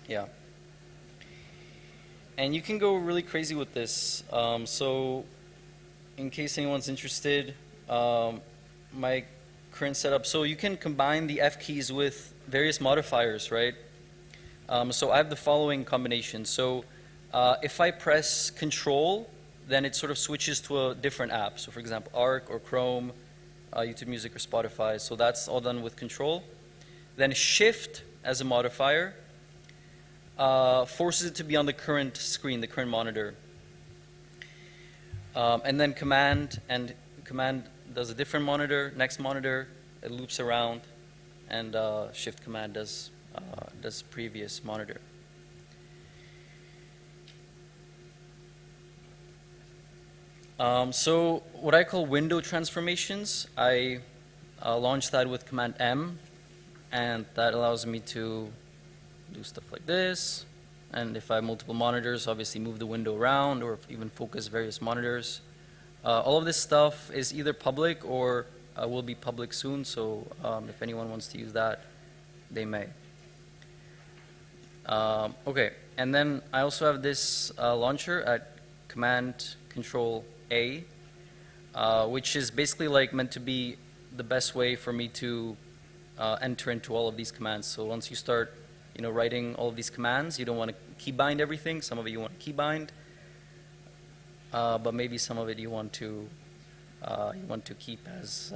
Yeah. And you can go really crazy with this. So in case anyone's interested, my current setup, so you can combine the F keys with various modifiers, right? So I have the following combination. So if I press Control, then it sort of switches to a different app. So for example, Arc or Chrome, YouTube Music or Spotify. So that's all done with Control. Then Shift as a modifier forces it to be on the current screen, the current monitor. And then Command does a different monitor, next monitor, it loops around, and Shift Command does previous monitor. So what I call window transformations, I launch that with Command M, and that allows me to do stuff like this. And if I have multiple monitors, obviously move the window around or even focus various monitors. All of this stuff is either public or will be public soon, so if anyone wants to use that, they may. Okay, and then I also have this launcher at Command Control A, which is basically like meant to be the best way for me to enter into all of these commands. So once you start, writing all of these commands, you don't want to keybind everything. Some of it you want to keybind, but maybe some of it you want to keep as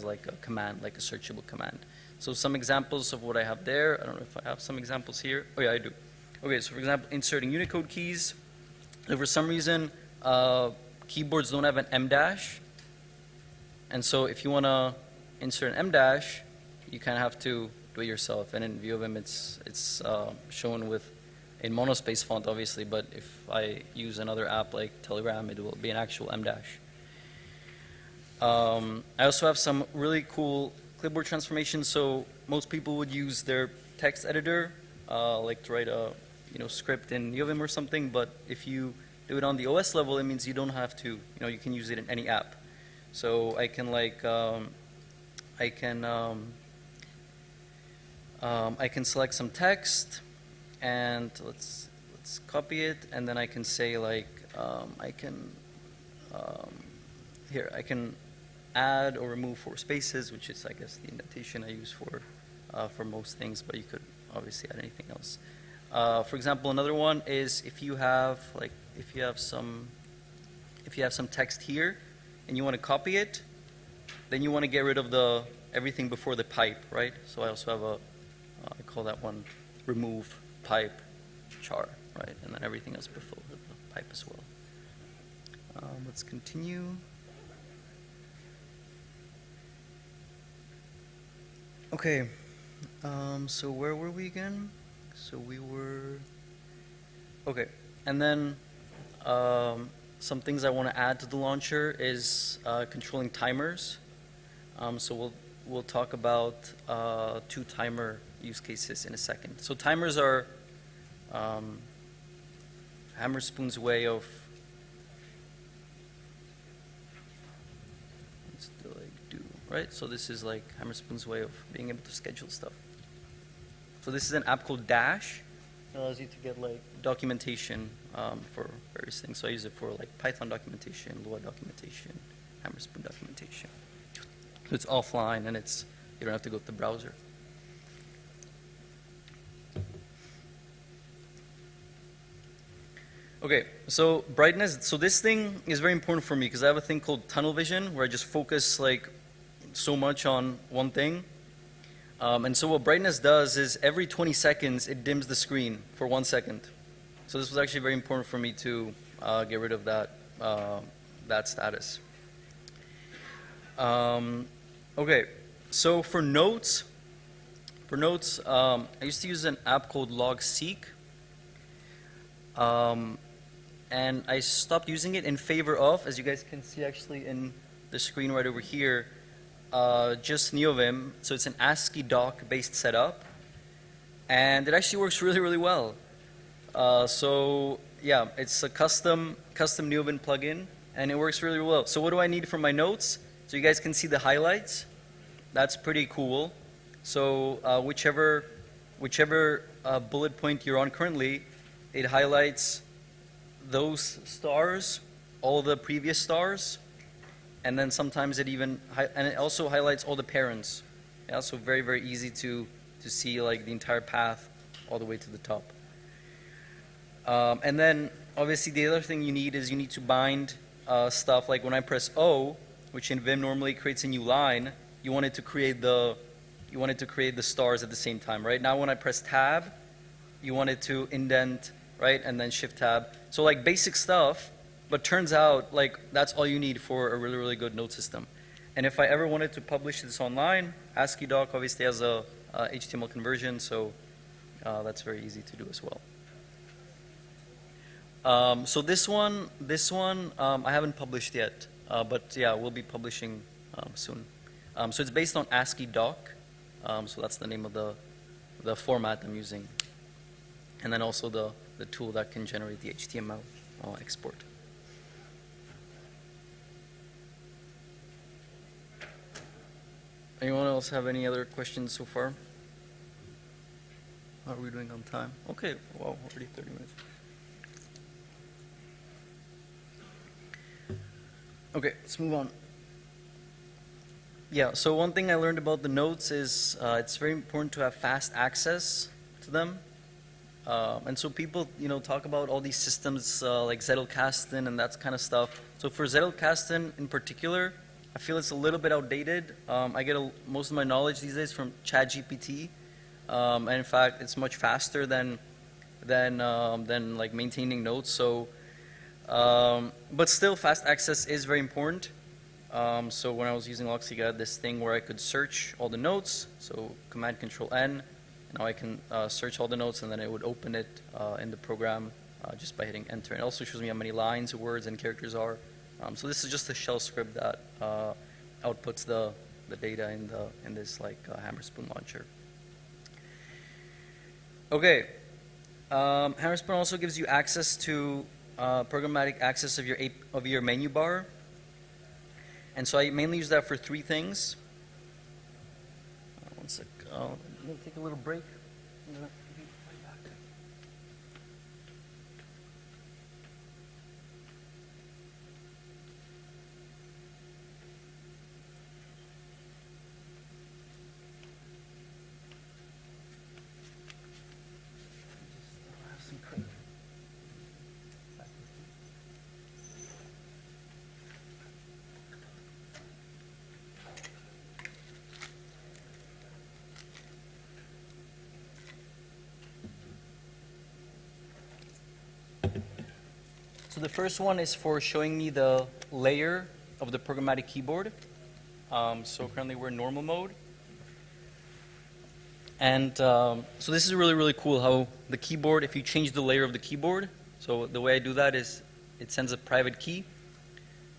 like a command, like a searchable command. So some examples of what I have there. I don't know if I have some examples here. Oh yeah, I do. Okay, so for example, inserting Unicode keys. If for some reason keyboards don't have an M dash, and so if you want to insert an M dash, you kind of have to do it yourself. And in Vim, it's shown with a monospace font, obviously. But if I use another app like Telegram, it will be an actual M dash. I also have some really cool clipboard transformations. So most people would use their text editor, like to write a script in Vim or something. But if you do it on the OS level, it means you don't have to. You can use it in any app. So I can I can select some text, and let's copy it, and then I can say like I can add or remove 4 spaces, which is I guess the indentation I use for most things, but you could obviously add anything else. For example, another one is if you have some text here and you want to copy it, then you want to get rid of everything before the pipe, right? So I also have I call that one remove pipe char, right? And then everything else before the pipe as well. Let's continue. Okay, so where were we again? So we were, okay, and then some things I want to add to the launcher is controlling timers. So we'll talk about 2 timer use cases in a second. So timers are Hammerspoon's way of right? So this is like Hammerspoon's way of being able to schedule stuff. So this is an app called Dash. It allows you to get like documentation for various things. So I use it for like Python documentation, Lua documentation, Hammerspoon documentation. So it's offline and you don't have to go to the browser. Okay, so brightness. So this thing is very important for me because I have a thing called tunnel vision where I just focus like so much on one thing. And so what brightness does is every 20 seconds it dims the screen for 1 second. So this was actually very important for me to get rid of that status. Okay, so for notes, I used to use an app called LogSeek. And I stopped using it in favor of, as you guys can see actually in the screen right over here, just NeoVim. So it's an ASCII doc based setup, and it actually works really, really well. So yeah, it's a custom NeoVim plugin, and it works really well. So what do I need for my notes? So you guys can see the highlights. That's pretty cool. So whichever bullet point you're on currently, it highlights those stars, all the previous stars, and then sometimes it also highlights all the parents. Yeah, so very, very easy to see like the entire path all the way to the top. And then obviously the other thing you need to bind stuff like when I press O, which in Vim normally creates a new line, you want it to create the stars at the same time, right? Now when I press tab, you want it to indent, right? And then shift tab. So like basic stuff, but turns out like that's all you need for a really, really good note system. And if I ever wanted to publish this online, ASCII doc obviously has a HTML conversion, so that's very easy to do as well. So this one I haven't published yet, but yeah, we'll be publishing soon. So it's based on ASCII doc, so that's the name of the format I'm using, and then also the tool that can generate the HTML export. Anyone else have any other questions so far? How are we doing on time? Okay, wow, already 30 minutes. Okay, let's move on. Yeah, so one thing I learned about the nodes is it's very important to have fast access to them. And so people, talk about all these systems like Zettelkasten and that kind of stuff. So for Zettelkasten in particular, I feel it's a little bit outdated. I get most of my knowledge these days from ChatGPT, and in fact, it's much faster than like maintaining nodes. So, but still, fast access is very important. So when I was using Loxiga, I had this thing where I could search all the nodes. So Command Control N. Now I can search all the nodes, and then it would open it in the program just by hitting enter. It also shows me how many lines, words, and characters are. So this is just a shell script that outputs the data in this like Hammerspoon launcher. Okay, Hammerspoon also gives you access to programmatic access of your menu bar, and so I mainly use that for three things. One sec. I'm gonna take a little break. So the first one is for showing me the layer of the programmatic keyboard. So currently we're in normal mode. And so this is really, really cool how the keyboard, if you change the layer of the keyboard, so the way I do that is it sends a private key.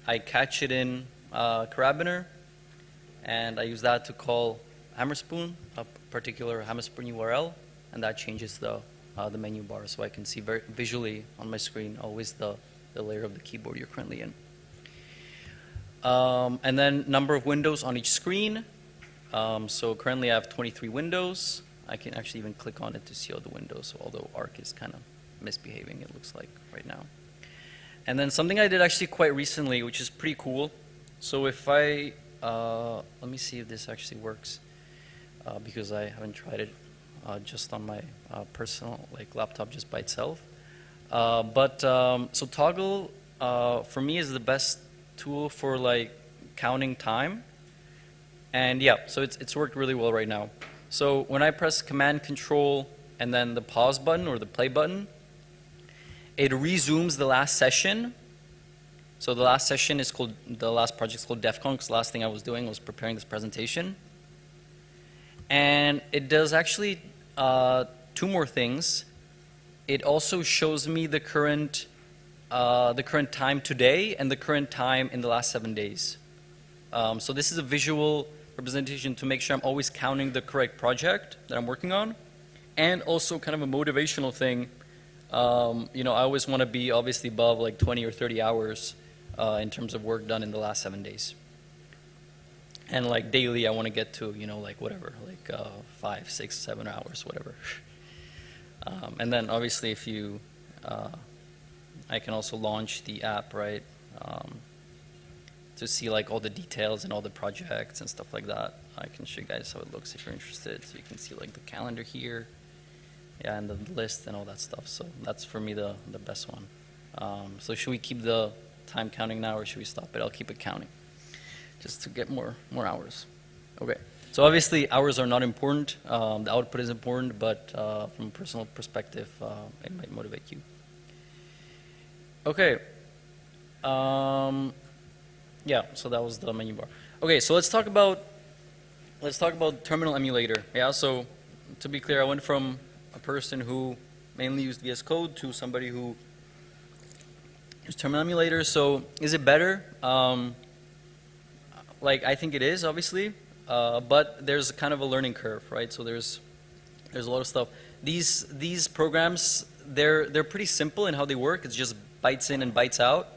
I catch it in Carabiner, and I use that to call Hammerspoon, a particular Hammerspoon URL, and that changes the menu bar, so I can see very visually on my screen always the layer of the keyboard you're currently in. And then number of windows on each screen. So currently I have 23 windows. I can actually even click on it to see all the windows, although Arc is kind of misbehaving, it looks like right now. And then something I did actually quite recently, which is pretty cool. So if I, let me see if this actually works, because I haven't tried it just on my personal laptop just by itself. So Toggle for me is the best tool for counting time. And yeah, so it's worked really well right now. So when I press Command Control and then the pause button or the play button, it resumes the last session. So the last session is called, the last project is called Devcon, because the last thing I was doing was preparing this presentation. And it does actually two more things. It also shows me the current time today and the current time in the last 7 days. So this is a visual representation to make sure I'm always counting the correct project that I'm working on, and also kind of a motivational thing. I always want to be obviously above 20 or 30 hours in terms of work done in the last 7 days. And daily, I want to get to, whatever, 5, 6, 7 hours, whatever. And then obviously if you, I can also launch the app, right? To see all the details and all the projects and stuff like that. I can show you guys how it looks if you're interested. So you can see the calendar here, yeah, and the list and all that stuff. So that's for me the best one. So should we keep the time counting now, or should we stop it? I'll keep it counting, just to get more hours. Okay. So obviously hours are not important. The output is important, but from a personal perspective, it might motivate you. Okay. Yeah, so that was the menu bar. Okay, so let's talk about terminal emulator. Yeah, so to be clear, I went from a person who mainly used VS Code to somebody who used terminal emulator. So is it better? I think it is, obviously, but there's kind of a learning curve, right? So there's a lot of stuff. These programs, they're pretty simple in how they work. It's just bytes in and bytes out.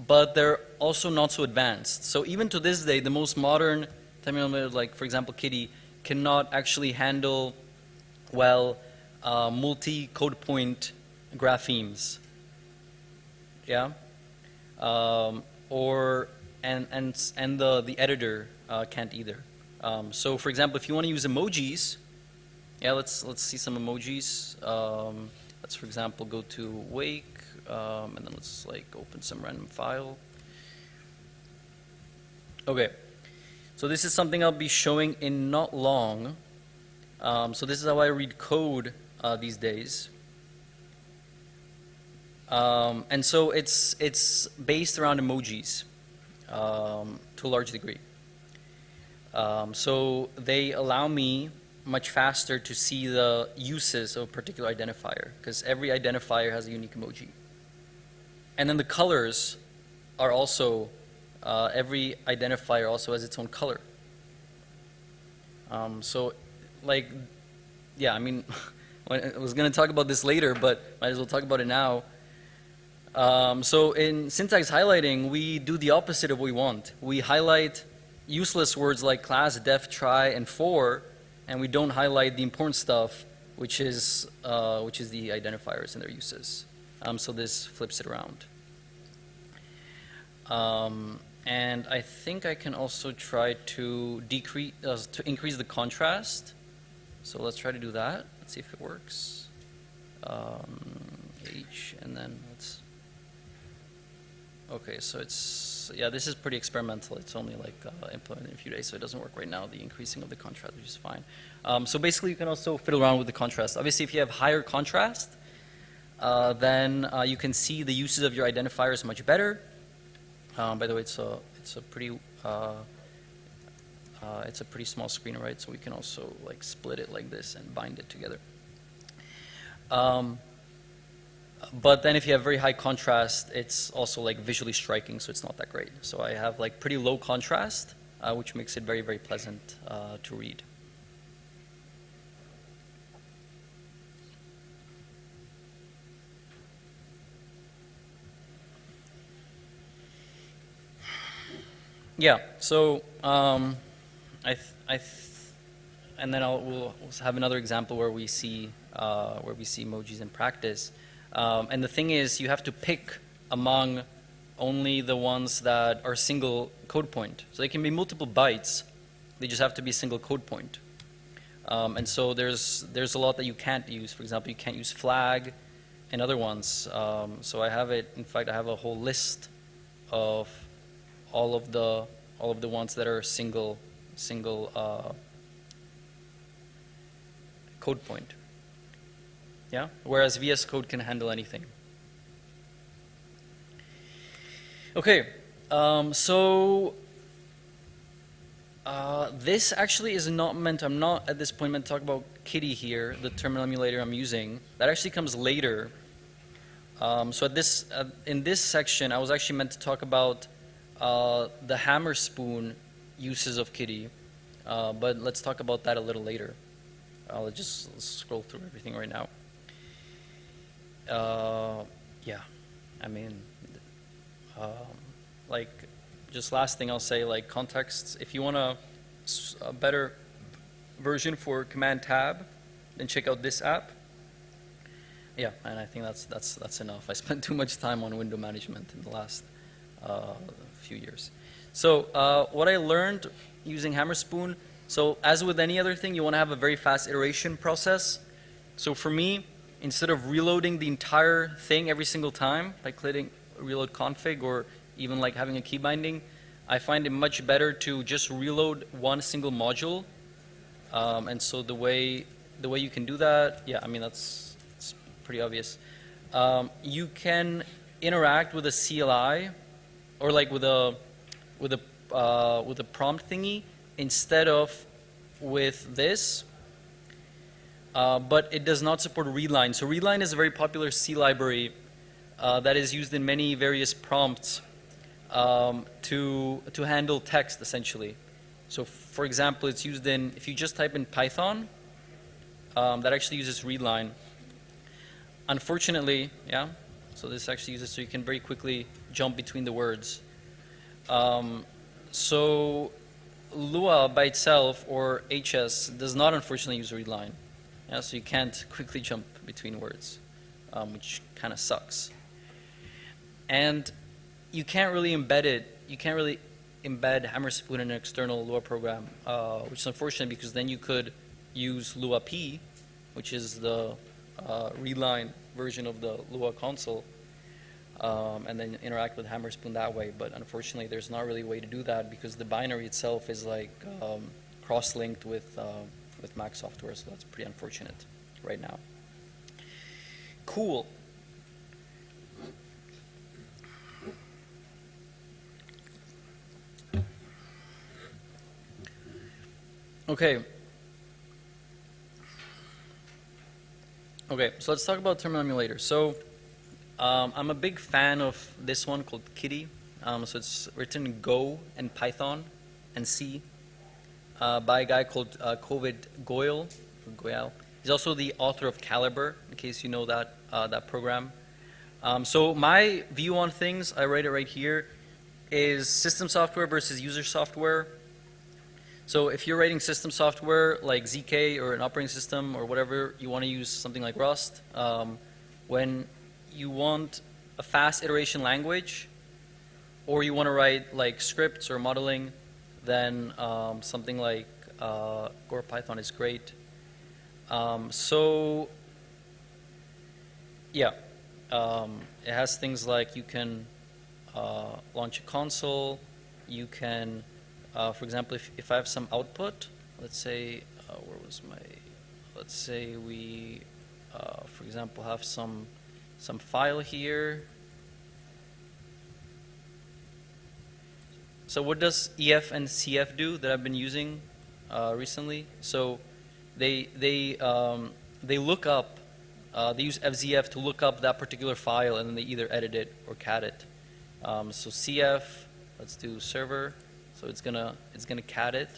But they're also not so advanced. So even to this day, the most modern terminal emulator, like for example Kitty, cannot actually handle well multi-code point graphemes. Yeah, and the editor can't either. So for example, if you want to use emojis, yeah, let's see some emojis. Let's for example go to Wake, and then let's like open some random file. Okay, so this is something I'll be showing in not long. So this is how I read code these days. And so it's based around emojis to a large degree. So they allow me much faster to see the uses of a particular identifier, because every identifier has a unique emoji. And then the colors are also, every identifier also has its own color. So like, yeah, I mean, I was going to talk about this later, but might as well talk about it now. So in syntax highlighting, we do the opposite of what we want. We highlight useless words like class, def, try, and for, and we don't highlight the important stuff, which is the identifiers and their uses. So this flips it around. And I think I can also try to increase the contrast. So let's try to do that. Let's see if it works. H, and then let's. Okay, so it's, yeah, this is pretty experimental. It's only like implemented in a few days, so it doesn't work right now, the increasing of the contrast, which is fine. So basically, you can also fiddle around with the contrast. Obviously, if you have higher contrast, then you can see the uses of your identifiers much better. By the way, it's a pretty small screen, right? So we can also like split it like this and bind it together. But then if you have very high contrast, it's also like visually striking, so it's not that great. So I have like pretty low contrast, which makes it very, very pleasant to read. Yeah, so and then we'll have another example where we see emojis in practice. And the thing is, you have to pick among only the ones that are single code point. So they can be multiple bytes. They just have to be single code point. And so there's a lot that you can't use. For example, you can't use flag and other ones. So I have it. In fact, I have a whole list of all of the ones that are single code point. Yeah, whereas VS Code can handle anything. Okay, so this actually is not meant, I'm not at this point meant to talk about Kitty here, the terminal emulator I'm using. That actually comes later. So in this section, I was actually meant to talk about the hammer spoon uses of Kitty, but let's talk about that a little later. Let's just scroll through everything right now. Yeah, I mean, like, just last thing I'll say, like contexts, if you want a better version for Command Tab, then check out this app. Yeah, and I think that's enough. I spent too much time on window management in the last few years. So what I learned using Hammer Spoon, so as with any other thing, you want to have a very fast iteration process. So for me, instead of reloading the entire thing every single time by clicking reload config or even like having a key binding, I find it much better to just reload one single module. And so the way you can do that, yeah, I mean it's pretty obvious. You can interact with a CLI or like with a prompt thingy instead of with this. But it does not support readline. So readline is a very popular C library that is used in many various prompts to handle text, essentially. So for example, it's used in, if you just type in Python, that actually uses readline. Unfortunately, yeah, so this actually uses, so you can very quickly jump between the words. So Lua by itself, or HS, does not unfortunately use readline. Yeah, so you can't quickly jump between words, which kind of sucks. And you can't really embed it. You can't really embed Hammerspoon in an external Lua program, which is unfortunate because then you could use Lua P, which is the readline version of the Lua console, and then interact with Hammerspoon that way. But unfortunately, there's not really a way to do that because the binary itself is like cross-linked with Mac software, so that's pretty unfortunate right now. Cool. Okay. Okay, so let's talk about terminal emulators. So I'm a big fan of this one called Kitty. So it's written in Go and Python and C by a guy called Kovid Goyal. He's also the author of Calibre, in case you know that, that program. So my view on things, I write it right here, is system software versus user software. So if you're writing system software like ZK or an operating system or whatever, you want to use something like Rust. When you want a fast iteration language, or you want to write like scripts or modeling, then something like Go or Python is great. So yeah, it has things like you can launch a console, you can for example, if I have some output, let's say, where was my, let's say we, for example, have some file here. So what does EF and CF do that I've been using recently? So they look up, they use FZF to look up that particular file, and then they either edit it or cat it. So CF, let's do server. So it's gonna cat it,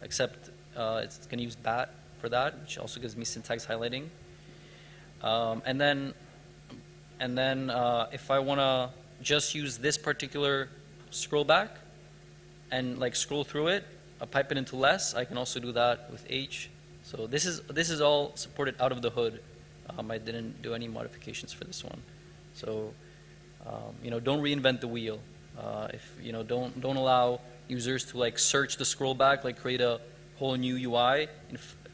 except it's gonna use bat for that, which also gives me syntax highlighting. And then if I wanna just use this particular scroll back and like scroll through it, I pipe it into less. I can also do that with H. So this is all supported out of the hood. I didn't do any modifications for this one. So you know, don't reinvent the wheel. If you know, don't allow users to like search the scroll back, like create a whole new UI,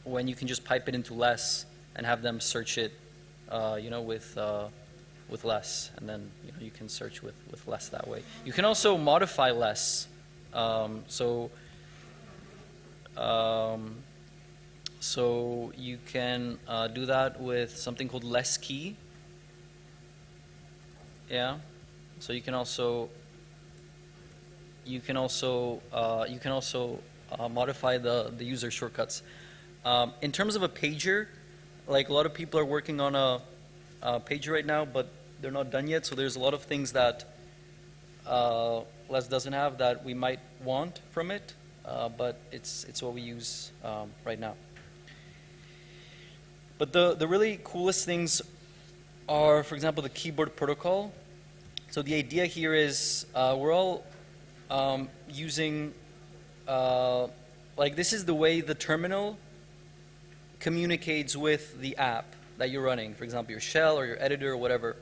when you can just pipe it into less and have them search it, you know, with less, and then you know you can search with less that way. You can also modify less, so you can do that with something called less key. Yeah, so you can also modify the user shortcuts. In terms of a pager, like a lot of people are working on a pager right now, but they're not done yet. So there's a lot of things that LESS doesn't have that we might want from it, but it's what we use right now. But the really coolest things are, for example, the keyboard protocol. So the idea here is we're all using, like this is the way the terminal communicates with the app that you're running, for example, your shell or your editor or whatever.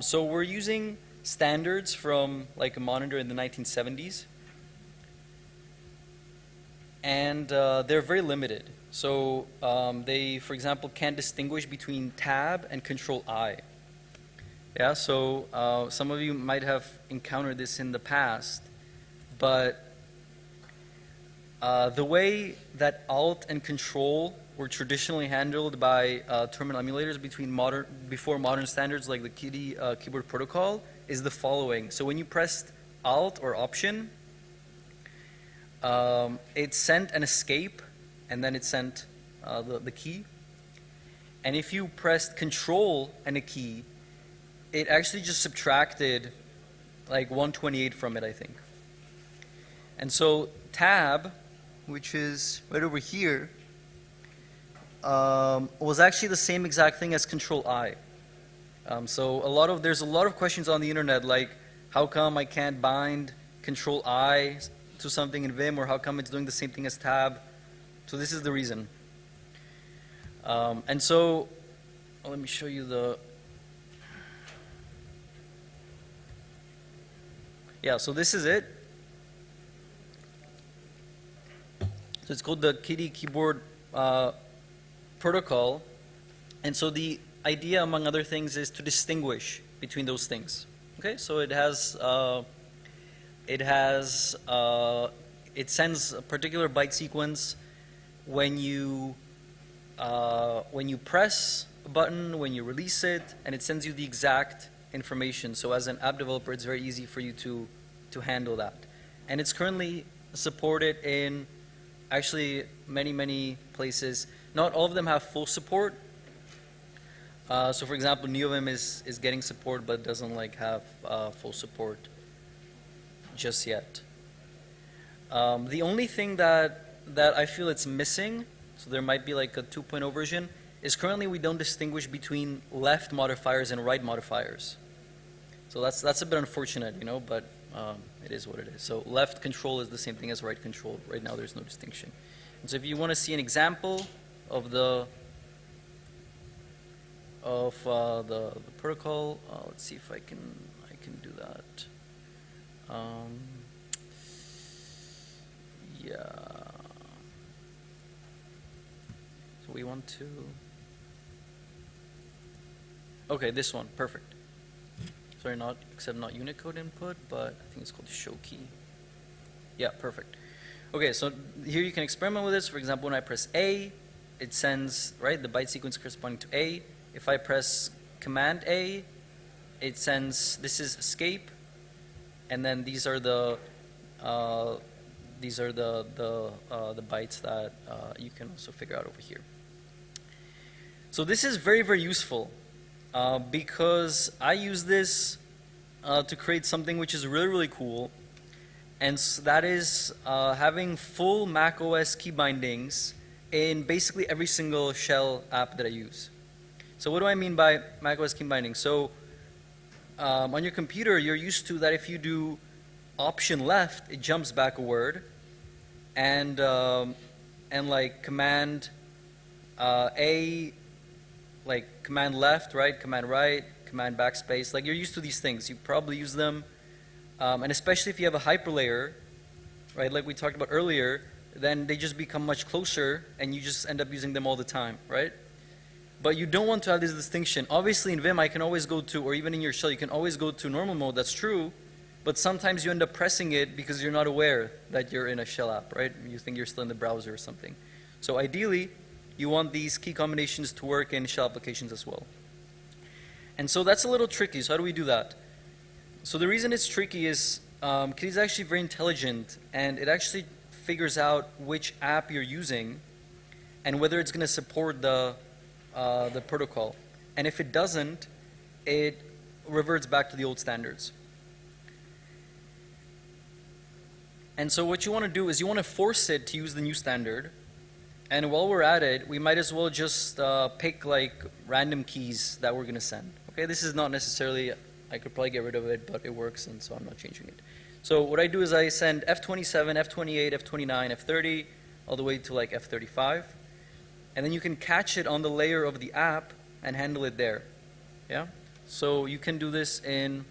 So we're using standards from like a monitor in the 1970s, and they're very limited. So they, for example, can't distinguish between tab and Control-I. Yeah, so some of you might have encountered this in the past, but the way that Alt and Control were traditionally handled by terminal emulators before modern standards like the Kitty keyboard protocol is the following. So when you pressed Alt or Option, it sent an escape, and then it sent the key. And if you pressed Control and a key, it actually just subtracted like 128 from it, I think. And so Tab, which is right over here, was actually the same exact thing as Control-I. So there's a lot of questions on the internet like, how come I can't bind Control I to something in Vim, or how come it's doing the same thing as tab. So this is the reason. And so, let me show you the, yeah, so this is it. So it's called the KDE keyboard protocol. And so the idea, among other things, is to distinguish between those things. Okay, so it sends a particular byte sequence when you press a button, when you release it, and it sends you the exact information. So as an app developer, it's very easy for you to handle that. And it's currently supported in actually many places. Not all of them have full support. So for example, NeoVim is getting support, but doesn't like have full support just yet. The only thing that I feel it's missing, so there might be like a 2.0 version, is currently we don't distinguish between left modifiers and right modifiers. So that's a bit unfortunate, you know, but it is what it is. So left control is the same thing as right control. Right now there's no distinction. And so if you want to see an example of the protocol, let's see if I can do that. Yeah. So we want to. Okay, this one, perfect. Sorry, not Unicode input, but I think it's called show key. Yeah, perfect. Okay, so here you can experiment with this. For example, when I press A, it sends, right, the byte sequence corresponding to A. If I press Command A, it sends, this is escape, and then these are the bytes that you can also figure out over here. So this is very useful because I use this to create something which is really cool, and that is having full macOS key bindings in basically every single shell app that I use. So what do I mean by macOS key binding? So on your computer, you're used to that if you do Option left, it jumps back a word, and like Command A, like Command left, right, Command right, Command backspace. Like you're used to these things. You probably use them, and especially if you have a hyperlayer, right, like we talked about earlier, then they just become much closer, and you just end up using them all the time, right? But you don't want to have this distinction. Obviously in Vim, I can always go to, or even in your shell, you can always go to normal mode, that's true, but sometimes you end up pressing it because you're not aware that you're in a shell app, right? You think you're still in the browser or something. So ideally, you want these key combinations to work in shell applications as well. And so that's a little tricky. So how do we do that? So the reason it's tricky is KDE is actually very intelligent, and it actually figures out which app you're using and whether it's going to support the protocol. And if it doesn't, it reverts back to the old standards. And so what you want to do is you want to force it to use the new standard. And while we're at it, we might as well just pick like random keys that we're going to send. Okay, this is not necessarily, I could probably get rid of it, but it works, and so I'm not changing it. So what I do is I send F27, F28, F29, F30, all the way to like F35. And then you can catch it on the layer of the app and handle it there. Yeah? So you can do this in,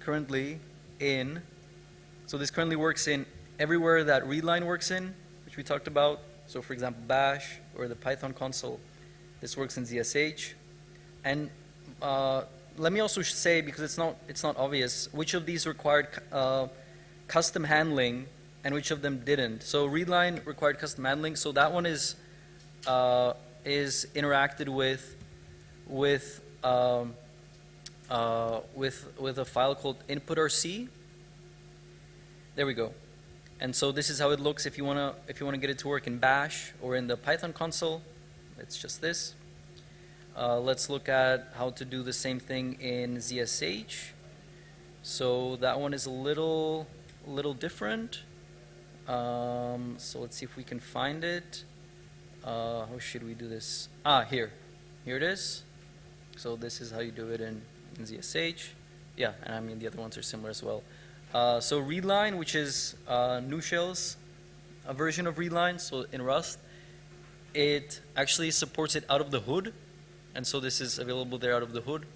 currently in, so this currently works in everywhere that readline works in, which we talked about. So for example, Bash or the Python console. This works in ZSH. And let me also say, because it's not obvious, which of these required custom handling and which of them didn't. So readline required custom handling. So that one is interacted with a file called input.rc. There we go. And so this is how it looks if you wanna get it to work in Bash or in the Python console. It's just this. Let's look at how to do the same thing in ZSH. So that one is a little different. So let's see if we can find it. How should we do this? Here it is. So this is how you do it in ZSH. Yeah, and I mean the other ones are similar as well. So readline, which is new shell's a version of readline, so in Rust, it actually supports it out of the hood, and so this is available there out of the hood.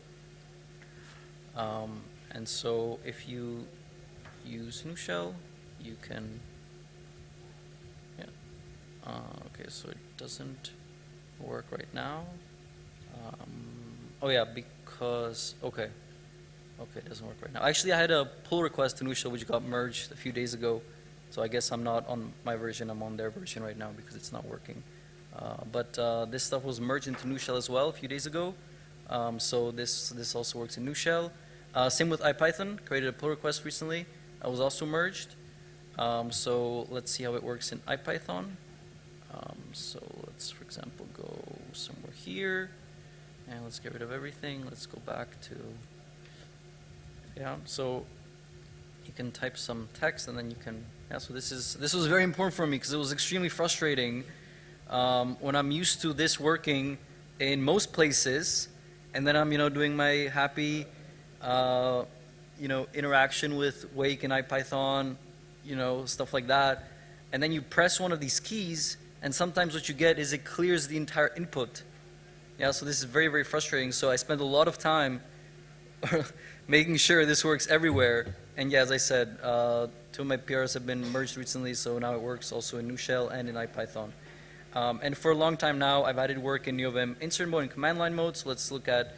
And so if you use new shell, you can, yeah. Okay, so it doesn't work right now. Oh yeah, because, okay, it doesn't work right now. Actually, I had a pull request to new shell which got merged a few days ago, so I guess I'm not on my version, I'm on their version right now because it's not working. But this stuff was merged into new shell as well a few days ago, so this also works in new shell. Same with IPython, created a pull request recently. It was also merged. So let's see how it works in IPython. So let's, for example, go somewhere here, and let's get rid of everything. Let's go back to, yeah, so you can type some text, and then you can, yeah, so this was very important for me because it was extremely frustrating when I'm used to this working in most places, and then I'm, doing my happy, interaction with Wake and IPython, stuff like that. And then you press one of these keys, and sometimes what you get is it clears the entire input. Yeah, so this is very, very frustrating. So I spent a lot of time making sure this works everywhere. And yeah, as I said, 2 of my PRs have been merged recently, so now it works also in new shell and in IPython. And for a long time now, I've added work in NeoVim insert mode and command line mode. So let's look at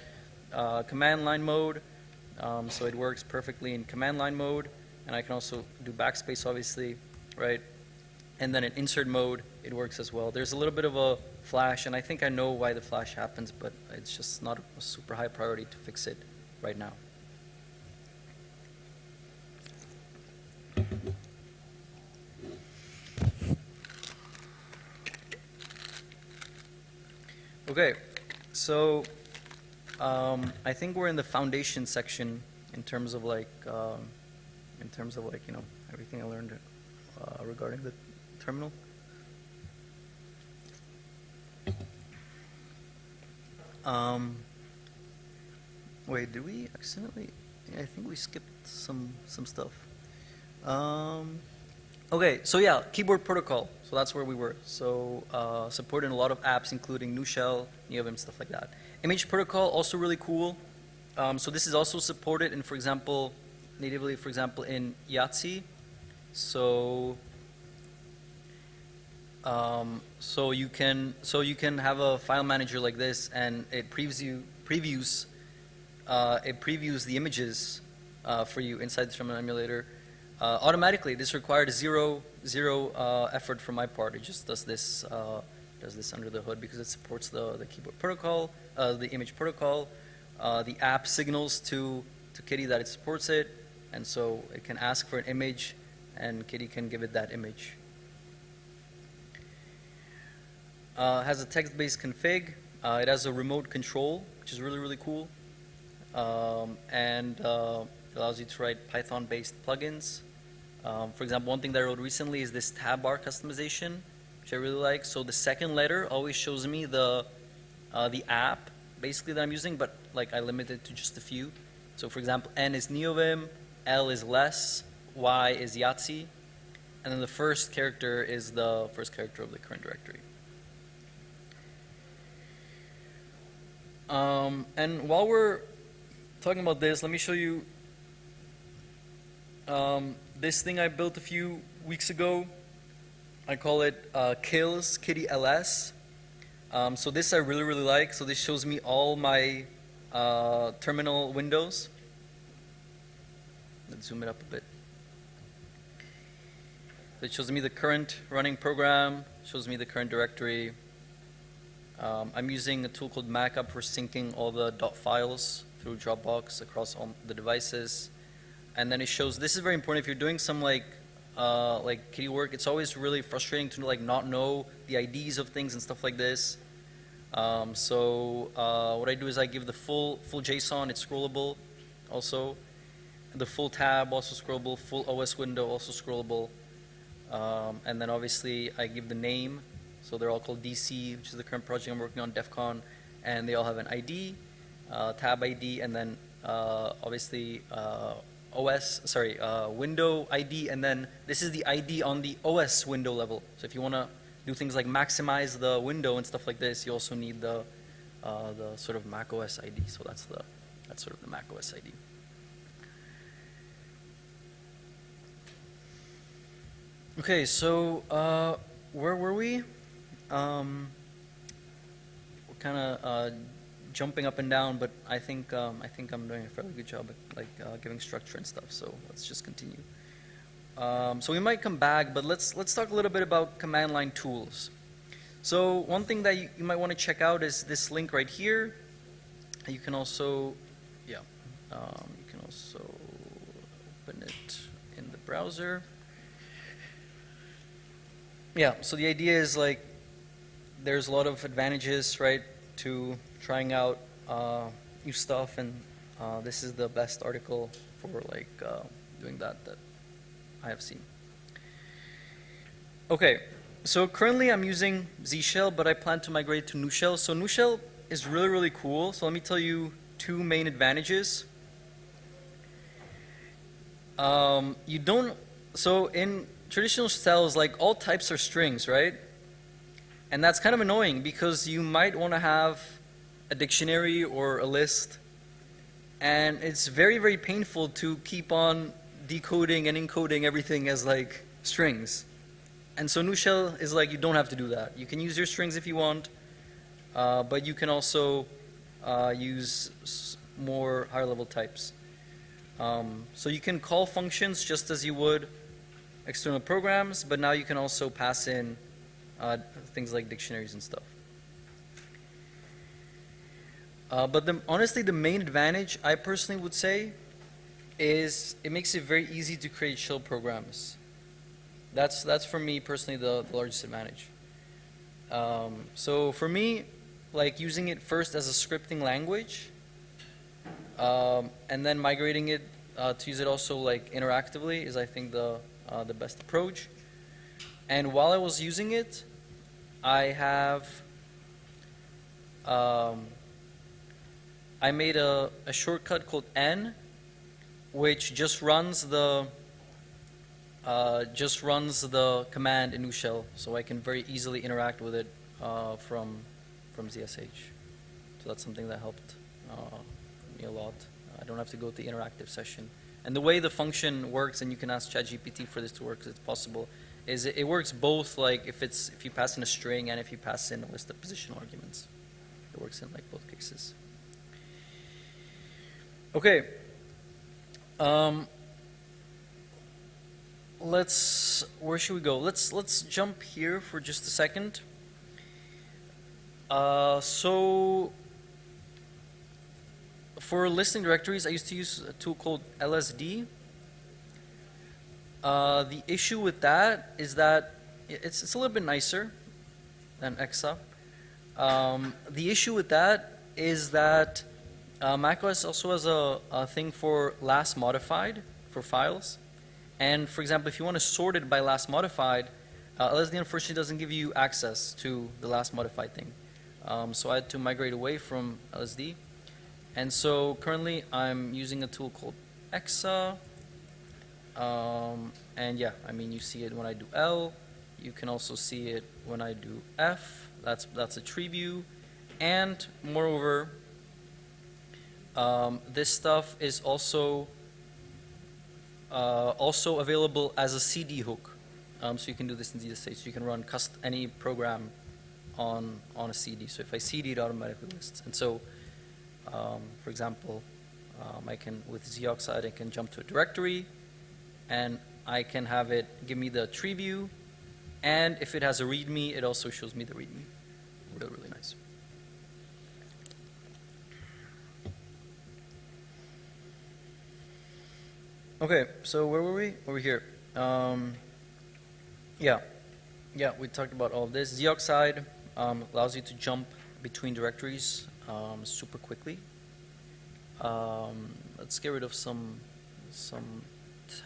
command line mode. So it works perfectly in command line mode, and I can also do backspace, obviously, right? And then in insert mode, it works as well. There's a little bit of a flash, and I think I know why the flash happens, but it's just not a super high priority to fix it right now. Okay, so I think we're in the foundation section in terms of everything I learned regarding the terminal. Wait, did we accidentally? Yeah, I think we skipped some stuff. Okay, so yeah, keyboard protocol. So that's where we were. So supporting a lot of apps, including new shell, NeoVim, stuff like that. Image protocol, also really cool. So this is also supported in, for example, natively, for example, in Yahtzee. So you can have a file manager like this, and it previews the images for you inside the terminal emulator automatically. This required zero effort from my part. It just does this under the hood because it supports the keyboard protocol, the image protocol. The app signals to Kitty that it supports it, and so it can ask for an image, and Kitty can give it that image. Has a text-based config. It has a remote control, which is really, really cool, and allows you to write Python-based plugins. For example, one thing that I wrote recently is this tab bar customization, which I really like. So the second letter always shows me the app basically that I'm using, but like I limit it to just a few. So for example, N is NeoVim, L is less, Y is Yahtzee, and then the first character is the first character of the current directory. And while we're talking about this, let me show you this thing I built a few weeks ago. I call it Kills Kitty LS. So this I really, really like. So this shows me all my terminal windows. Let's zoom it up a bit. So it shows me the current running program, shows me the current directory. I'm using a tool called Mackup for syncing all the .dot files through Dropbox across all the devices. And then it shows, this is very important if you're doing some like Kitty work. It's always really frustrating to like not know the IDs of things and stuff like this. So what I do is I give the full JSON, it's scrollable also. The full tab, also scrollable. Full OS window, also scrollable. And then obviously I give the name. So they're all called DC, which is the current project I'm working on, Devcon, and they all have an ID. tab ID, and then obviously window ID, and then this is the ID on the OS window level. So if you want to do things like maximize the window and stuff like this, you also need the sort of Mac OS ID. So that's sort of the Mac OS ID. Okay, so where were we? We're kind of jumping up and down, but I think I'm doing a fairly good job at giving structure and stuff. So let's just continue. So we might come back, but let's talk a little bit about command line tools. So one thing that you might want to check out is this link right here. You can also, you can also open it in the browser. Yeah, so the idea is like there's a lot of advantages, right, to trying out new stuff, and this is the best article for like doing that I have seen. Okay, so currently I'm using Z Shell, but I plan to migrate to Nu Shell. So Nu Shell is really, really cool. So let me tell you two main advantages. So in traditional shells, like all types are strings, right? And that's kind of annoying because you might want to have a dictionary or a list, and it's very, very painful to keep on decoding and encoding everything as like strings. And so Nu Shell is like, you don't have to do that. You can use your strings if you want, but you can also use more higher level types. So you can call functions just as you would external programs, but now you can also pass in things like dictionaries and stuff. But honestly, the main advantage, I personally would say, is it makes it very easy to create shell programs. That's for me personally the largest advantage. So for me, like using it first as a scripting language, and then migrating it to use it also like interactively is, I think, the best approach. And while I was using it, I made a shortcut called N, which just runs the command in Nu Shell, so I can very easily interact with it from ZSH. So that's something that helped me a lot. I don't have to go to the interactive session. And the way the function works, and you can ask ChatGPT for this to work, because it's possible, is it works both, like if you pass in a string and if you pass in a list of position arguments. It works in like both cases. Okay. Where should we go? Let's jump here for just a second. So for listing directories, I used to use a tool called LSD. The issue with that is that it's a little bit nicer than EXA. The issue with that is that macOS also has a thing for last modified for files. And for example, if you want to sort it by last modified, LSD unfortunately doesn't give you access to the last modified thing. So I had to migrate away from LSD. And so currently I'm using a tool called EXA. And yeah, I mean, you see it when I do L. You can also see it when I do F. That's a tree view. And moreover, this stuff is also available as a CD hook. So you can do this in ZSH. So you can run any program on a CD. So if I CD, it automatically lists. And so, for example, I can, with Zoxide, I can jump to a directory, and I can have it give me the tree view. And if it has a README, it also shows me the README. Really, really nice. Okay, so where were we? Over here. Yeah, we talked about all of this. Zoxide allows you to jump between directories super quickly. Let's get rid of some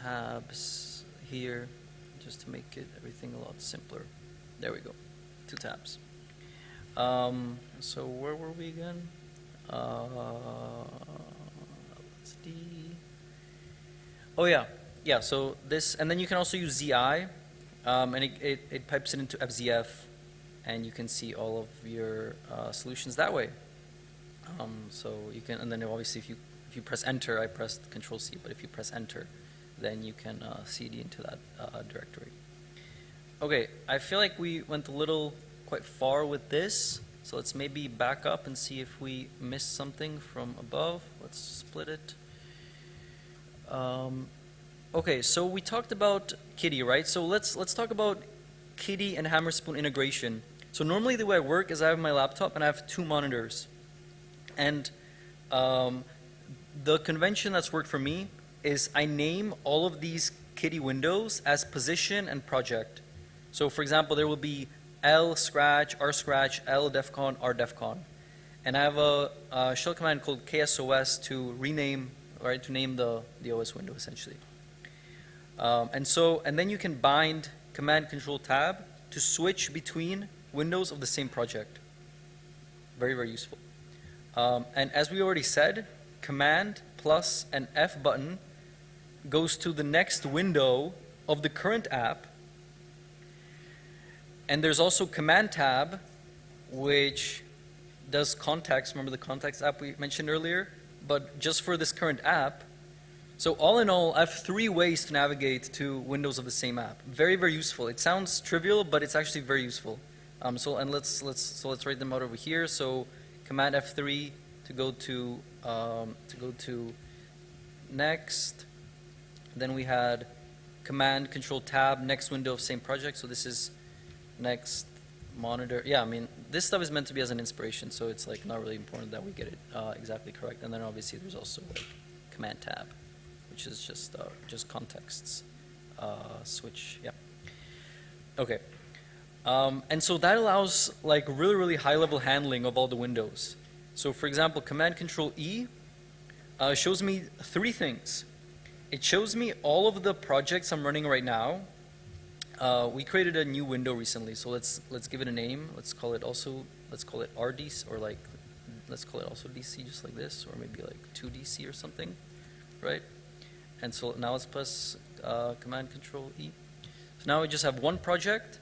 tabs here just to make everything a lot simpler. There we go. 2 tabs. So where were we again? Oh yeah, yeah. So this, and then you can also use ZI, and it pipes it into FZF, and you can see all of your solutions that way. So you can, and then obviously if you press enter, I pressed Control C, but if you press enter, then you can CD into that directory. Okay, I feel like we went a little quite far with this, so let's maybe back up and see if we missed something from above. Let's split it. Okay, so we talked about Kitty, right? So let's talk about Kitty and Hammerspoon integration. So normally the way I work is I have my laptop and I have 2 monitors. And the convention that's worked for me is I name all of these Kitty windows as position and project. So for example, there will be L scratch, R scratch, L Devcon, R Devcon. And I have a shell command called KSOS to rename, right, to name the OS window essentially. And then you can bind Command Control Tab to switch between windows of the same project. Very, very useful. And as we already said, Command plus an F button goes to the next window of the current app. And there's also Command Tab, which does context. Remember the context app we mentioned earlier? But just for this current app. So all in all, I have 3 ways to navigate to windows of the same app. Very, very useful. It sounds trivial, but it's actually very useful. So let's write them out over here. So Command F3 to go to next. Then we had Command Control Tab, next window of same project. So this is next monitor. Yeah, I mean, this stuff is meant to be as an inspiration, so it's like not really important that we get it exactly correct. And then obviously there's also like Command Tab, which is just contexts switch. Yeah. Okay. And so that allows like really, really high level handling of all the windows. So for example, Command Control E shows me 3 things. It shows me all of the projects I'm running right now. We created a new window recently, so let's give it a name. Let's call it RDC, or like let's call it also DC, just like this, or maybe like 2DC or something, right? And so now let's press Command Control E. So now we just have 1 project.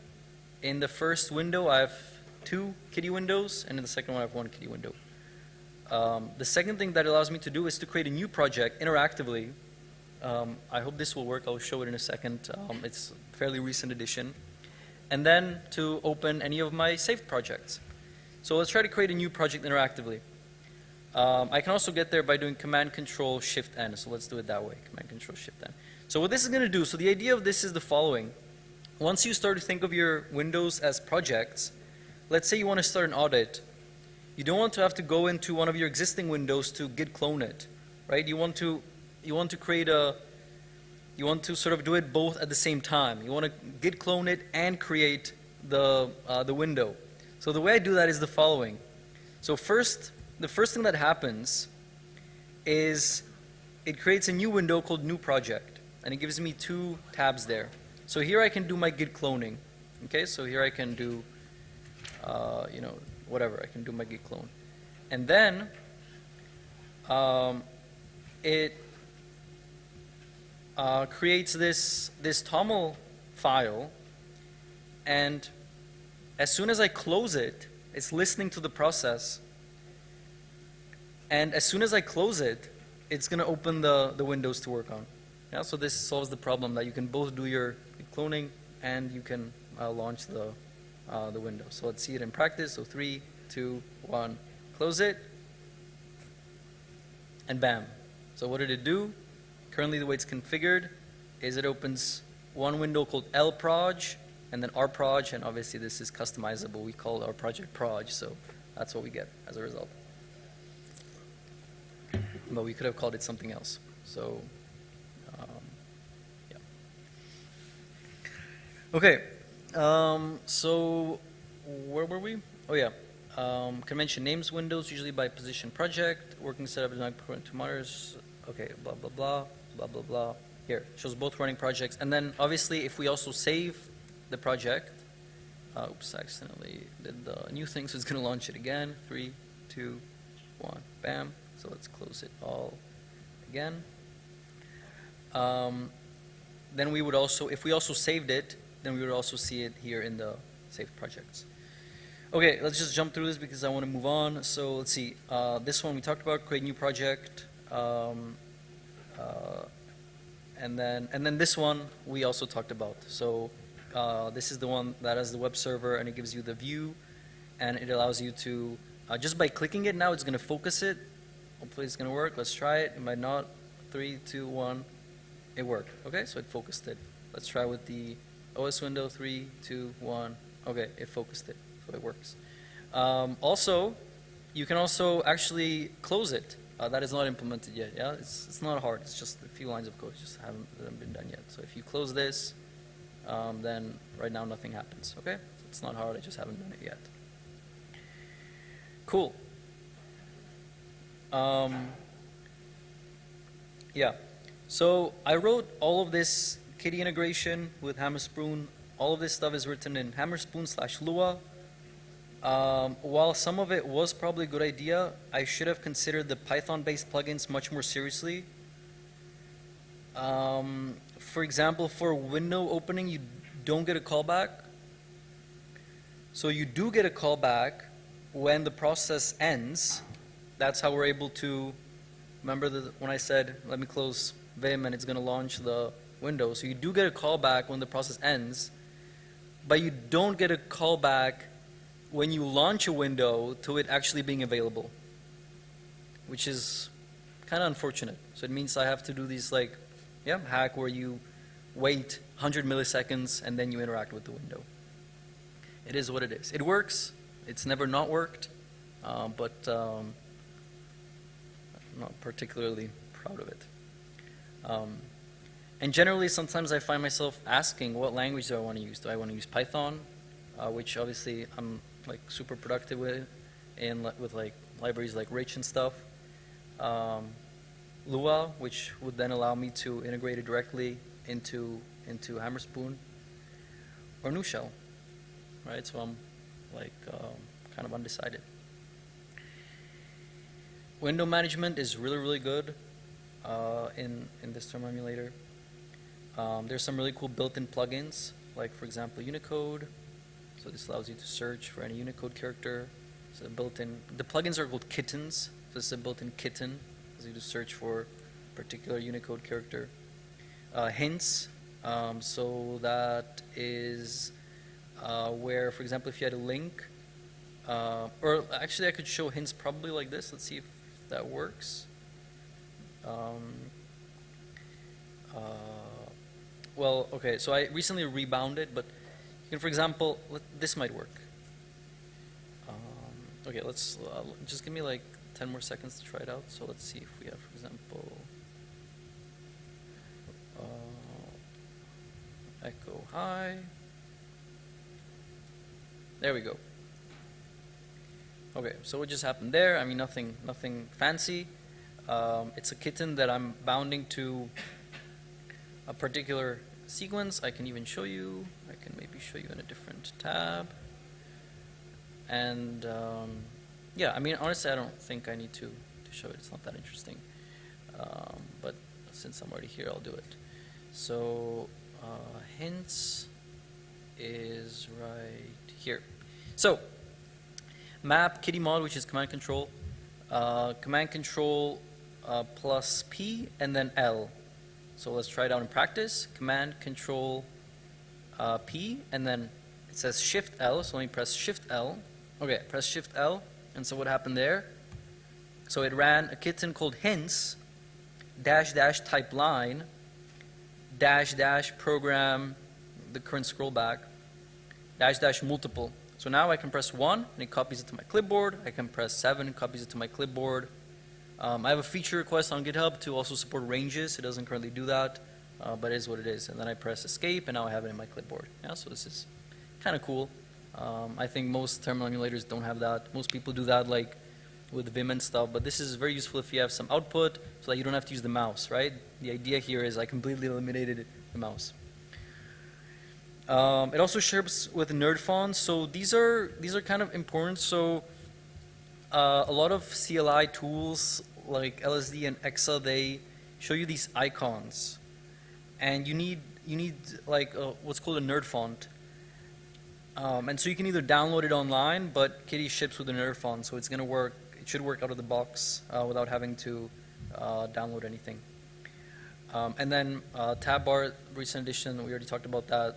In the first window, I have 2 Kitty windows, and in the second one, I have 1 Kitty window. The second thing that allows me to do is to create a new project interactively. I hope this will work. I'll show it in a second. It's a fairly recent addition. And then to open any of my saved projects. So let's try to create a new project interactively. I can also get there by doing Command Control Shift N. So let's do it that way. Command Control Shift N. So what this is going to do, so the idea of this is the following. Once you start to think of your windows as projects, let's say you want to start an audit. You don't want to have to go into one of your existing windows to git clone it, right? You want to sort of do it both at the same time. You want to git clone it and create the window. So the way I do that is the following. So the first thing that happens is it creates a new window called New Project, and it gives me 2 tabs there. So here I can do my git cloning. Okay, so here I can do, whatever. I can do my git clone, and then it creates this TOML file, and as soon as I close it, it's listening to the process, and as soon as I close it, it's going to open the windows to work on. Yeah, so this solves the problem that you can both do your cloning and you can launch the window. So let's see it in practice. So 3, 2, 1, close it, and bam. So what did it do? Currently the way it's configured is it opens 1 window called lproj and then rproj, and obviously this is customizable. We call our project proj, so that's what we get as a result. But we could have called it something else. So yeah. Okay, so where were we? Oh yeah, convention names windows usually by position project. Working setup is not current to monitors. Okay, blah blah blah blah blah blah. Here shows both running projects, and then obviously if we also save the project, oops, I accidentally did the new thing, so it's going to launch it again. 3, 2, 1. Bam. So let's close it all again. Then we would also, if we also saved it, then we would also see it here in the saved projects. Okay, let's just jump through this because I want to move on. So let's see. This one we talked about, create new project. And then this one we also talked about. So this is the one that has the web server, and it gives you the view, and it allows you to, just by clicking it now, it's going to focus it. Hopefully it's going to work. Let's try it. It might not. 3, 2, 1. It worked. Okay, so it focused it. Let's try with the OS window. 3, 2, 1. Okay, it focused it. So it works. Also, you can also actually close it. That is not implemented yet. Yeah, it's not hard. It's just a few lines of code, just haven't been done yet. So if you close this, then right now nothing happens. Okay, so it's not hard. I just haven't done it yet. Cool. Yeah. So I wrote all of this Kitty integration with Hammerspoon. All of this stuff is written in Hammerspoon/Lua. While some of it was probably a good idea, I should have considered the Python-based plugins much more seriously. For example, for window opening, you don't get a callback. So you do get a callback when the process ends. That's how we're able to, remember when I said, let me close Vim and it's going to launch the window. So you do get a callback when the process ends, but you don't get a callback when you launch a window to it actually being available, which is kind of unfortunate. So it means I have to do these hack where you wait 100 milliseconds and then you interact with the window. It is what it is. It works. It's never not worked, but I'm not particularly proud of it. And generally, sometimes I find myself asking, what language do I want to use? Do I want to use Python, which obviously I'm super productive with, and with libraries like Rich and stuff. Lua, which would then allow me to integrate it directly into Hammerspoon, or GNU Shell, right? So I'm kind of undecided. Window management is really, really good in this term emulator. There's some really cool built-in plugins, like for example Unicode. So this allows you to search for any Unicode character. So built-in, the plugins are called kittens. So this is a built-in kitten, allows you to search for a particular Unicode character. Hints, so that is where, for example, if you had a link, or actually I could show hints probably like this. Let's see if that works. Well, okay, so I recently rebounded, but you can, for example, this might work. Okay, let's just give me 10 more seconds to try it out. So let's see if we have, for example, echo hi. There we go. Okay, so what just happened there? I mean, nothing fancy. It's a kitten that I'm bounding to a particular sequence. I can even show you. I can maybe show you in a different tab. And yeah, I mean, honestly, I don't think I need to show it. It's not that interesting. But since I'm already here, I'll do it. So hints is right here. So map kitty mod, which is command control plus P and then L. So let's try it out in practice. Command control P, and then it says Shift L. So let me press Shift L. Okay, press Shift L, and so what happened there? So it ran a kitten called hints -- type line -- program the current scroll back -- multiple. So now I can press 1 and it copies it to my clipboard. I can press 7 and copies it to my clipboard. I have a feature request on GitHub to also support ranges. It doesn't currently do that, but it is what it is. And then I press escape, and now I have it in my clipboard. Yeah, so this is kind of cool. I think most terminal emulators don't have that. Most people do that with Vim and stuff, but this is very useful if you have some output so that you don't have to use the mouse, right? The idea here is I completely eliminated the mouse. It also ships with nerd fonts, so these are kind of important. So a lot of CLI tools like LSD and EXA, they show you these icons, and you need like what's called a nerd font. And so you can either download it online, but Kitty ships with a nerd font, so it's going to work. It should work out of the box without having to download anything. And then tab bar, recent edition, we already talked about that.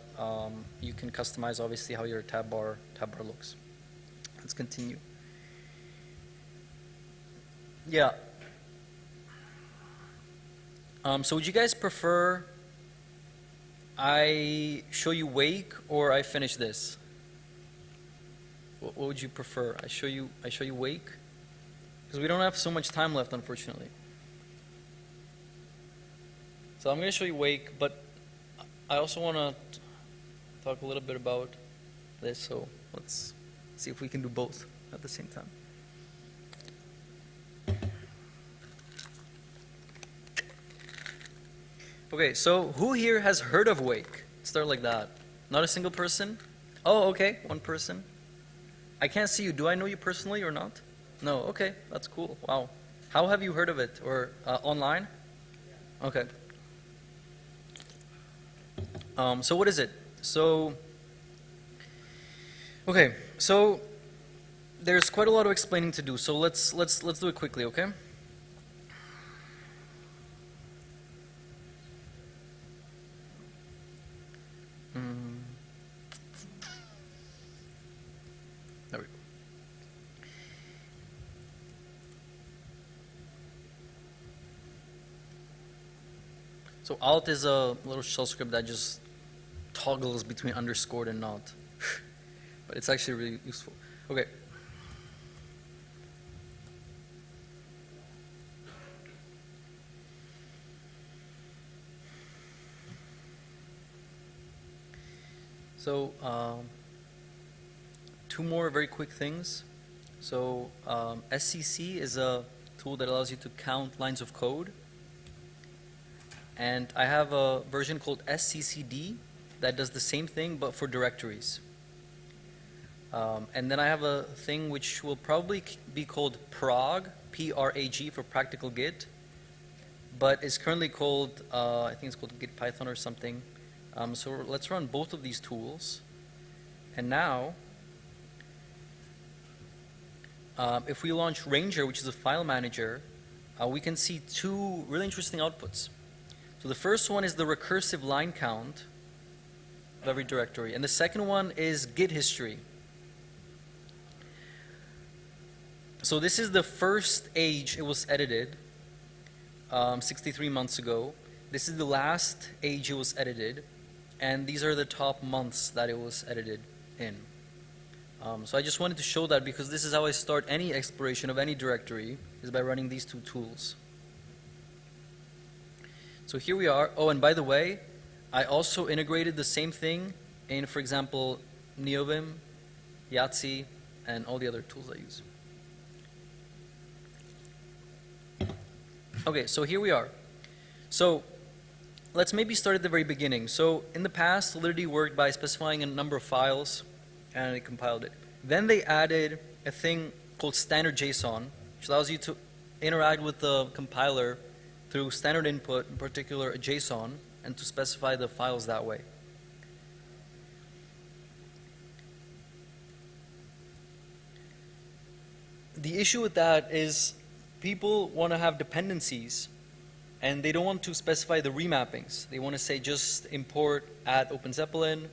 You can customize obviously how your tab bar looks. Let's continue. Yeah. So would you guys prefer I show you Wake or I finish this? What would you prefer? I show you Wake? Because we don't have so much time left, unfortunately. So I'm going to show you Wake, but I also want to talk a little bit about this, so let's see if we can do both at the same time. Okay, so who here has heard of Wake? Start like that. Not a single person? Oh, okay, one person. I can't see you. Do I know you personally or not? No, okay, that's cool. Wow. How have you heard of it? Or online? Okay. So what is it? So, okay, so there's quite a lot of explaining to do. So let's do it quickly, okay? There we go. So alt is a little shell script that just toggles between underscored and not. But it's actually really useful. Okay. So two more very quick things. So SCC is a tool that allows you to count lines of code. And I have a version called SCCD that does the same thing but for directories. And then I have a thing which will probably be called PRAG, P-R-A-G for Practical Git, but it's currently called, I think it's called Git Python or something. So let's run both of these tools. And now, if we launch Ranger, which is a file manager, we can see two really interesting outputs. So the first one is the recursive line count of every directory, and the second one is Git history. So this is the first age it was edited 63 months ago. This is the last age it was edited, and these are the top months that it was edited in. So I just wanted to show that because this is how I start any exploration of any directory, is by running these two tools. So here we are. Oh, and by the way, I also integrated the same thing in, for example, Neovim, Yahtzee, and all the other tools I use. Okay, so here we are. So let's maybe start at the very beginning. So in the past, Solidity worked by specifying a number of files, and it compiled it. Then they added a thing called standard JSON, which allows you to interact with the compiler through standard input, in particular a JSON, and to specify the files that way. The issue with that is people want to have dependencies, and they don't want to specify the remappings. They want to say just import at OpenZeppelin,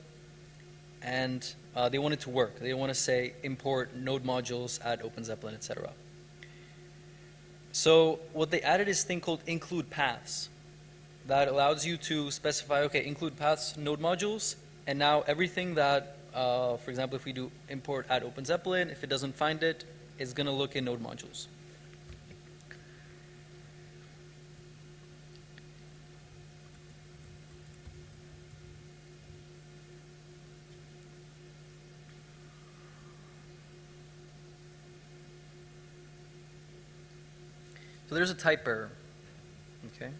and they want it to work. They want to say import node modules at OpenZeppelin, etc. So what they added is a thing called include paths that allows you to specify, okay, include paths, node modules, and now everything that, for example, if we do import at OpenZeppelin, if it doesn't find it, it's going to look in node modules. So there's a type error, okay?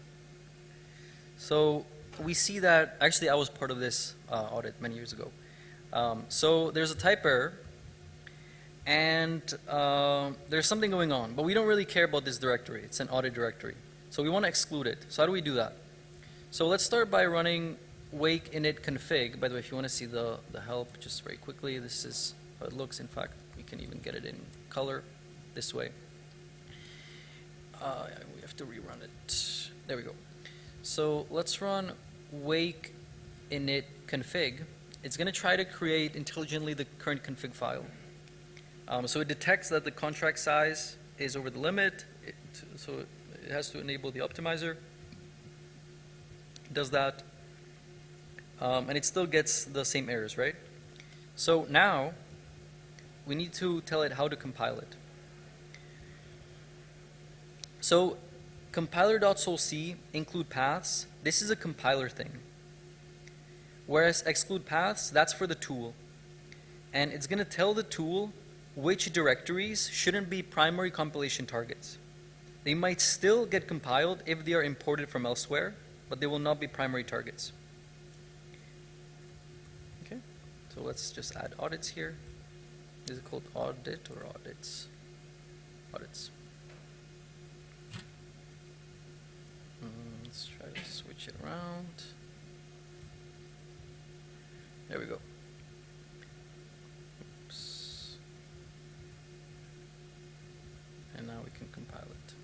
So we see that, actually I was part of this audit many years ago. So there's a type error, and there's something going on, but we don't really care about this directory. It's an audit directory. So we want to exclude it. So how do we do that? So let's start by running wake init config. By the way, if you want to see the help, just very quickly, this is how it looks. In fact, we can even get it in color this way. We have to rerun it. There we go. So let's run wake init config. It's going to try to create intelligently the current config file. So it detects that the contract size is over the limit, so it has to enable the optimizer. It does that, and it still gets the same errors, right? So now we need to tell it how to compile it. So compiler.solc include paths, this is a compiler thing. Whereas exclude paths, that's for the tool. And it's going to tell the tool which directories shouldn't be primary compilation targets. They might still get compiled if they are imported from elsewhere, but they will not be primary targets. Okay, so let's just add audits here. Is it called audit or audits? Audits. Let's try to switch it around. There we go. Oops. And now we can compile it.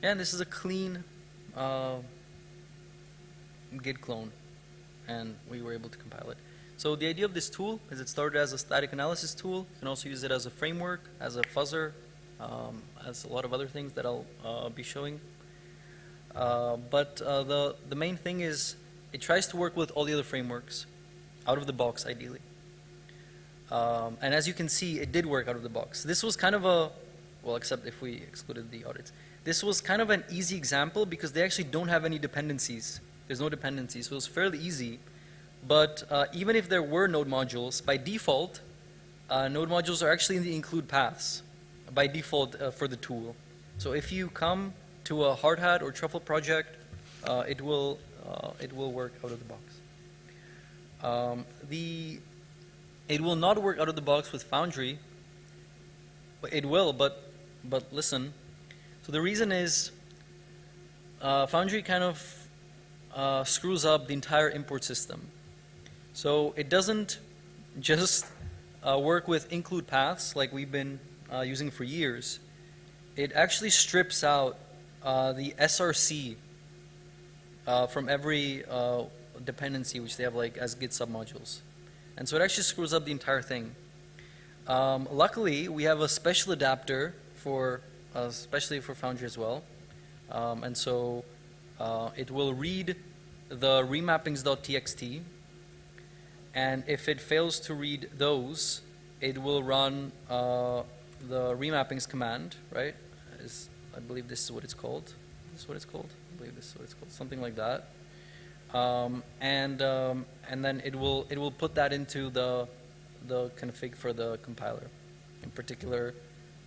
And this is a clean Git clone, and we were able to compile it. So the idea of this tool is it started as a static analysis tool. You can also use it as a framework, as a fuzzer, as a lot of other things that I'll be showing. But the main thing is it tries to work with all the other frameworks out of the box, ideally. And as you can see, it did work out of the box. This was kind of a, well, except if we excluded the audits. This was kind of an easy example because they actually don't have any dependencies. There's no dependencies, so it was fairly easy. But even if there were node modules, by default, node modules are actually in the include paths by default for the tool. So if you come to a hard hat or truffle project, it will work out of the box. It will not work out of the box with Foundry. It will, but listen. So the reason is Foundry kind of screws up the entire import system. So it doesn't just work with include paths like we've been using for years. It actually strips out the SRC from every dependency which they have like as Git submodules. And so it actually screws up the entire thing. Luckily, we have a special adapter for, especially for Foundry as well. And so it will read the remappings.txt, and if it fails to read those, it will run the remappings command, right? I believe this is what it's called. This is what it's called? I believe this is what it's called, something like that. And then it will put that into the config for the compiler. In particular,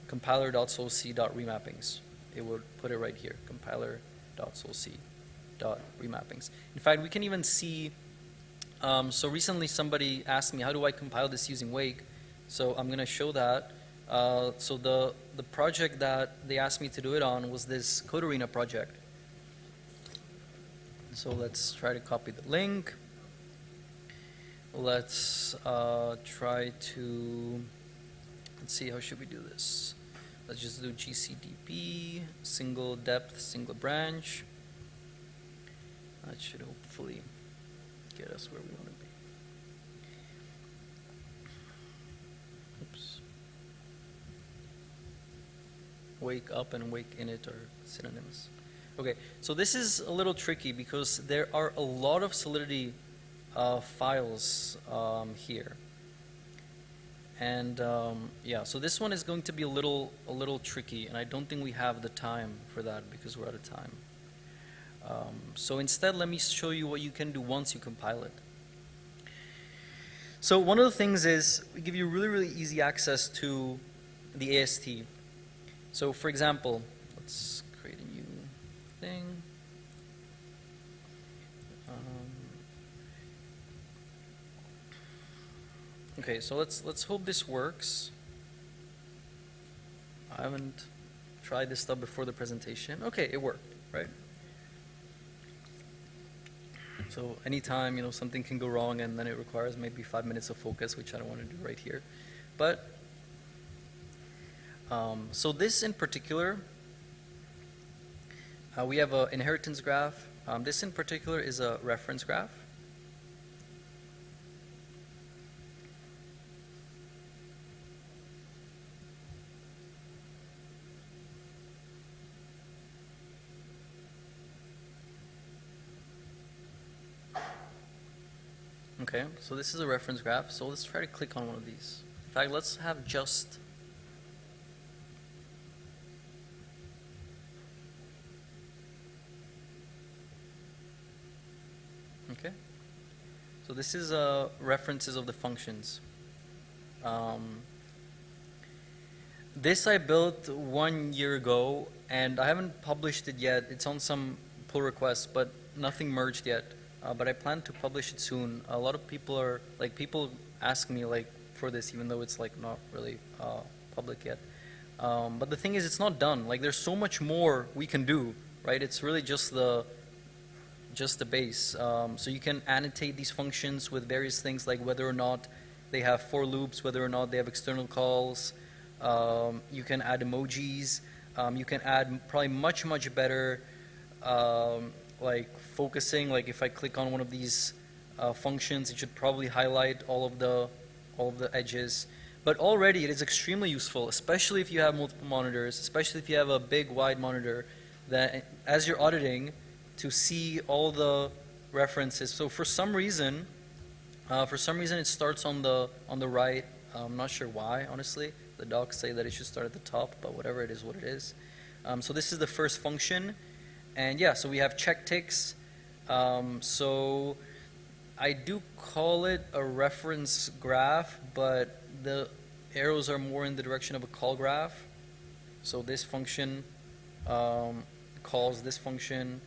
compiler.solc.remappings. It will put it right here, compiler.solc.remappings. In fact, we can even see, so recently somebody asked me, how do I compile this using Wake? So I'm going to show that. So the project that they asked me to do it on was this Code Arena project. So let's try to copy the link. Let's try to, let's see, how should we do this? Let's just do GCDP, single depth, single branch. That should hopefully get us where we want to be. Oops. Wake up and wake init are synonyms. Okay, so this is a little tricky because there are a lot of Solidity files here. And yeah, so this one is going to be a little tricky, and I don't think we have the time for that because we're out of time. So instead, let me show you what you can do once you compile it. So one of the things is we give you really easy access to the AST. So for example, let's create a new thing. Okay, so let's hope this works. I haven't tried this stuff before the presentation. Okay, it worked, right? So anytime, you know, something can go wrong and then it requires maybe 5 minutes of focus, which I don't want to do right here. But, so this in particular, we have an inheritance graph. This in particular is a reference graph. Okay, so this is a reference graph. So let's try to click on one of these. In fact, let's have just okay. So this is references of the functions. This I built 1 year ago, and I haven't published it yet. It's on some pull requests, but nothing merged yet. But I plan to publish it soon. A lot of people ask me like for this, even though it's like not really public yet. But the thing is, it's not done. Like there's so much more we can do, right? It's really just the base. So you can annotate these functions with various things, like whether or not they have for loops, whether or not they have external calls. You can add emojis. You can add probably much better. Like focusing, like if I click on one of these functions, it should probably highlight all of the edges. But already it is extremely useful, especially if you have multiple monitors, especially if you have a big wide monitor, that as you're auditing, to see all the references. So for some reason it starts on the right. I'm not sure why, honestly. The docs say that it should start at the top, but whatever, it is what it is. So this is the first function. And yeah, so we have check ticks. So I do call it a reference graph, but the arrows are more in the direction of a call graph. So this function calls this function,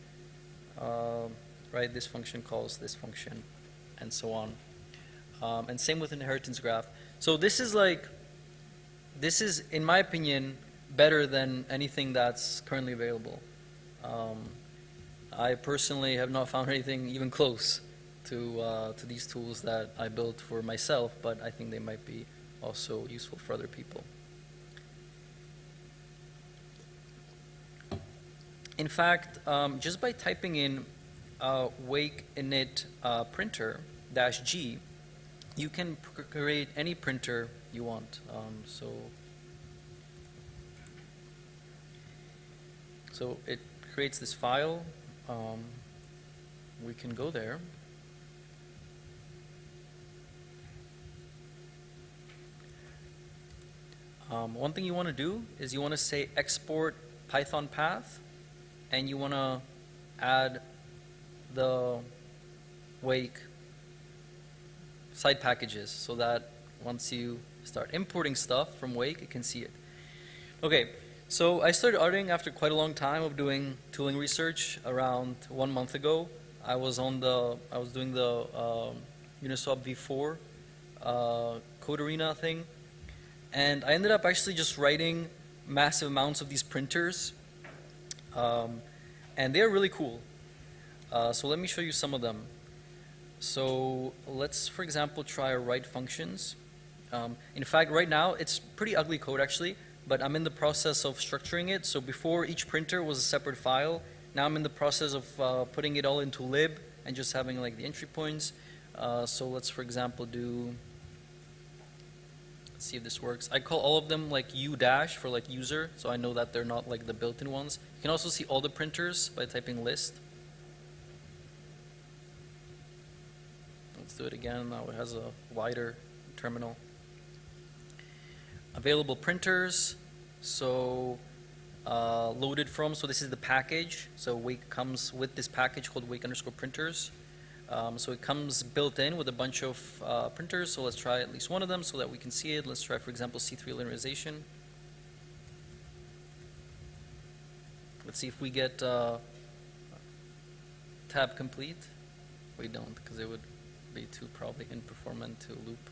right? This function calls this function, and so on. And same with inheritance graph. So this is, in my opinion, better than anything that's currently available. I personally have not found anything even close to these tools that I built for myself, but I think they might be also useful for other people. In fact, just by typing in wake init printer -g, you can create any printer you want. So it creates this file. We can go there. One thing you want to do is you want to say export Python path, and you want to add the wake side packages so that once you start importing stuff from wake, it can see it. Okay. So I started auditing after quite a long time of doing tooling research. Around 1 month ago, I was doing the Uniswap v4 code arena thing, and I ended up actually just writing massive amounts of these printers, and they're really cool. So let me show you some of them. So let's, for example, try write functions. In fact, right now it's pretty ugly code actually. But I'm in the process of structuring it. So before, each printer was a separate file. Now I'm in the process of putting it all into lib and just having like the entry points. So let's, for example, let's see if this works. I call all of them like U- for like user, so I know that they're not like the built-in ones. You can also see all the printers by typing list. Let's do it again. Now it has a wider terminal. Available printers, so loaded from, so this is the package. So wake comes with this package called wake_printers. So it comes built in with a bunch of printers. So let's try at least one of them so that we can see it. Let's try, for example, C3 linearization. Let's see if we get tab complete. We don't, because it would be too probably imperformant to loop.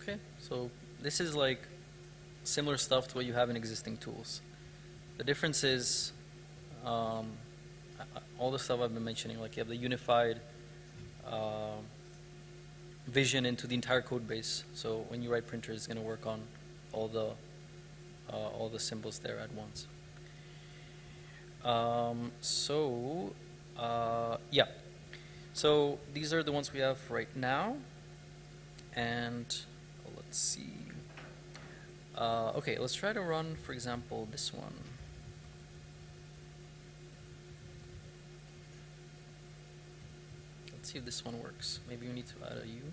Okay, so this is like similar stuff to what you have in existing tools. The difference is all the stuff I've been mentioning, like you have the unified vision into the entire code base. So when you write printers, it's going to work on all the symbols there at once. Yeah. So these are the ones we have right now. And let's see. Okay, let's try to run, for example, this one. Let's see if this one works. Maybe we need to add a U.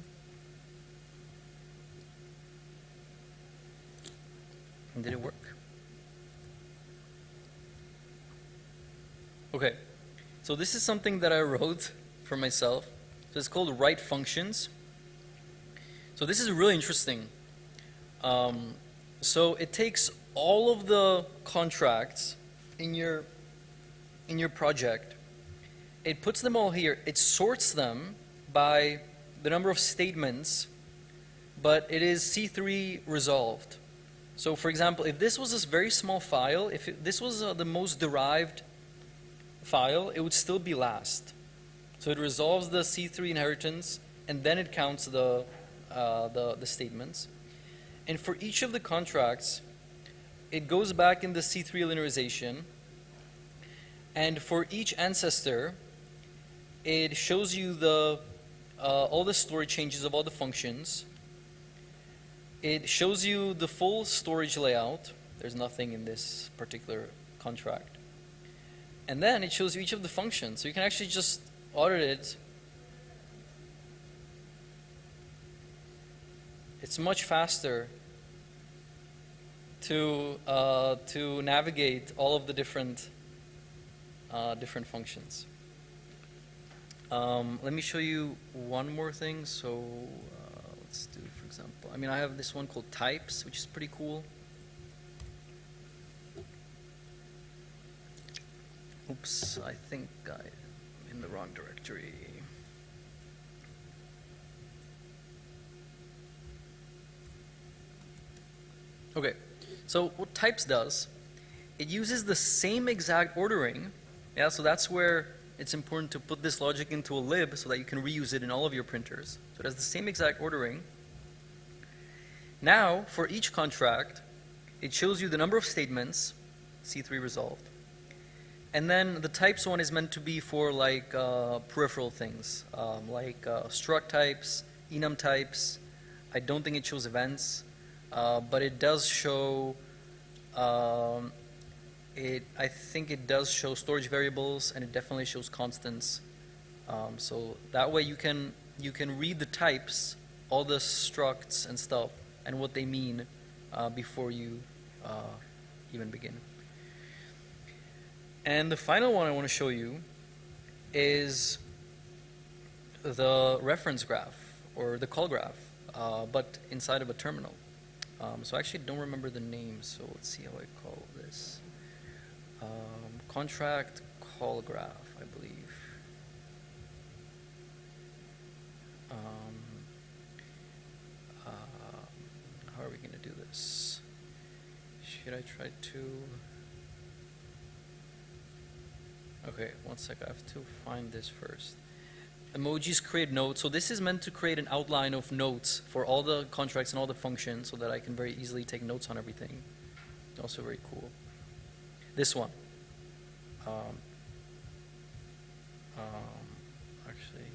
And did it work? Okay, so this is something that I wrote for myself. So it's called write functions. So this is really interesting. So it takes all of the contracts in your project. It puts them all here. It sorts them by the number of statements, but it is C3 resolved. So for example, if this was a very small file, if this was the most derived file, it would still be last. So it resolves the C3 inheritance, and then it counts the statements. And for each of the contracts, it goes back in the C3 linearization. And for each ancestor, it shows you all the storage changes of all the functions. It shows you the full storage layout. There's nothing in this particular contract. And then it shows you each of the functions. So you can actually just audit it. It's much faster to navigate all of the different functions. Let me show you one more thing. So let's do, for example, I have this one called types, which is pretty cool. Oops, I think I'm in the wrong directory. Okay, so what types does, it uses the same exact ordering. Yeah, so that's where it's important to put this logic into a lib so that you can reuse it in all of your printers. So it has the same exact ordering. Now, for each contract, it shows you the number of statements, C3 resolved. And then the types one is meant to be for like peripheral things, like struct types, enum types. I don't think it shows events, but it does show, I think it does show storage variables, and it definitely shows constants. So that way you can read the types, all the structs and stuff, and what they mean before you even begin. And the final one I want to show you is the reference graph, or the call graph, but inside of a terminal. So I actually don't remember the name, so let's see how I call this. Contract call graph, I believe. How are we going to do this? Should I try to... Okay, one sec, I have to find this first. Emojis create notes. So this is meant to create an outline of notes for all the contracts and all the functions so that I can very easily take notes on everything. Also very cool. This one. Actually.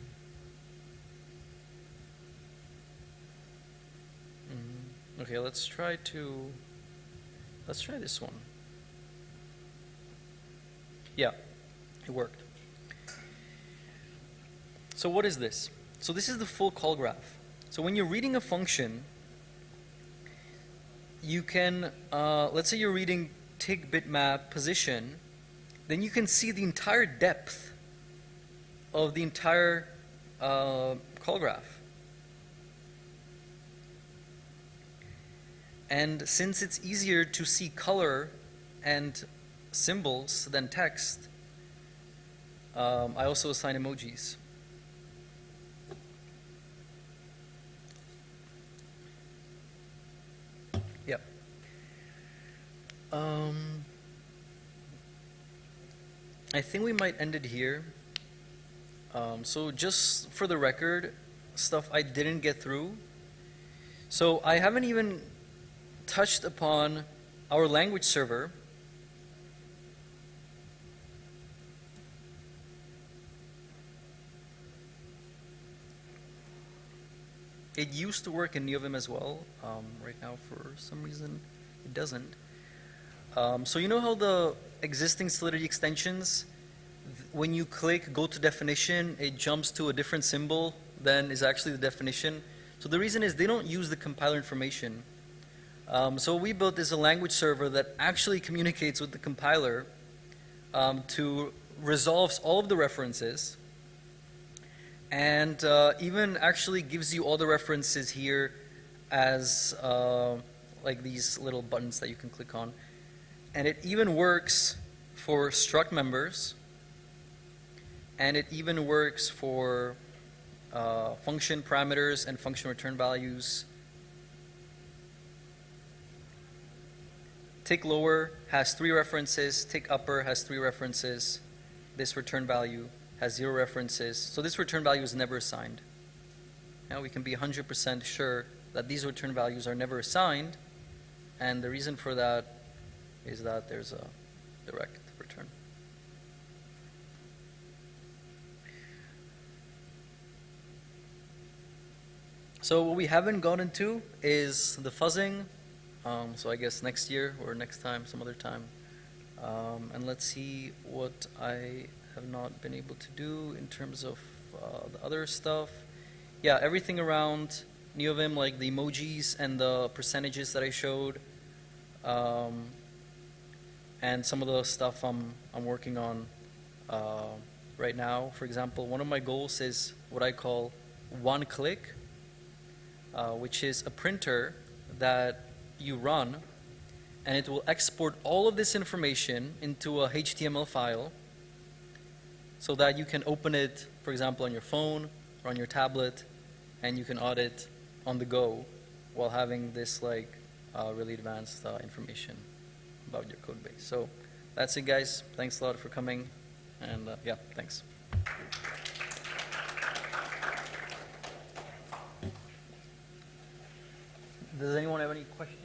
Okay, let's try this one. Yeah. It worked. So what is this? So this is the full call graph. So when you're reading a function, you can, let's say you're reading tick bitmap position, then you can see the entire depth of the entire call graph. And since it's easier to see color and symbols than text, I also assign emojis. Yep. I think we might end it here. So just for the record, stuff I didn't get through. So I haven't even touched upon our language server. It used to work in NeoVim as well. Right now, for some reason, it doesn't. So you know how the existing Solidity extensions, when you click go to definition, it jumps to a different symbol than is actually the definition. So the reason is they don't use the compiler information. So what we built is a language server that actually communicates with the compiler to resolves all of the references, and even actually gives you all the references here as like these little buttons that you can click on. And it even works for struct members, and it even works for function parameters and function return values. Tick lower has 3 references, tick upper has 3 references. This return value has 0 references. So this return value is never assigned. Now we can be 100% sure that these return values are never assigned, and the reason for that is that there's a direct return. So what we haven't gotten to is the fuzzing. So I guess next year or next time, some other time. And let's see what I have not been able to do in terms of the other stuff. Yeah, everything around NeoVim, like the emojis and the percentages that I showed. And some of the stuff I'm working on right now. For example, one of my goals is what I call one click, which is a printer that you run, and it will export all of this information into a HTML file so that you can open it, for example, on your phone or on your tablet, and you can audit on the go while having this like really advanced information about your code base. So that's it, guys. Thanks a lot for coming, and yeah, thanks. Does anyone have any questions?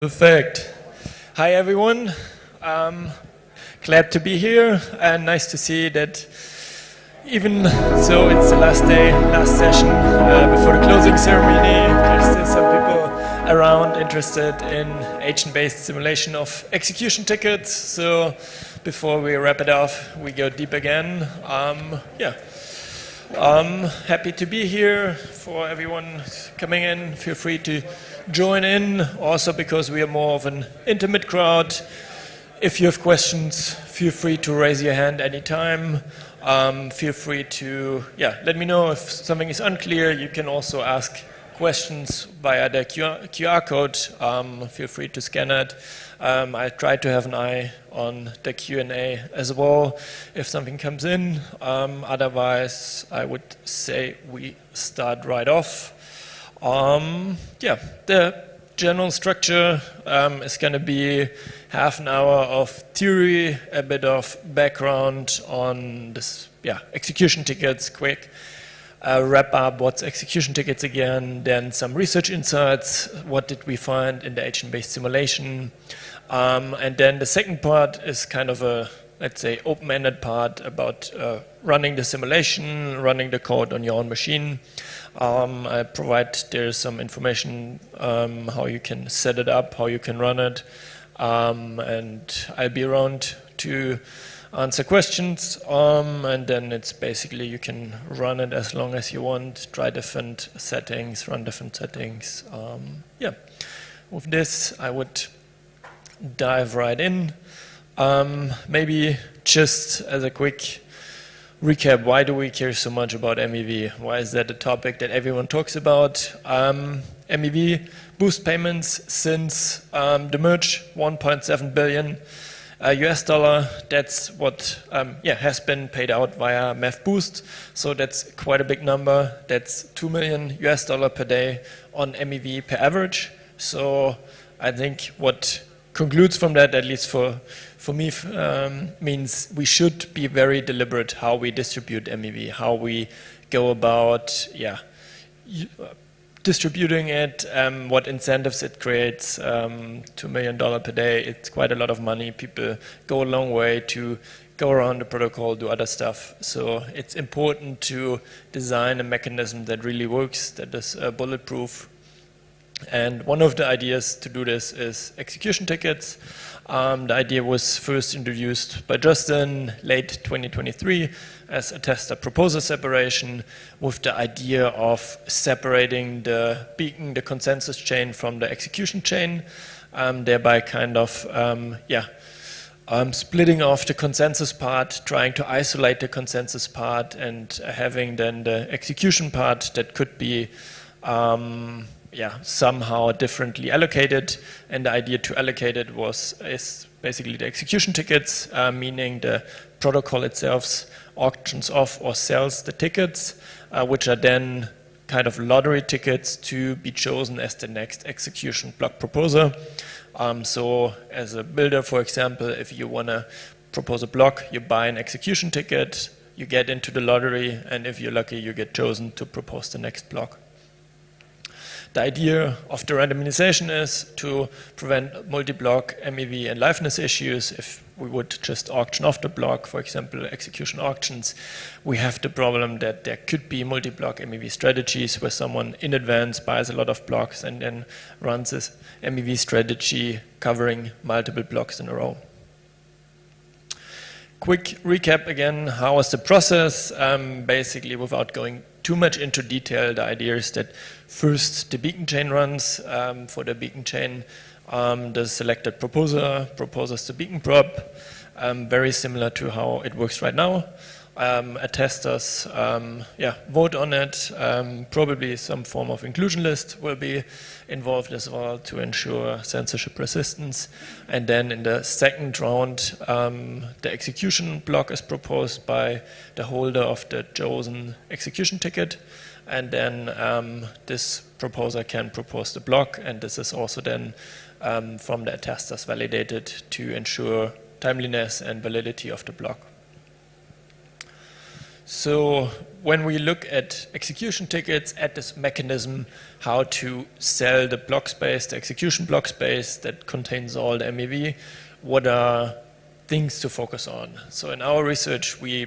Perfect. Hi, everyone. Glad to be here, and nice to see that even though it's the last day, last session, before the closing ceremony, there's still some people around interested in agent-based simulation of execution tickets. So before we wrap it off, we go deep again. Happy to be here. For everyone coming in, feel free to join in, also because we are more of an intimate crowd. If you have questions, feel free to raise your hand anytime. Feel free to let me know if something is unclear. You can also ask questions via the QR code. Feel free to scan it. I try to have an eye on the Q&A as well if something comes in. Otherwise, I would say we start right off. The general structure is going to be half an hour of theory, a bit of background on this, execution tickets, quick wrap up what's execution tickets again, then some research insights, what did we find in the agent-based simulation, and then the second part is kind of a, let's say, open-ended part about running the simulation, running the code on your own machine. I provide there some information how you can set it up, how you can run it, and I'll be around to answer questions, and then it's basically you can run it as long as you want, try different settings, run different settings. With this, I would dive right in. Maybe just as a quick recap, why do we care so much about MEV? Why is that a topic that everyone talks about? MEV boost payments since the merge, 1.7 billion US dollar. That's what has been paid out via MEV boost. So that's quite a big number. That's 2 million US dollar per day on MEV per average. So I think what concludes from that, at least for me, means we should be very deliberate how we distribute MEV, how we go about distributing it, what incentives it creates. $2 million per day, it's quite a lot of money. People go a long way to go around the protocol, do other stuff. So it's important to design a mechanism that really works, that is bulletproof. And one of the ideas to do this is execution tickets. The idea was first introduced by Justin late 2023 as a tester proposer separation, with the idea of separating the beacon, the consensus chain, from the execution chain, thereby kind of splitting off the consensus part, trying to isolate the consensus part, and having then the execution part that could be somehow differently allocated. And the idea to allocate it is basically the execution tickets, meaning the protocol itself auctions off or sells the tickets, which are then kind of lottery tickets to be chosen as the next execution block proposer. So as a builder, for example, if you want to propose a block, you buy an execution ticket, you get into the lottery, and if you're lucky, you get chosen to propose the next block. The idea of the randomization is to prevent multi-block MEV and liveness issues. If we would just auction off the block, for example, execution auctions, we have the problem that there could be multi-block MEV strategies where someone in advance buys a lot of blocks and then runs this MEV strategy covering multiple blocks in a row. Quick recap again, how was the process? Basically, without going too much into detail, the idea is that first the beacon chain runs. For the beacon chain, the selected proposer proposes the beacon prop, very similar to how it works right now. Testers vote on it. Probably some form of inclusion list will be involved as well to ensure censorship resistance. And then in the second round, the execution block is proposed by the holder of the chosen execution ticket. And then this proposer can propose the block, and this is also then from the testers validated to ensure timeliness and validity of the block. So when we look at execution tickets, at this mechanism, how to sell the block space, the execution block space that contains all the MEV, what are things to focus on? So in our research, we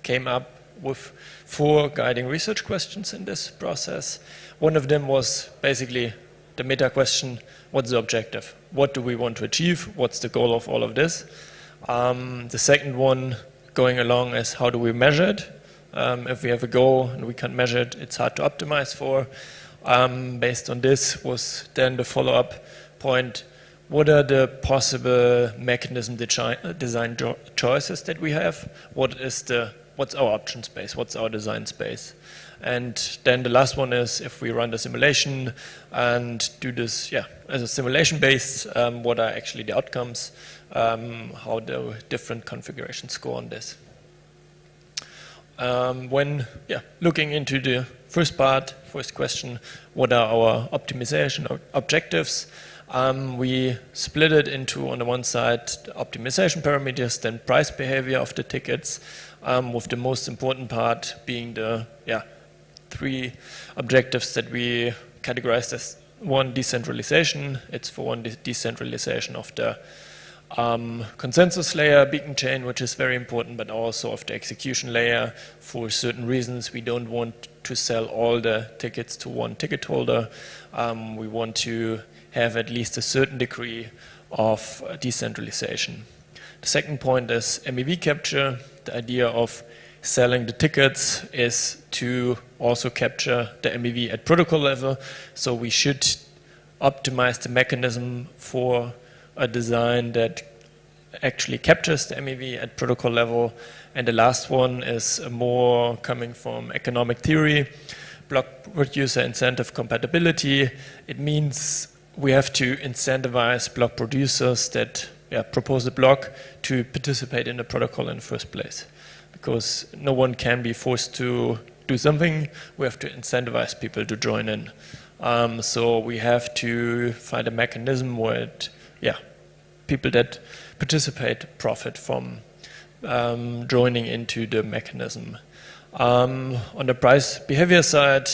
came up with 4 guiding research questions in this process. One of them was basically the meta question: what's the objective? What do we want to achieve? What's the goal of all of this? The second one going along is how do we measure it? If we have a goal and we can't measure it, it's hard to optimize for. Based on this was then the follow-up point: what are the possible mechanism design choices that we have? What's our option space? What's our design space? And then the last one is, if we run the simulation and do this as a simulation based, what are actually the outcomes? How the different configurations go on this. When looking into the first question, what are our optimization objectives? We split it into, on the one side, the optimization parameters, then price behavior of the tickets, with the most important part being the 3 objectives that we categorized as: 1, decentralization. It's for one, decentralization of the consensus layer, beacon chain, which is very important, but also of the execution layer. For certain reasons, we don't want to sell all the tickets to one ticket holder. We want to have at least a certain degree of decentralization. The second point is MEV capture. The idea of selling the tickets is to also capture the MEV at protocol level. So we should optimize the mechanism for a design that actually captures the MEV at protocol level. And the last one is more coming from economic theory: block producer incentive compatibility. It means we have to incentivize block producers that propose a block to participate in the protocol in the first place. Because no one can be forced to do something, we have to incentivize people to join in. So we have to find a mechanism where people that participate profit from joining into the mechanism. On the price behavior side,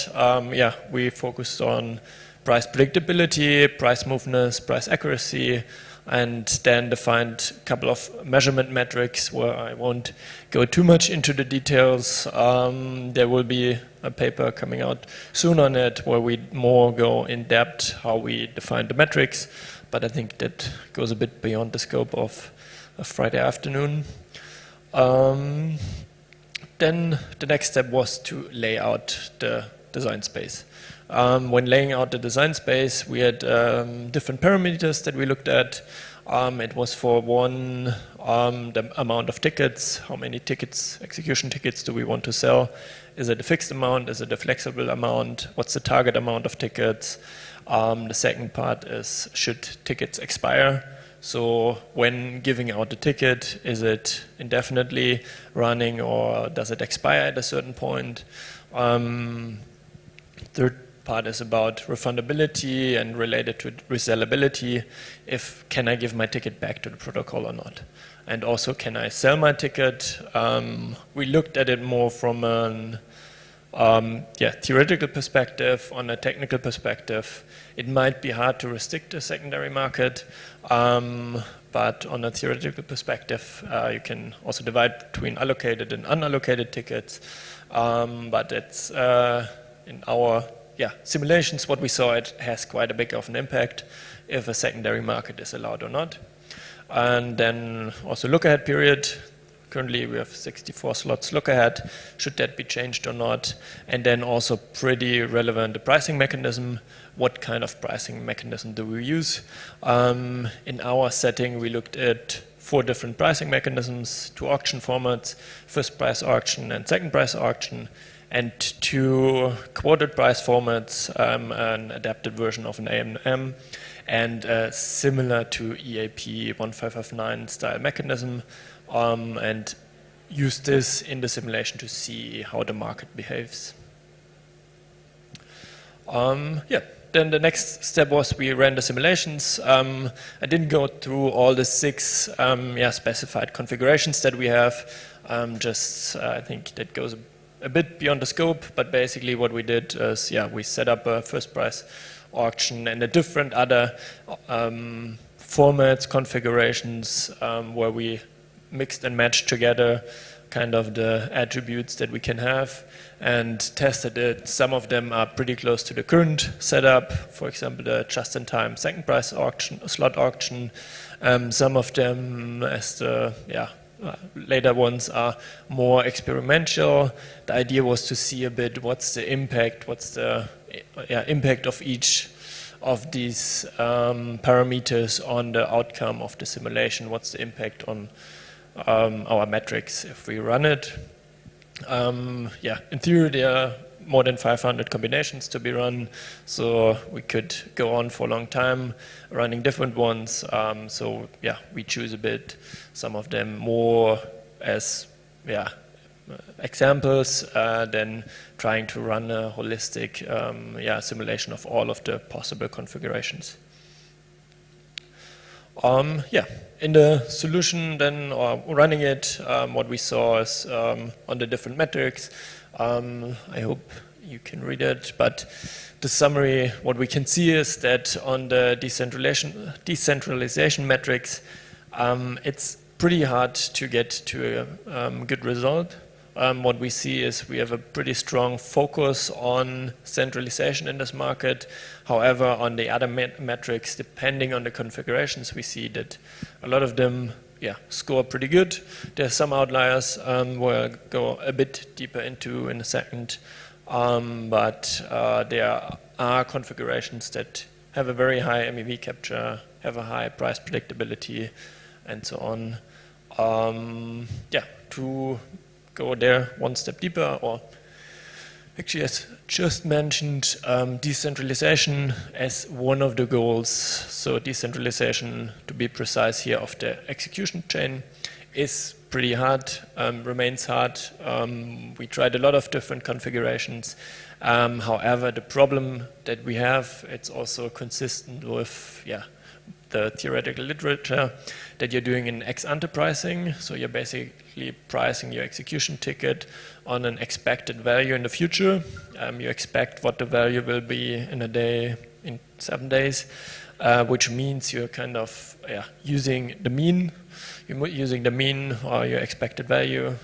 we focused on price predictability, price moveness, price accuracy, and then defined a couple of measurement metrics where I won't go too much into the details. There will be a paper coming out soon on it where we more go in depth how we define the metrics, but I think that goes a bit beyond the scope of a Friday afternoon. Then the next step was to lay out the design space. When laying out the design space, we had different parameters that we looked at. It was for one, the amount of tickets, how many tickets, execution tickets do we want to sell? Is it a fixed amount? Is it a flexible amount? What's the target amount of tickets? The second part is, should tickets expire? So when giving out the ticket, is it indefinitely running or does it expire at a certain point? Third part is about refundability and related to resellability. Can I give my ticket back to the protocol or not? And also, can I sell my ticket? We looked at it more from an theoretical perspective. On a technical perspective, it might be hard to restrict the secondary market, but on a theoretical perspective, you can also divide between allocated and unallocated tickets. But it's in our simulations, what we saw, it has quite a big of an impact if a secondary market is allowed or not. And then also look ahead period. Currently we have 64 slots look ahead. Should that be changed or not? And then also pretty relevant, the pricing mechanism. What kind of pricing mechanism do we use? In our setting, we looked at 4 different pricing mechanisms, 2 auction formats, first price auction and second price auction, and 2 quoted price formats, an adapted version of an AMM, and similar to EAP 1559 style mechanism, and use this in the simulation to see how the market behaves. then the next step was we ran the simulations. I didn't go through all the 6 specified configurations that we have. I think that goes a bit beyond the scope, but basically what we did is, we set up a first price auction and a different other formats, configurations, where we mixed and matched together kind of the attributes that we can have and tested it. Some of them are pretty close to the current setup, for example, the just-in-time second price auction, slot auction. Some of them, as the later ones, are more experimental. The idea was to see a bit what's the impact, impact of each of these parameters on the outcome of the simulation, what's the impact on our metrics if we run it. In theory there are more than 500 combinations to be run, so we could go on for a long time running different ones. We choose a bit, some of them more as examples than trying to run a holistic simulation of all of the possible configurations. In the solution then, or running it, what we saw is on the different metrics. I hope you can read it, but the summary, what we can see is that on the decentralization metrics, it's pretty hard to get to a good result. What we see is we have a pretty strong focus on centralization in this market. However, on the other metrics, depending on the configurations, we see that a lot of them score pretty good. There are some outliers where I'll go a bit deeper into in a second. But there are configurations that have a very high MEV capture, have a high price predictability, and so on. To go there one step deeper, or actually as just mentioned, decentralization as one of the goals. So decentralization, to be precise here, of the execution chain is pretty hard, remains hard. We tried a lot of different configurations. However, the problem that we have, it's also consistent with the theoretical literature, that you're doing an ex-ante pricing. So you're basically pricing your execution ticket on an expected value in the future. You expect what the value will be in a day, in 7 days, which means you're kind of using the mean. You're using the mean or your expected value.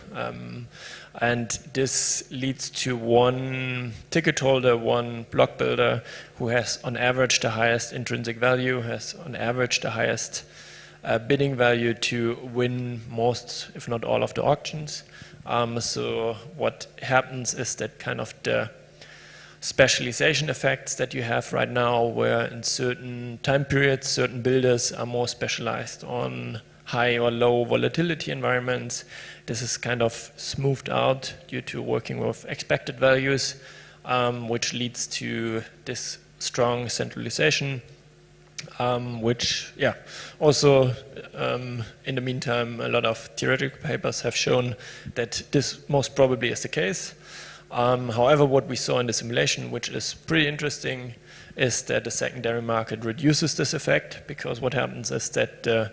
And this leads to one ticket holder, one block builder, who has on average the highest intrinsic value, has on average the highest bidding value to win most, if not all, of the auctions. So what happens is that kind of the specialization effects that you have right now, where in certain time periods, certain builders are more specialized on high or low volatility environments. This is kind of smoothed out due to working with expected values, which leads to this strong centralization, which, also in the meantime, a lot of theoretical papers have shown that this most probably is the case. However, what we saw in the simulation, which is pretty interesting, is that the secondary market reduces this effect, because what happens is that the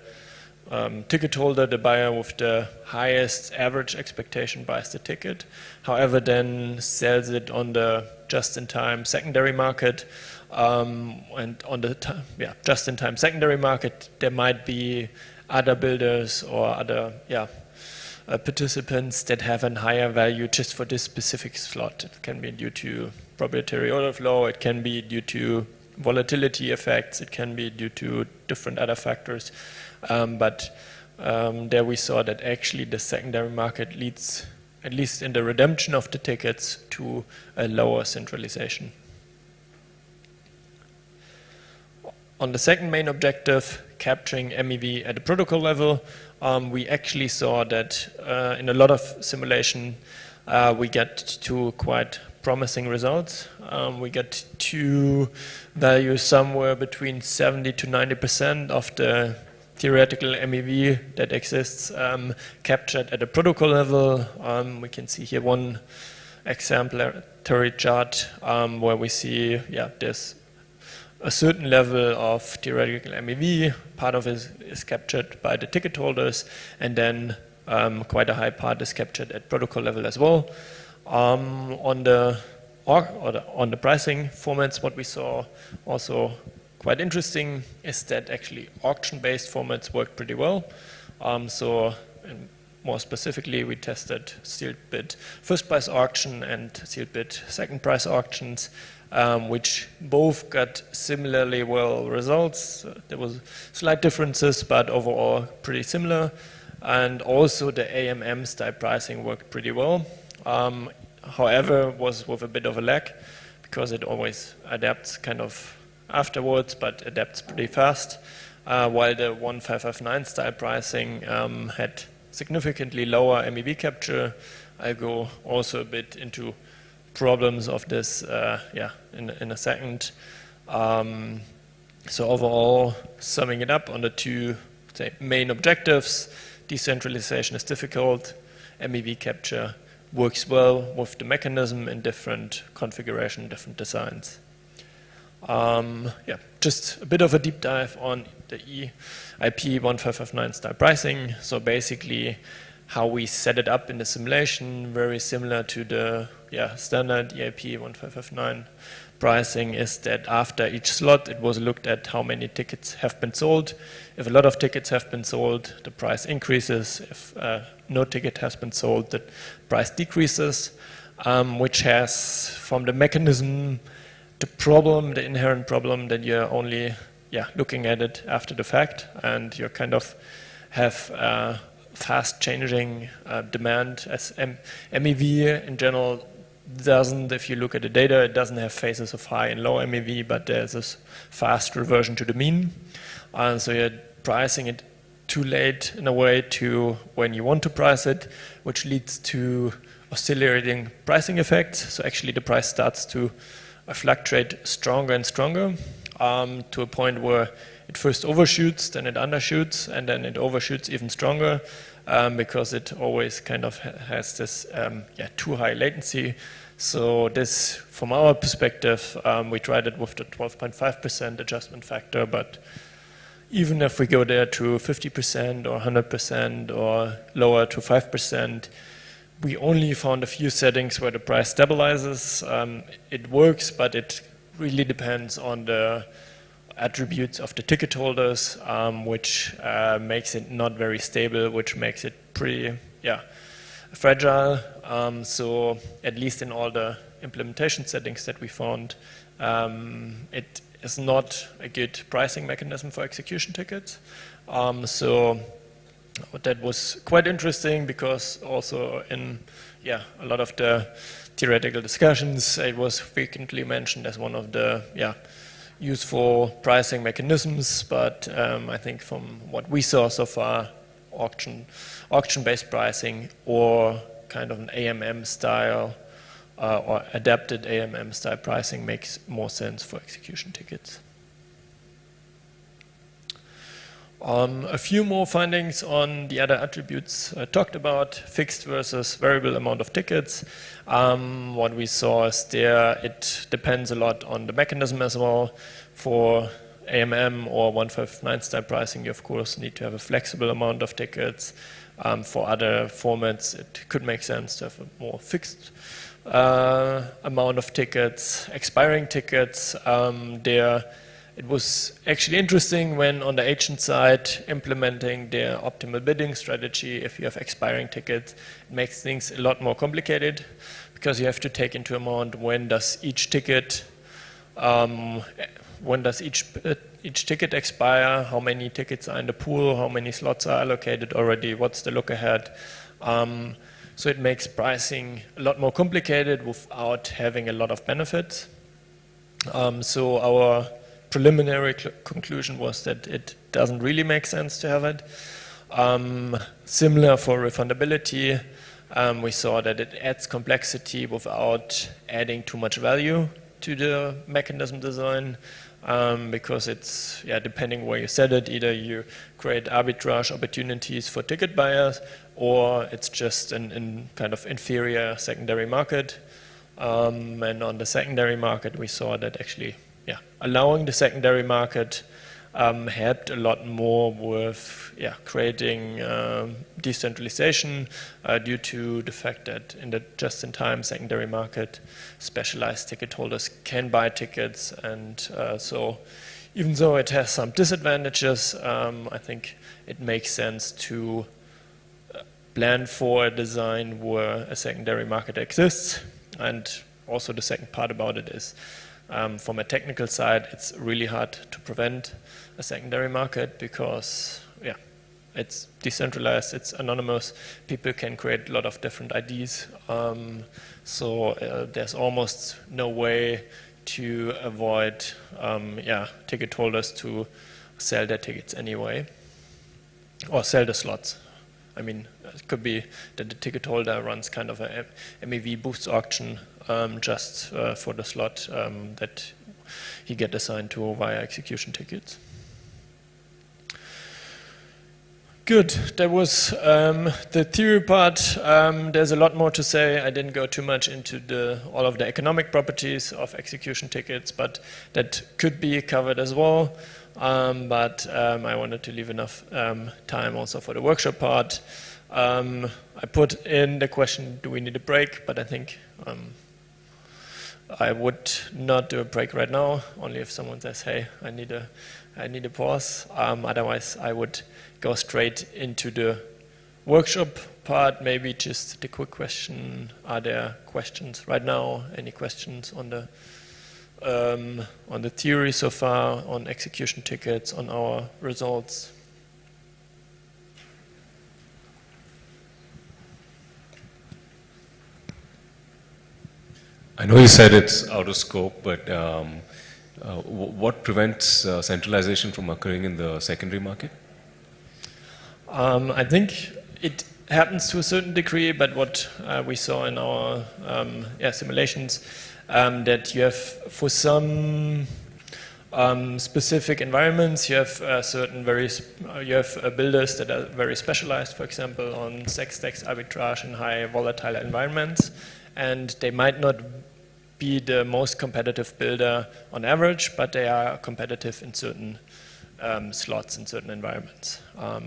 ticket holder, the buyer with the highest average expectation, buys the ticket. However, then sells it on the just-in-time secondary market. And on the just-in-time secondary market, there might be other builders or other participants that have a higher value just for this specific slot. It can be due to proprietary order flow. It can be due to volatility effects. It can be due to different other factors. But there we saw that actually the secondary market leads, at least in the redemption of the tickets, to a lower centralization. On the second main objective, capturing MEV at the protocol level, we actually saw that in a lot of simulation we get to quite promising results. We get to values somewhere between 70 to 90% of the theoretical MEV that exists captured at a protocol level. We can see here one exemplary chart where we see there's a certain level of theoretical MEV, part of it is captured by the ticket holders, and then quite a high part is captured at protocol level as well. On the pricing formats, what we saw also quite interesting is that actually auction-based formats work pretty well. More specifically, we tested sealed bid first price auction and sealed bid second price auctions, which both got similarly well results. There was slight differences, but overall pretty similar. And also the AMM style pricing worked pretty well. However, was with a bit of a lag because it always adapts kind of afterwards, but adapts pretty fast. While the 1559 style pricing had significantly lower MEV capture. I'll go also a bit into problems of this in a second. So overall, summing it up on the two main objectives, decentralization is difficult, MEV capture works well with the mechanism in different configuration, different designs. Just a bit of a deep dive on the EIP 1559 style pricing. So basically how we set it up in the simulation, very similar to the standard EIP 1559 pricing, is that after each slot it was looked at how many tickets have been sold. If a lot of tickets have been sold, the price increases. If no ticket has been sold, the price decreases, which has, from the mechanism, the inherent problem that you're only looking at it after the fact, and you kind of have fast changing demand, as MEV in general doesn't. If you look at the data, it doesn't have phases of high and low MEV, but there's this fast reversion to the mean. So you're pricing it too late in a way to when you want to price it, which leads to oscillating pricing effects. So actually the price starts to fluctuate stronger and stronger to a point where it first overshoots, then it undershoots, and then it overshoots even stronger because it always kind of has this too high latency. So this, from our perspective, we tried it with the 12.5% adjustment factor, but even if we go there to 50% or 100% or lower to 5%, we only found a few settings where the price stabilizes. It works, but it really depends on the attributes of the ticket holders, which makes it not very stable, which makes it pretty fragile. So at least in all the implementation settings that we found, it is not a good pricing mechanism for execution tickets. So that was quite interesting because also in a lot of the theoretical discussions, it was frequently mentioned as one of the useful pricing mechanisms. But I think from what we saw so far, auction-based pricing or kind of an AMM style or adapted AMM style pricing makes more sense for execution tickets. A few more findings on the other attributes I talked about, fixed versus variable amount of tickets. What we saw is it depends a lot on the mechanism as well. For AMM or 1559 style pricing, you of course need to have a flexible amount of tickets. For other formats, it could make sense to have a more fixed amount of tickets. Expiring tickets, it was actually interesting when on the agent side implementing their optimal bidding strategy. If you have expiring tickets, it makes things a lot more complicated because you have to take into account when does each ticket expire, how many tickets are in the pool, how many slots are allocated already, what's the look ahead. So it makes pricing a lot more complicated without having a lot of benefits. So our preliminary conclusion was that it doesn't really make sense to have it. Similar for refundability, we saw that it adds complexity without adding too much value to the mechanism design, because it's, depending where you set it, either you create arbitrage opportunities for ticket buyers, or it's just an kind of inferior secondary market. And on the secondary market, we saw that actually allowing the secondary market helped a lot more with creating decentralization due to the fact that in the just-in-time secondary market, specialized ticket holders can buy tickets, and so even though it has some disadvantages, I think it makes sense to plan for a design where a secondary market exists. And also the second part about it is, from a technical side, it's really hard to prevent a secondary market because, it's decentralized, it's anonymous, people can create a lot of different IDs, so there's almost no way to avoid ticket holders to sell their tickets anyway, or sell the slots. I mean, it could be that the ticket holder runs kind of a MEV boost auction just for the slot that he get assigned to via execution tickets. Good, that was the theory part. There's a lot more to say. I didn't go too much into all of the economic properties of execution tickets, but that could be covered as well. But I wanted to leave enough time also for the workshop part. I put in the question, do we need a break? But I think I would not do a break right now, only if someone says, hey, I need a pause. Otherwise, I would go straight into the workshop part. Maybe just the quick question, are there questions right now? Any questions on the theory so far, on execution tickets, on our results? I know you said it's out of scope, but what prevents centralization from occurring in the secondary market? I think it happens to a certain degree, but what we saw in our simulations, that you have, for some specific environments, you have you have builders that are very specialized, for example, on sex-tax arbitrage in high volatile environments, and they might not be the most competitive builder on average, but they are competitive in certain slots in certain environments.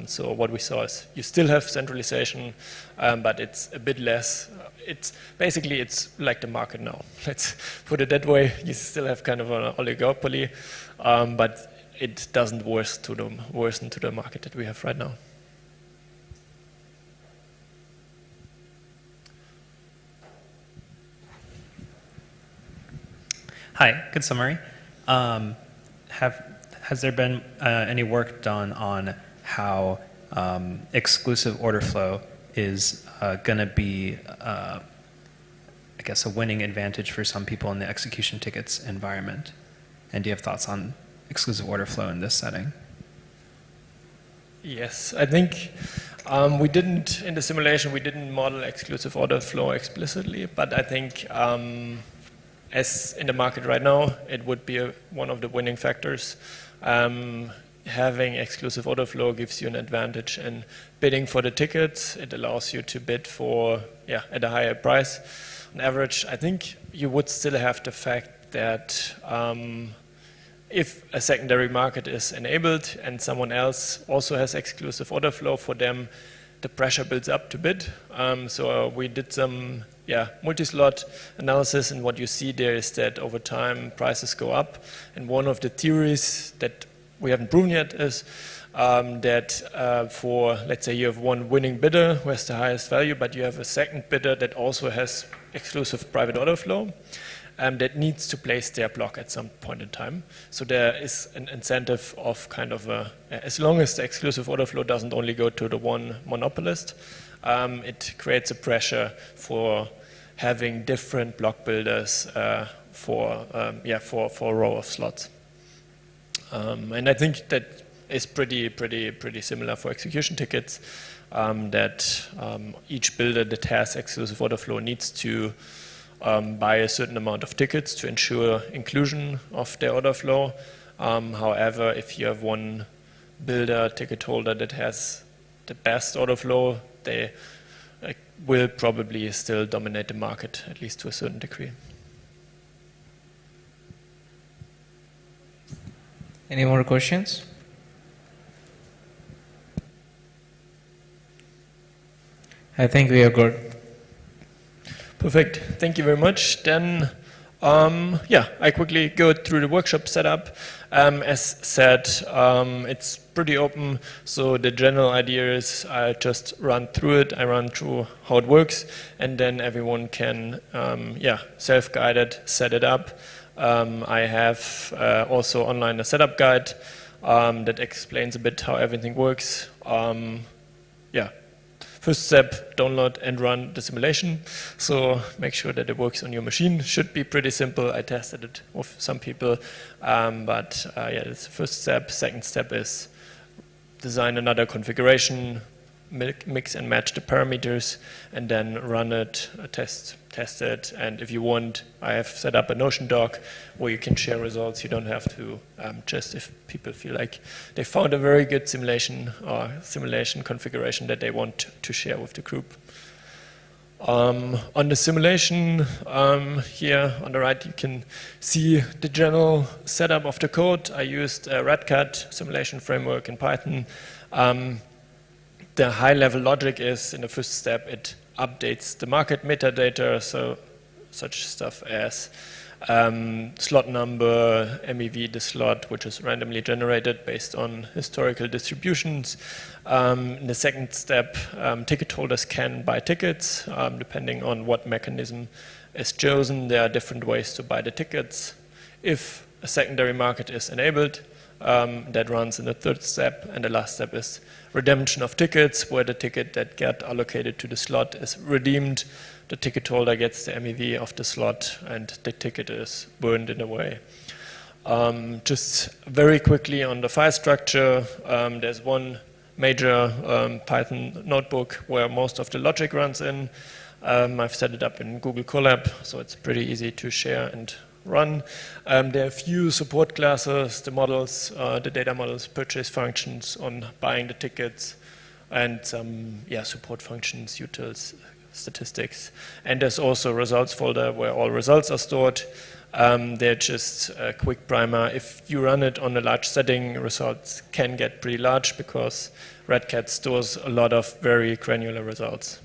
So what we saw is you still have centralization, but it's a bit less. It's like the market now. Let's put it that way. You still have kind of an oligopoly, but it doesn't worsen to the market that we have right now. Hi, good summary. Has there been any work done on how exclusive order flow is going to be, I guess, a winning advantage for some people in the execution tickets environment? And do you have thoughts on exclusive order flow in this setting? Yes, I think we didn't, in the simulation, we didn't model exclusive order flow explicitly, but I think as in the market right now, it would be one of the winning factors. Having exclusive order flow gives you an advantage in bidding for the tickets. It allows you to bid for, at a higher price. On average, I think you would still have the fact that if a secondary market is enabled and someone else also has exclusive order flow, for them, the pressure builds up to bid. So we did some multi-slot analysis, and what you see there is that over time prices go up. And one of the theories that we haven't proven yet is that for, let's say you have one winning bidder who has the highest value, but you have a second bidder that also has exclusive private order flow, that needs to place their block at some point in time. So there is an incentive of kind of as long as the exclusive order flow doesn't only go to the one monopolist, it creates a pressure for having different block builders for a row of slots. And I think that is pretty similar for execution tickets, that each builder that has exclusive order flow needs to buy a certain amount of tickets to ensure inclusion of their order flow. However, if you have one builder, ticket holder that has the best order flow, they will probably still dominate the market, at least to a certain degree. Any more questions? I think we are good. Perfect. Thank you very much. Then, I quickly go through the workshop setup. As said, it's pretty open. So the general idea is I just run through it. I run through how it works, and then everyone can, self-guided set it up. I have also online a setup guide that explains a bit how everything works. First step, download and run the simulation. So make sure that it works on your machine. Should be pretty simple. I tested it with some people. That's the first step. Second step is design another configuration, mix and match the parameters, and then run it, test it. And if you want, I have set up a Notion doc where you can share results. You don't have to, just if people feel like they found a very good simulation or simulation configuration that they want to share with the group. On the simulation, here on the right, you can see the general setup of the code. I used Redcat simulation framework in Python. The high-level logic is, in the first step, it updates the market metadata, so such stuff as slot number, MEV, the slot, which is randomly generated based on historical distributions. In the second step, ticket holders can buy tickets, depending on what mechanism is chosen. There are different ways to buy the tickets. If a secondary market is enabled, that runs in the third step, and the last step is redemption of tickets, where the ticket that get allocated to the slot is redeemed. The ticket holder gets the MEV of the slot, and the ticket is burned in a way. Just very quickly on the file structure, there's one major Python notebook where most of the logic runs in. I've set it up in Google Colab, so it's pretty easy to share and run. There are a few support classes, the models, the data models, purchase functions on buying the tickets, and some support functions, utils, statistics. And there's also a results folder where all results are stored. They're just a quick primer. If you run it on a large setting, results can get pretty large because Redcat stores a lot of very granular results.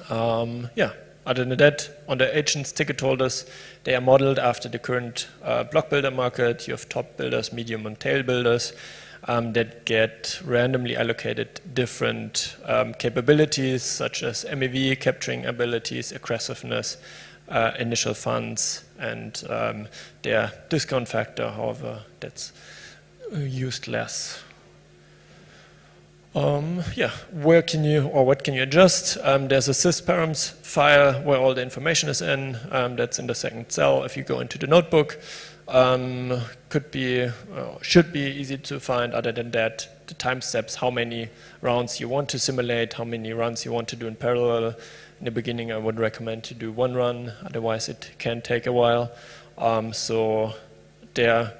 Other than that, on the agents, ticket holders, they are modeled after the current block builder market. You have top builders, medium, and tail builders that get randomly allocated different capabilities, such as MEV, capturing abilities, aggressiveness, initial funds, and their discount factor, however, that's used less. Where can you, or what can you adjust? There's a sysparams file where all the information is in. That's in the second cell. If you go into the notebook, could be, should be easy to find. Other than that, the time steps, how many rounds you want to simulate, how many runs you want to do in parallel. In the beginning, I would recommend to do one run. Otherwise, it can take a while. So their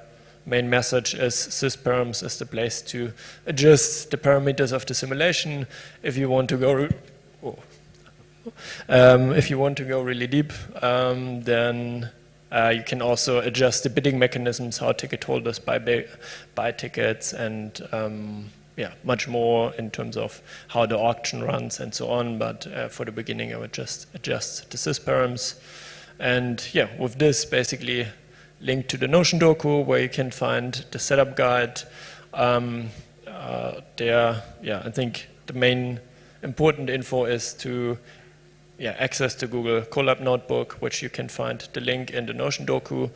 main message is sysparams is the place to adjust the parameters of the simulation. If you want to go, really deep, then you can also adjust the bidding mechanisms, how ticket holders buy tickets, and much more in terms of how the auction runs and so on. But for the beginning, I would just adjust the sysparams. And with this, basically link to the Notion docu where you can find the setup guide. I think the main important info is to access the Google Colab notebook, which you can find the link in the Notion docu.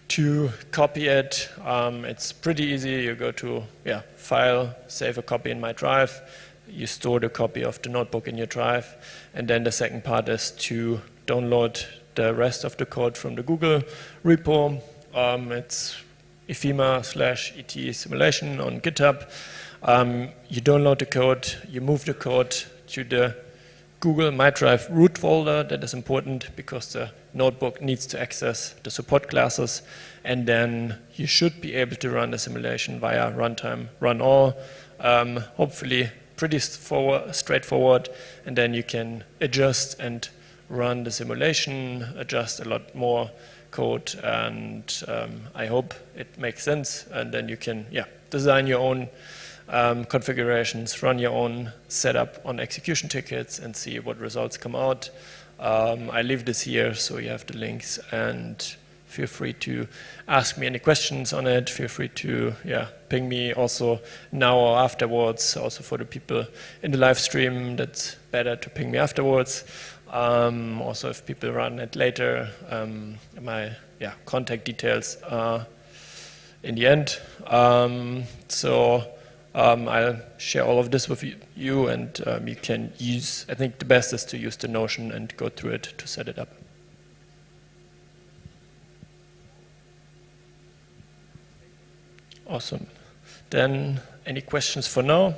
To copy it, it's pretty easy. You go to File, save a copy in my drive. You store the copy of the notebook in your drive. And then the second part is to download the rest of the code from the Google repo. It's ephema/et simulation on GitHub. You download the code, you move the code to the Google My Drive root folder. That is important because the notebook needs to access the support classes, and then you should be able to run the simulation via runtime run all. Hopefully pretty straightforward, and then you can adjust and run the simulation, adjust a lot more code, and I hope it makes sense. And then you can, design your own configurations, run your own setup on execution tickets, and see what results come out. I leave this here, so you have the links, and feel free to ask me any questions on it. Feel free to ping me also now or afterwards. Also for the people in the live stream, that's better to ping me afterwards. Also, if people run it later, my contact details are in the end. I'll share all of this with you, and you can use, I think the best is to use the Notion and go through it to set it up. Awesome. Then, any questions for now?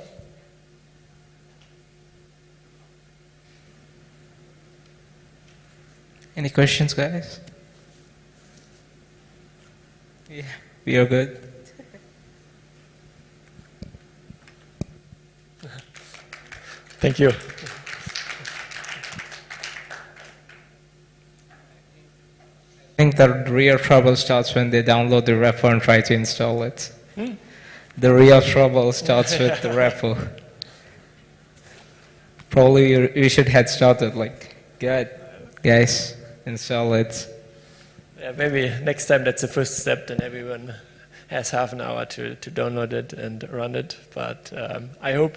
Any questions, guys? Yeah, we are good. Thank you. I think the real trouble starts when they download the repo and try to install it. The real trouble starts with the repo. Probably you should head start it like, good, guys, install it. Yeah, maybe next time that's the first step, then everyone has half an hour to download it and run it. But I hope,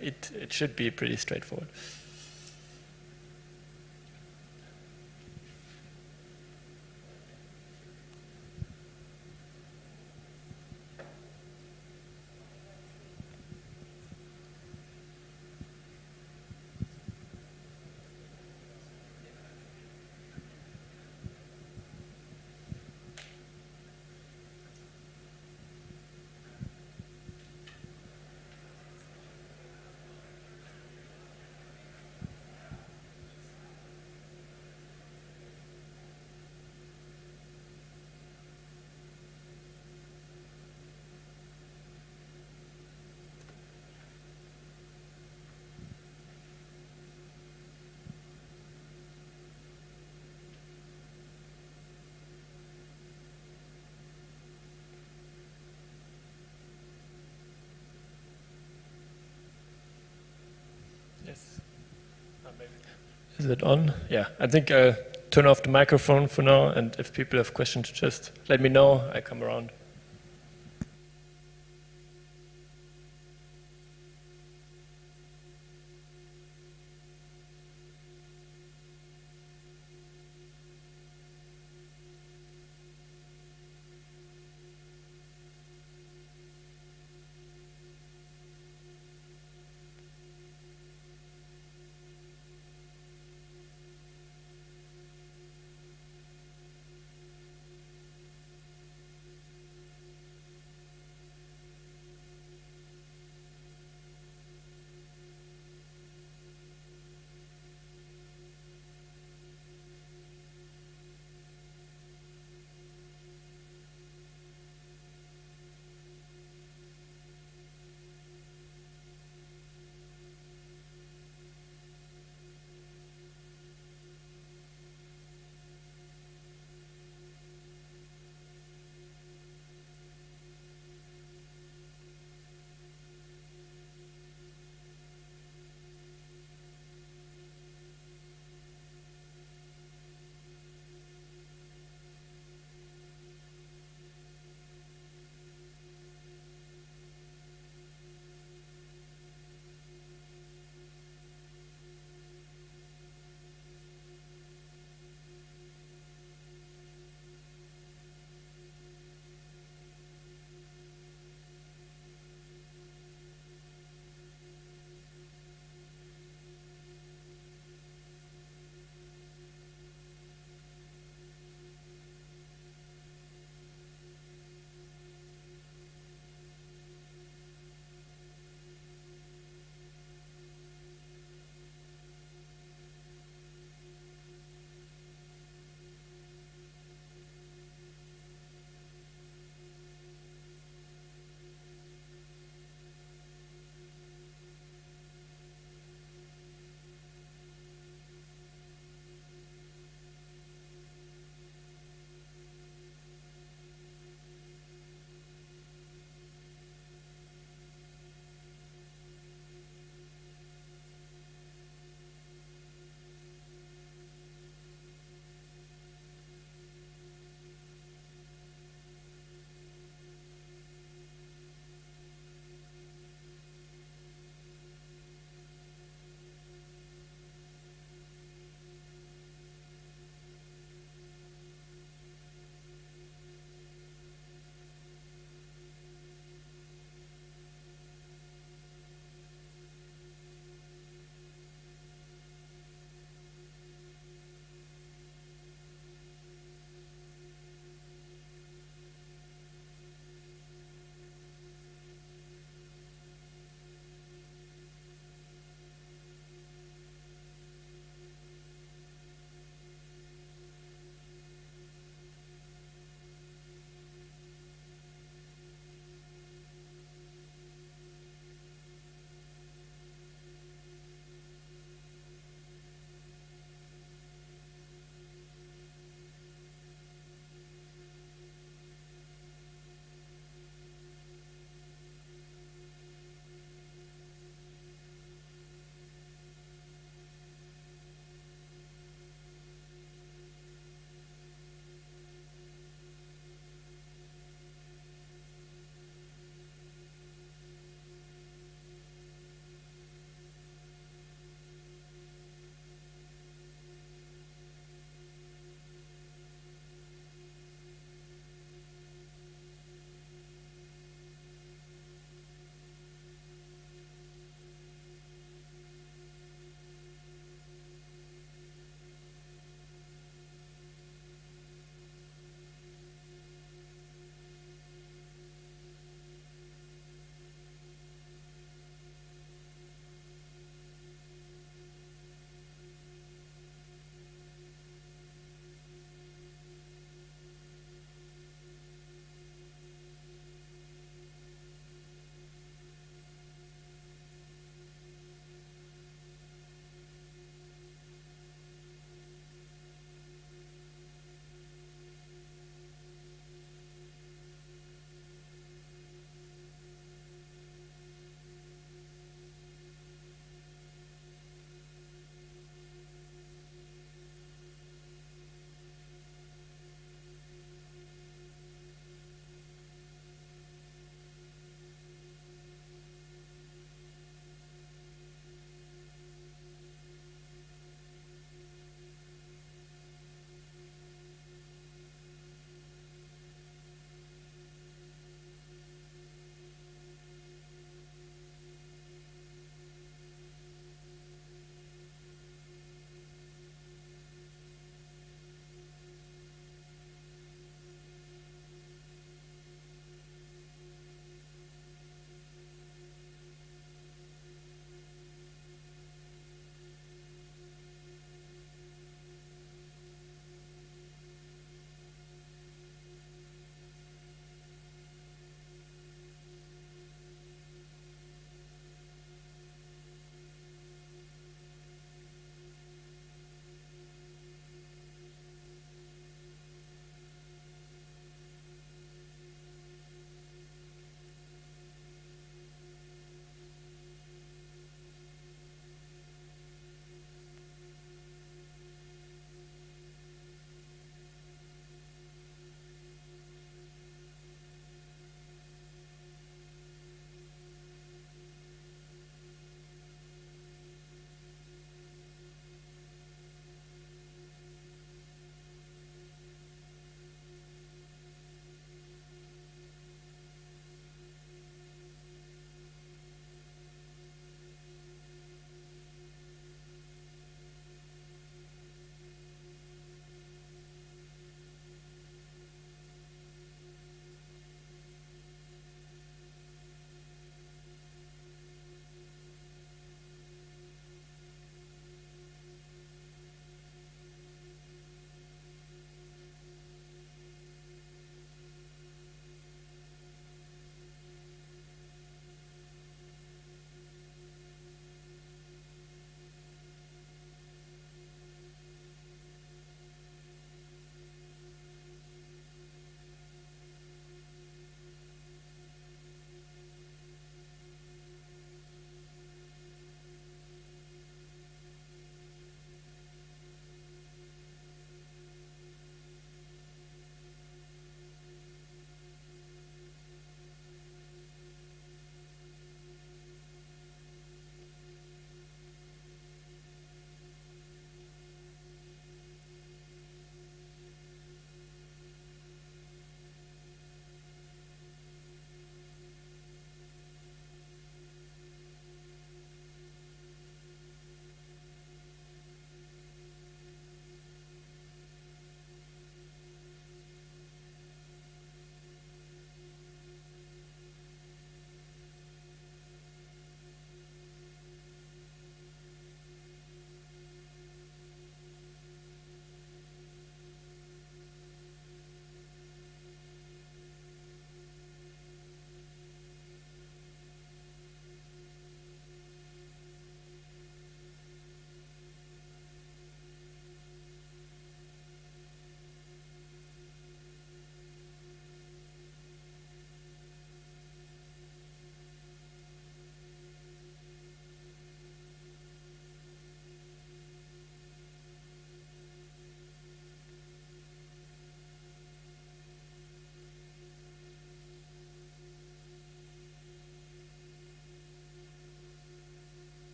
it should be pretty straightforward. Is it on? Yeah, I think I'll turn off the microphone for now, and if people have questions, just let me know. I come around.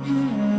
you.